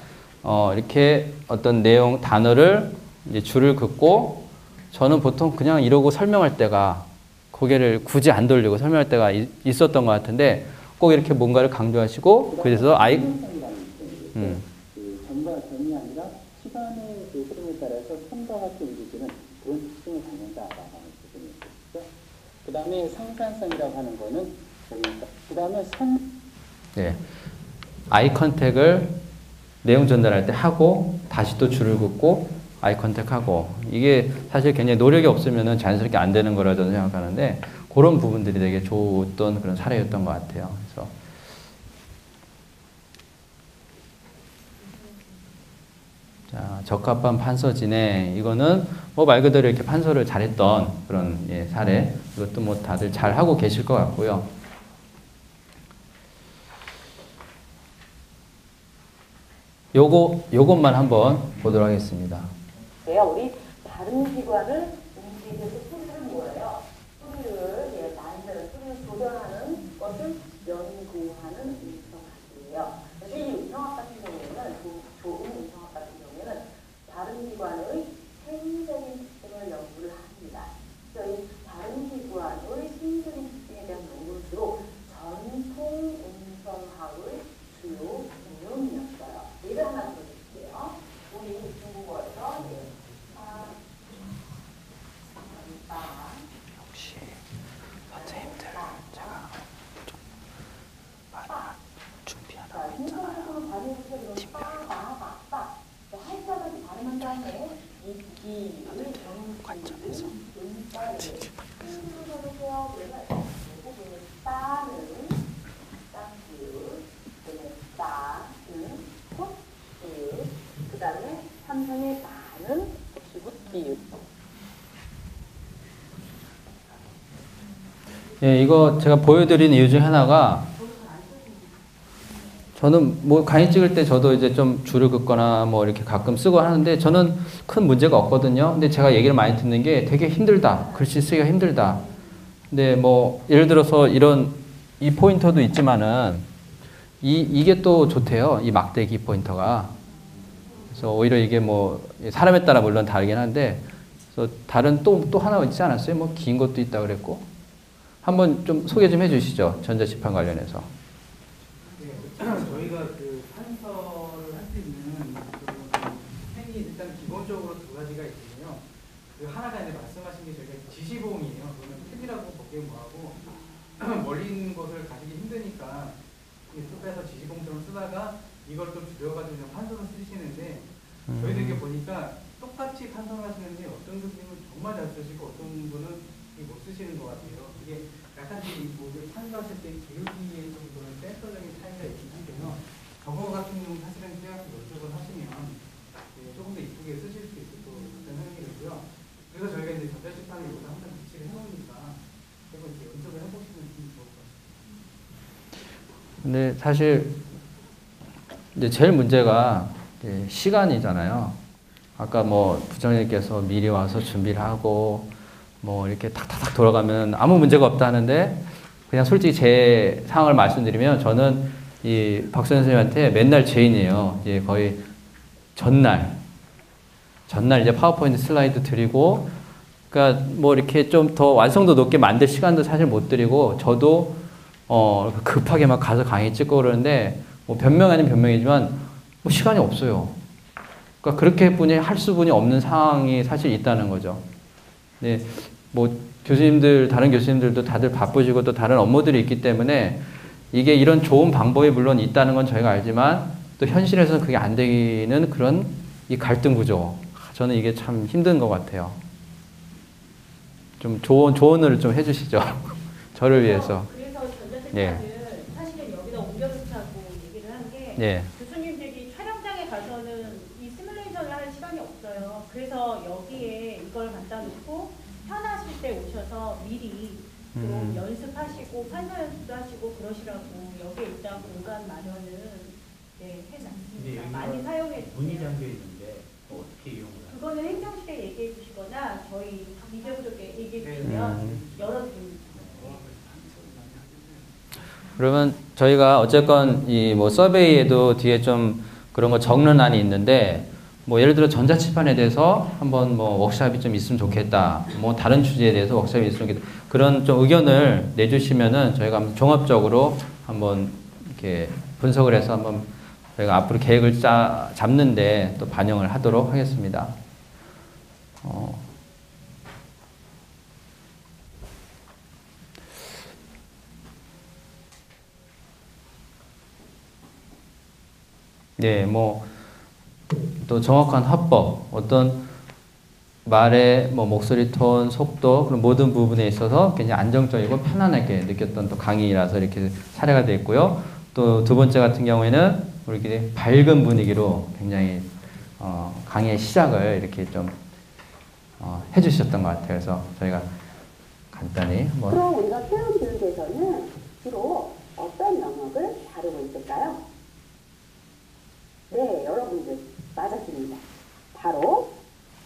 이렇게 어떤 내용 단어를 이제 줄을 긋고 저는 보통 그냥 이러고 설명할 때가 고개를 굳이 안 돌리고 설명할 때가 있었던 것 같은데 꼭 이렇게 뭔가를 강조하시고 그래서 그 전과 전이 아니라 시간의 그 흐름에 따라서 선과 같이 움직이는 그런 특징을 갖는다라는 부분이 있죠. 그 다음에 상산성이라고 하는 거는 그 다음에 네. 아이 컨택을 내용 전달할 때 하고 다시 또 줄을 긋고 아이 컨택하고 이게 사실 굉장히 노력이 없으면 자연스럽게 안 되는 거라 저는 생각하는데 그런 부분들이 되게 좋았던 그런 사례였던 것 같아요. 그래서 자, 적합한 판서진에 이거는 뭐 말 그대로 이렇게 판서를 잘했던 그런 예, 사례. 이것도 뭐 다들 잘 하고 계실 것 같고요. 요것만 한번 보도록 하겠습니다. 우리 다른 기관을 움직여서 소리를 모아요. 소리를 나한테는 소리를 조절하는 것을 연구하는 음성학이에요. 그래서 이 음성학 같은 경우에는 좋은 음성학 같은 경우에는 다른 기관의 생리적인 특징을 연구를 합니다. 그래서 이 다른 기관의 생리적인 특징에 대한 연구를 주로 전통 음성학의 주요 개념이었어요. 예를 하나 들어줄게요. 우리 중국어에서 혹시 선생님들 제가 좀 관점에서 그 다음에 삼성의 나는 기웃. 예, 이거 제가 보여드린 이유 중 하나가 저는 뭐 강의 찍을 때 저도 이제 좀 줄을 긋거나 뭐 이렇게 가끔 쓰고 하는데 저는 큰 문제가 없거든요. 근데 제가 얘기를 많이 듣는 게 되게 힘들다. 글씨 쓰기가 힘들다. 근데 뭐 예를 들어서 이 포인터도 있지만은 이게 또 좋대요. 이 막대기 포인터가. 그래서 오히려 이게 뭐 사람에 따라 물론 다르긴 한데 그래서 다른 또 하나 있지 않았어요? 뭐 긴 것도 있다 그랬고. 한번 좀 소개 좀 해주시죠. 전자칠판 관련해서. 네, 저희가 그 판서를 할 수 있는 행위 일단 기본적으로 두 가지가 있거든요. 그 하나가 이제 말씀하신 게 저희가 지시보험이에요. 그러면 펜이라고 보기엔 뭐하고 멀리 있는 것을 가지기 힘드니까 숲에서 지시보험처럼 쓰다가 이걸 또 줄여가지고 그냥 판서를 쓰시는데 저희들 이렇게 보니까 똑같이 판서를 하시는데 어떤 교수님은 정말 잘 쓰시고 어떤 분은 못 쓰시는 것 같아요. 이게 약간 뭐 판서하실 때 기울기의 정도는 센서적인 차이가 있긴 한데요. 저거 같은 경우는 사실은 그냥 연습을 하시면 조금 더 이쁘게 쓰실 수 있을 것 같다는 생각이 들고요. 그래서 저희가 이제 전자칠판을 여기서 항상 비치를 해놓으니까 조금 이렇게 연습을 해보시면 좋을 것 같습니다. 근데 사실 이제 제일 문제가 시간이잖아요. 아까 뭐 부장님께서 미리 와서 준비를 하고 뭐 이렇게 탁탁탁 돌아가면 아무 문제가 없다 하는데 그냥 솔직히 제 상황을 말씀드리면 저는 이 박수 선생님한테 맨날 죄인이에요. 이제 거의 전날 이제 파워포인트 슬라이드 드리고 그러니까 뭐 이렇게 좀 더 완성도 높게 만들 시간도 사실 못 드리고 저도 급하게 막 가서 강의 찍고 그러는데 뭐 변명 아닌 변명이지만 뭐 시간이 없어요. 그러니까 그렇게 할 수분이 없는 상황이 사실 있다는 거죠. 네, 뭐 다른 교수님들도 다들 바쁘시고 또 다른 업무들이 있기 때문에 이게 이런 좋은 방법이 물론 있다는 건 저희가 알지만 또 현실에서는 그게 안 되는 그런 이 갈등 구조. 저는 이게 참 힘든 것 같아요. 좀 조언을 좀 해주시죠. 저를 위해서. 그래서 전자책판을 예. 사실은 여기다 옮겨놓자고 얘기를 한 게 예. 교수님들이 촬영장에 가서는 이 시뮬레이션을 할 시간이 없어요. 그래서 여기에 이걸 갖다 놓고 편하실 때 오셔서 미리 좀 연습하시고 판서 연습도 하시고 그러시라고 여기에 일단 공간 마련은 해놨습니다. 많이 사용해 주세요. 문이 잠겨 있는데 어떻게 이용을 하나요? 그거는 행정실에 얘기해 주시거나 저희 미디어 쪽에 얘기해 주시면 열어드립니다. 그러면 저희가 어쨌건 이 뭐 서베이에도 뒤에 좀 그런 거 적는 안이 있는데 뭐 예를 들어 전자칠판에 대해서 한번 뭐 워크숍이 좀 있으면 좋겠다. 뭐 다른 주제에 대해서 워크숍이 있으면 좋겠다. 그런 좀 의견을 내주시면은 저희가 한번 종합적으로 한번 이렇게 분석을 해서 한번 저희가 앞으로 계획을 잡는데 또 반영을 하도록 하겠습니다. 네, 뭐 또 정확한 화법, 어떤 말의 뭐 목소리 톤, 속도 그런 모든 부분에 있어서 굉장히 안정적이고 편안하게 느꼈던 또 강의라서 이렇게 사례가 되어 있고요. 또 두 번째 같은 경우에는 이렇게 밝은 분위기로 굉장히 강의의 시작을 이렇게 좀 해주셨던 것 같아요. 그래서 저희가 간단히 한번. 그럼 우리가 표현 교육에서는 주로 어떤 영역을 다루고 있을까요? 네, 여러분들 맞았습니다. 바로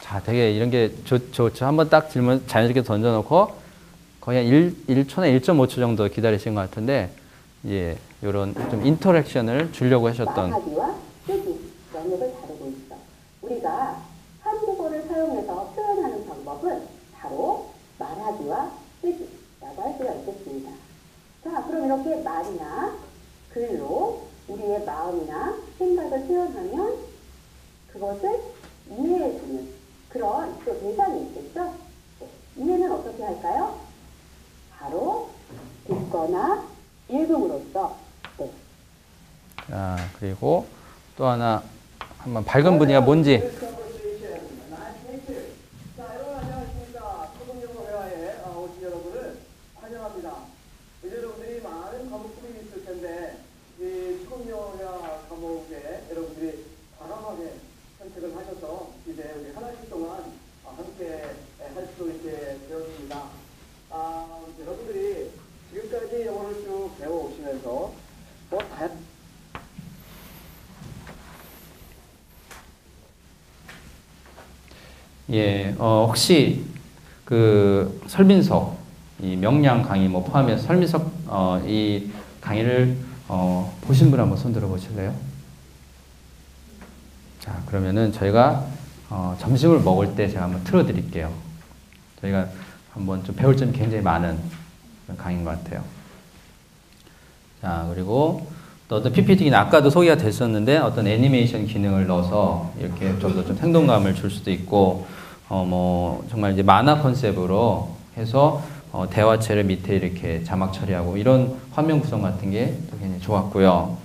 자, 되게 이런 게 좋죠. 한번 딱 질문 자연스럽게 던져놓고 거의 한 1초나 1.5초 정도 기다리신 것 같은데, 예, 이런 좀 인터랙션을 주려고 하셨던. 말하기와 쓰기 영역을 다루고 있어. 우리가 한국어를 사용해서 표현하는 방법은 바로 말하기와 쓰기라고 할 수가 있겠습니다. 자, 그럼 이렇게 말이나 글로 우리의 마음이나 생각을 표현하면 그것을 이해해주는 그런 또 대상이 있겠죠? 네. 이해는 어떻게 할까요? 바로 듣거나 읽음으로써. 네. 자, 그리고 또 하나 한번 밝은 분위기가 뭔지. 예, 혹시 그 설민석 이 명량 강의 뭐 포함해서 설민석 이 강의를 보신 분 한번 손 들어 보실래요? 자, 그러면은 저희가 점심을 먹을 때 제가 한번 틀어 드릴게요. 저희가 한번 좀 배울 점이 굉장히 많은 그런 강의인 것 같아요. 자, 그리고 또 어떤 PPT 기능, 아까도 소개가 됐었는데 어떤 애니메이션 기능을 넣어서 이렇게 좀 더 좀 생동감을 줄 수도 있고, 뭐 정말 이제 만화 컨셉으로 해서 대화체를 밑에 이렇게 자막 처리하고 이런 화면 구성 같은 게 또 굉장히 좋았고요.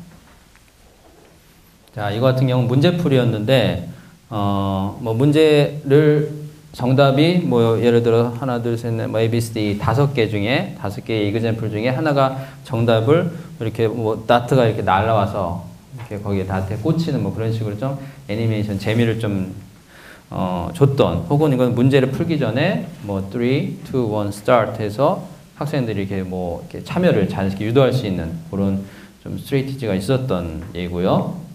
자, 이거 같은 경우는 문제풀이였는데, 뭐 문제를 정답이 뭐 예를 들어 하나 둘 셋 넷 뭐 ABCD 5개 중에 5개의 이그젠플 중에 하나가 정답을 이렇게 뭐 다트가 이렇게 날라와서 이렇게 거기에 다트에 꽂히는 뭐 그런 식으로 좀 애니메이션 재미를 좀 줬던, 혹은 이건 문제를 풀기 전에 뭐 3, 2, 1 start 해서 학생들이 이렇게 뭐 이렇게 참여를 자연스럽게 유도할 수 있는 그런 좀 스트레이티지가 있었던 예고요.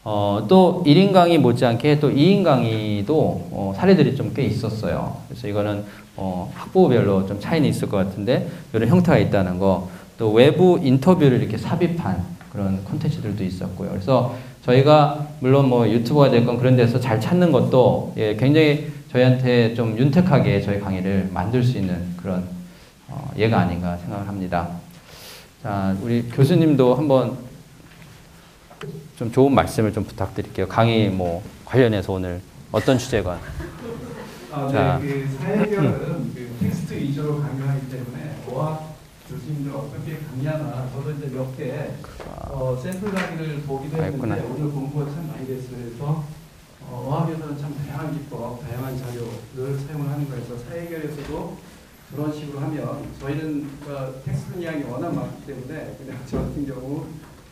또 1인 강의 못지않게 또 2인 강의도 사례들이 좀 꽤 있었어요. 그래서 이거는 학부별로 좀 차이는 있을 것 같은데 이런 형태가 있다는 거, 또 외부 인터뷰를 이렇게 삽입한 그런 콘텐츠들도 있었고요. 그래서 저희가 물론 뭐 유튜버가 됐건 그런 데서 잘 찾는 것도 굉장히 저희한테 좀 윤택하게 저희 강의를 만들 수 있는 그런 예가 아닌가 생각을 합니다. 자, 우리 교수님도 한번 좀 좋은 말씀을 좀 부탁드릴게요. 강의 뭐 관련해서 오늘 어떤 주제가? 네, 그 사회결은 그 텍스트 위주로 강의하기 때문에 어학 교수님들 어떻게 강의하나 저도 이제 몇 개 샘플 강의를 보기도 했는데 오늘 공부가 참 많이 됐어요. 그래서 어학에서는 참 다양한 기법, 다양한 자료를 사용하는 거에서 사회결에서도 그런 식으로 하면 저희는 텍스트 이야기 워낙 많기 때문에 그냥 저 같은 경우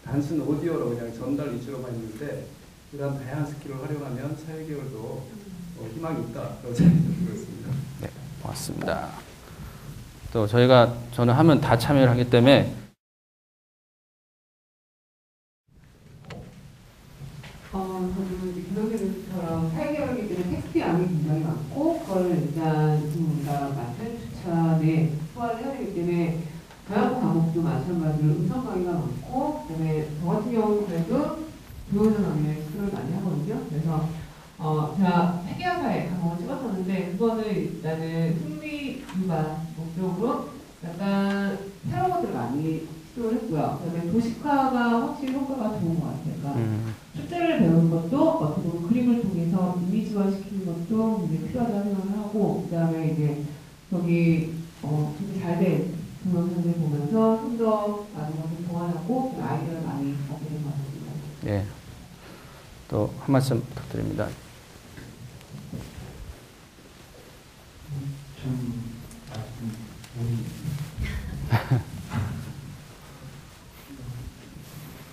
단순 오디오로 그냥 전달 위주로만 있는데 이런 다양한 스킬을 활용하면 사회계열도 희망이 있다 그런 생각이 들었습니다. 네, 고맙습니다. 또 저는 하면 다 참여를 하기 때문에 저는 기성교수처럼 사회계열이기 때문에 텍스트 양이 굉장히 많고 그걸 일단 우리가 만든 추천에 소화를 해야 되기 때문에 다양한 과목도 마찬가지로 음성 강의가 많고, 그다음에 저 같은 경우는 그래도 조효선 강의를 수를 많이 하거든요. 그래서 제가 회계사회 과목을 찍었었는데 그거는 일단은 승리 유발 목적으로 약간 새로운 것들을 많이 시도를 했고요. 그다음에 도식화가 확실히 효과가 좋은 것 같아요. 그러니까 출제를 배우는 것도 어떻게 보면 그림을 통해서 이미지화 시키는 것도 이제 필요하다고 생각을 하고, 그다음에 이제 저기 되게 잘된 동영상을 보면서 좀 더 많은 것을 보완하고 아이디어를 많이 얻게 된 것 같습니다. 예, 또 한 말씀 부탁드립니다.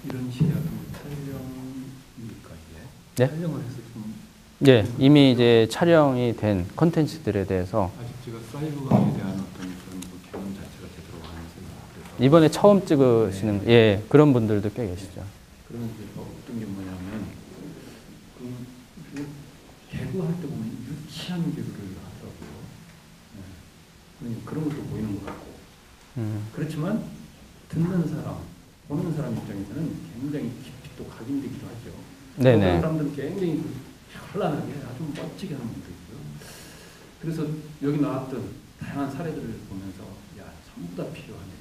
이런 시야도 촬영입니까 이게? 네? 촬영을 해서 좀. 예, 이미 이제 촬영이 된 콘텐츠들에 대해서 아직 제가 사이버 강의에 대한 어떤 그런 경험 자체가 제대로 안 해서 이번에 처음 찍으시는 예, 그런 분들도 꽤 계시죠. 그런 이제 어떤 게 뭐냐면 그 개그할 때 보면 유치한 개그를 하더라고요. 네. 그런 것도 보이는 것 같고. 그렇지만 듣는 사람, 보는 사람 입장에서는 굉장히 깊이 또 각인되기도 하죠. 네네. 어떤 사람들은 굉장히 현란하게 아주 멋지게 하는 분도 있고요. 그래서 여기 나왔던 다양한 사례들을 보면서 야, 전부 다 필요하네.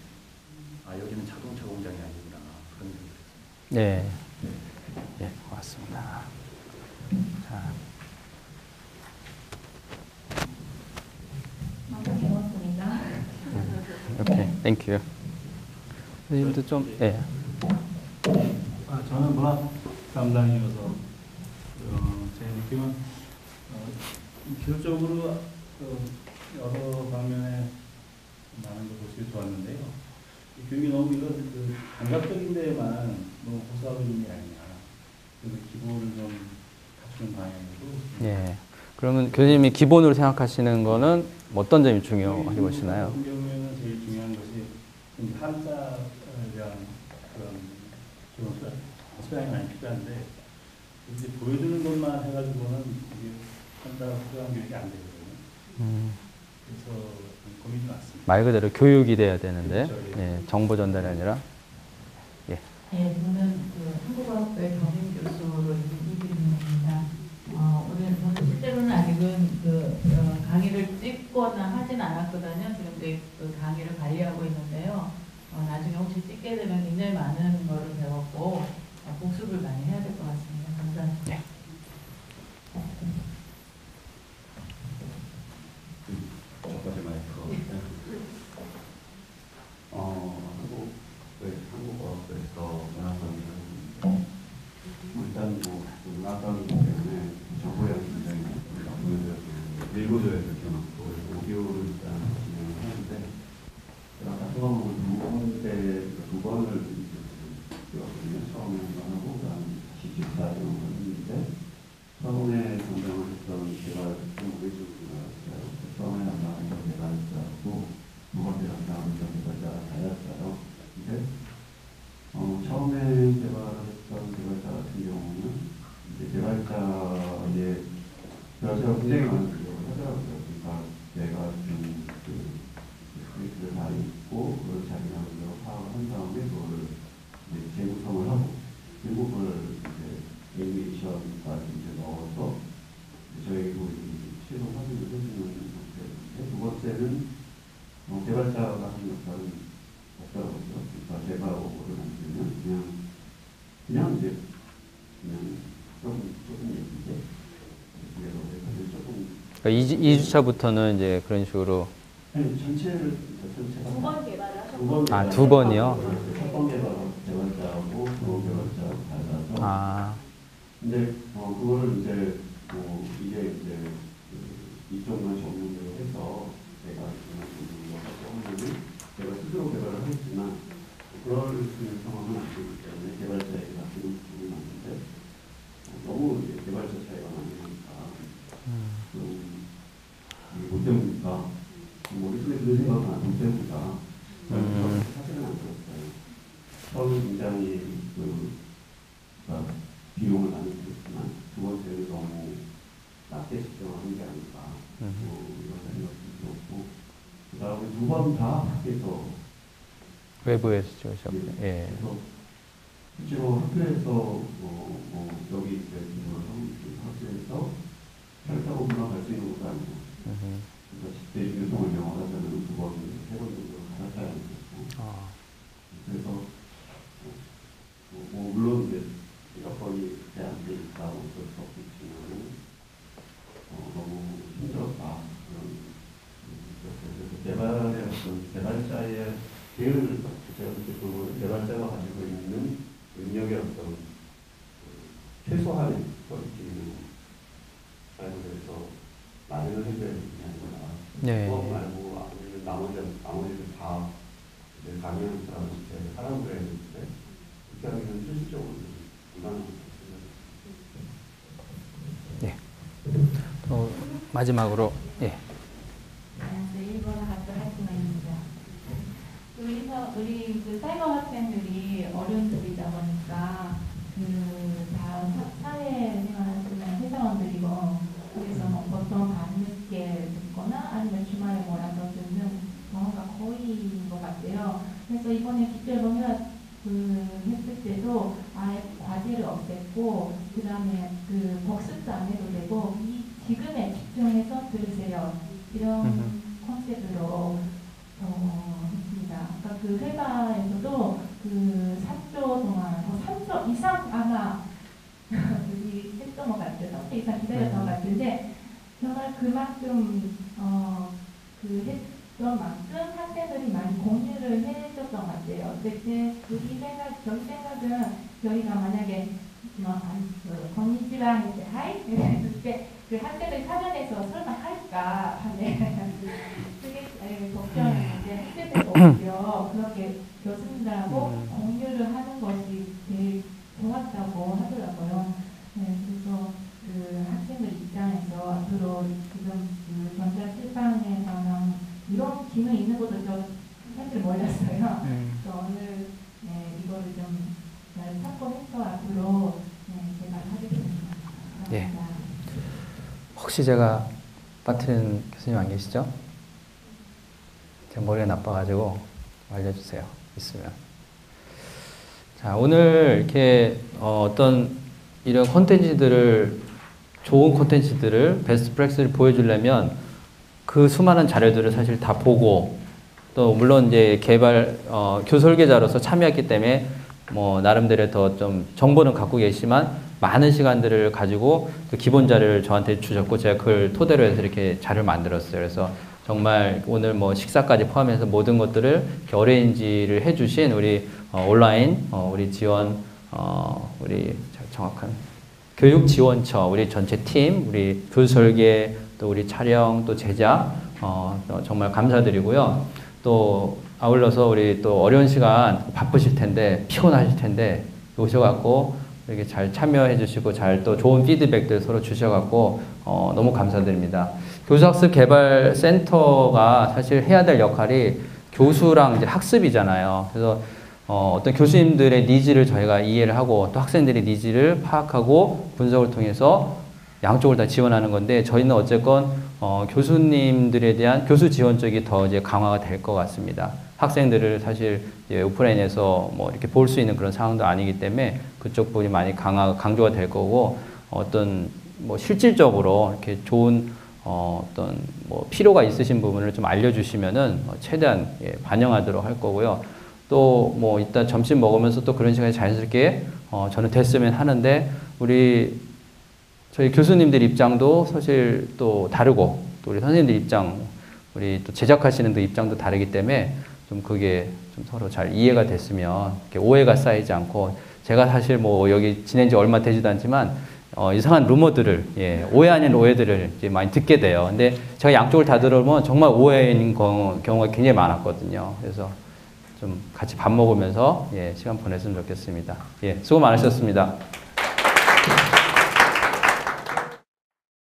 아, 여기는 자동차 공장이 아니구나. 그런 생각이 들었어요. 네. 예, 고맙습니다. 자. 고맙습니다. 오케이, 땡큐. 선생님도 좀, 예. 저는 문학 담당이어서 제 느낌은 기술적으로 여러 방면에 많은 걸 보시기 좋았는데요. 이 교육이 너무 이런 감각적인 데에만 너무 고사하는 게 아니냐. 그래서 기본을 좀 갖추는 방향으로. 예. 그러면 교수님이 기본으로 생각하시는 거는 어떤 점이 중요하게 보시나요? 같은 경우에는 제일 중요한 것이 한자에 대한 그런 기본 소양이 많이 필요한데 이제 보여주는 것만 해가지고는 이게 참 따라 부정한 교육이 안 되거든요. 그래서 고민이 많습니다. 말 그대로 교육이 돼야 되는데, 그렇죠, 예, 정보 전달이 아니라, 예. 네, 저는 그 한국어학부의 정인 교수로 이기입니다. 오늘 저는 실제로는 아직은 강의를 찍거나 하진 않았거든요. 지금 이제 그 강의를 관리하고 있는데요. 나중에 혹시 찍게 되면 굉장히 많은 거를 배웠고 복습을 많이 해야 될 것 같습니다. 감사합니다. 네. 저까지 마이크. 한국어학부에서 문화선을 일단 문화선 때문에 정보량이 굉장히 일부조에서 켜놓고 오디오를 일단 진행을 하는데 제가 가져가면 두 번을 들었거든요. 처음에 한 번 하고 그다음에 다시 집사 이런 걸 했는데 처음에 담당을 했던 제가 좀 오래전이라서 처음에 담당했던 개발자고 두 번째 담당했던 개발자가 다였어요. 근데 처음에 개발했던 개발자 같은 경우는 이제 개발자가 굉장히 많은 노력을 하더라고요. 그러니까 내가 좀 스크립트를 다 읽고 그걸 자기가 먼저 파악을 한 다음에 그거를 이제 재구성을 하고 그리고 그걸 이제 애니메이션까지 이제 넣어서 저희도 최종 확인을 해주는 상태인데 두 번째는 개발자가 하는 역할은 없더라고요. 그러니까 제가 오버를 만들면 그냥 이제 조금 얘기인데 그래서 조금 그러니까 2주차부터는 이제 그런 식으로. 아니 전체가 두 번 개발을 하셨고. 아, 두 번이요? 첫 번 개발자하고 두 번 개발자하고 달라서. 근데 그거를 이제 이게 이제 이쪽만 전문으로 해서 제가 하면은 제가 스스로 개발을 하겠지만 그럴 수 있는 상황은 안 되기 때문에 개발자에게 맡기는 부분이 많은데 너무 이제 개발자 차이가 많이 나니까 못 때문이니까 머릿속에 그 생각은 못 때문이다. 사실은 안 들었어요. 처음에 굉장히 비용을 많이 들었지만 두 번째는 너무 낮게 측정하는 게 아닌가 이런 생각이 들었고 그 다음에 두 번 다 밖에서 외부에서 찍으셨고요. 예. 그래서 실제로 학교에서 여기 이제 학교에서 혈타고 문화갈 수 있는 것도 아니고 그러니까 대중교통을 이용하자면 두 번, 세 번 정도 갈아타야 하는 거고 그래서 물론 이제 여건이 그때 안 되니까 어쩔 수 없겠지만 너무 힘들었다. 그래서 개발의 어떤 개발자의 계획을 그 개발자가 가지고 있는 능력의 어떤 최소한의 퀄리티는 그래서 마련을 해줘야 되는 게 아니라 네. 그거 말고 나머지를 다 강의하는 사람한테 하라고 그래야 되는데 그렇게 하기는 현실적으로 불가능한 것 네. 마지막으로, 예. 안녕하세요. 일본어 학교 학생입니다. 우리 그 사이버 학생들이 어른들이다 보니까 다 사회생활하시는 회사원들이고 그래서 보통 밤늦게 듣거나 아니면 주말에 몰아서 듣는 경우가 거의인 것 같아요. 그래서 이번에 기출범위학 했을 때도 아예 과제를 없앴고 그 다음에 복습도 안 해도 되고 지금에 집중해서 들으세요. 이런 컨셉으로 했습니다. 그러니까 그 회사에서도 3조 동안 3조 이상 아마 우리 했던 것 같아요. 3조 이상 기다렸던 것 같은데 정말 그만큼 했던 만큼 학생들이 많이 공유를 해줬던 것 같아요. 근데 저희 생각은 저희가 만약에 건니치와 했을 때 하이 했을 때 그 학생들이 화면에서 설마 할까 하는 그게 걱정이 이제 학생들 오히려 그렇게 교수님들하고 공유를 하는 것이 제일 좋았다고 하더라고요. 네, 그래서 학생들 입장에서 앞으로 지금 전자출판에서는 이런 기능이 있는 것도 좀 사실 몰랐어요. 그래서 오늘 이거를 좀 잘 참고해서 앞으로 제가 하겠습니다. 예. 혹시 제가 빠뜨린 교수님 안 계시죠? 제 머리가 나빠가지고 알려주세요. 있으면. 자, 오늘 이렇게 어떤 이런 콘텐츠들을, 좋은 콘텐츠들을, 베스트 프랙티스를 보여주려면 그 수많은 자료들을 사실 다 보고, 또 물론 이제 개발 교설계자로서 참여했기 때문에 뭐 나름대로 더 좀 정보는 갖고 계시지만 많은 시간들을 가지고 그 기본 자료를 저한테 주셨고 제가 그걸 토대로 해서 이렇게 자료를 만들었어요. 그래서 정말 오늘 뭐 식사까지 포함해서 모든 것들을 이렇게 어레인지를 해주신 우리 온라인 우리 지원 우리 정확한 교육지원처 우리 전체 팀, 우리 교설계 또 우리 촬영 또 제작 정말 감사드리고요. 또 아울러서 우리 또 어려운 시간 바쁘실 텐데 피곤하실 텐데 오셔갖고 이렇게 잘 참여해 주시고 잘 또 좋은 피드백들 서로 주셔갖고 너무 감사드립니다. 교수학습개발센터가 사실 해야 될 역할이 교수랑 이제 학습이잖아요. 그래서 어떤 교수님들의 니즈를 저희가 이해를 하고 또 학생들의 니즈를 파악하고 분석을 통해서 양쪽을 다 지원하는 건데 저희는 어쨌건 교수님들에 대한 교수 지원 쪽이 더 이제 강화가 될 것 같습니다. 학생들을 사실 이제 오프라인에서 뭐 이렇게 볼 수 있는 그런 상황도 아니기 때문에 그쪽 부분이 많이 강조가 될 거고 어떤 뭐 실질적으로 이렇게 좋은 어떤 뭐 필요가 있으신 부분을 좀 알려주시면은 최대한 반영하도록 할 거고요. 또 뭐 이따 점심 먹으면서 또 그런 시간이 자연스럽게 저는 됐으면 하는데 저희 교수님들 입장도 사실 또 다르고 또 우리 선생님들 입장, 우리 또 제작하시는 분 입장도 다르기 때문에 좀 그게 좀 서로 잘 이해가 됐으면 이렇게 오해가 쌓이지 않고 제가 사실 뭐 여기 지낸 지 얼마 되지도 않지만 이상한 루머들을 오해 아닌 오해들을 이제 많이 듣게 돼요. 근데 제가 양쪽을 다 들어보면 정말 오해인 경우가 굉장히 많았거든요. 그래서 좀 같이 밥 먹으면서 시간 보냈으면 좋겠습니다. 수고 많으셨습니다.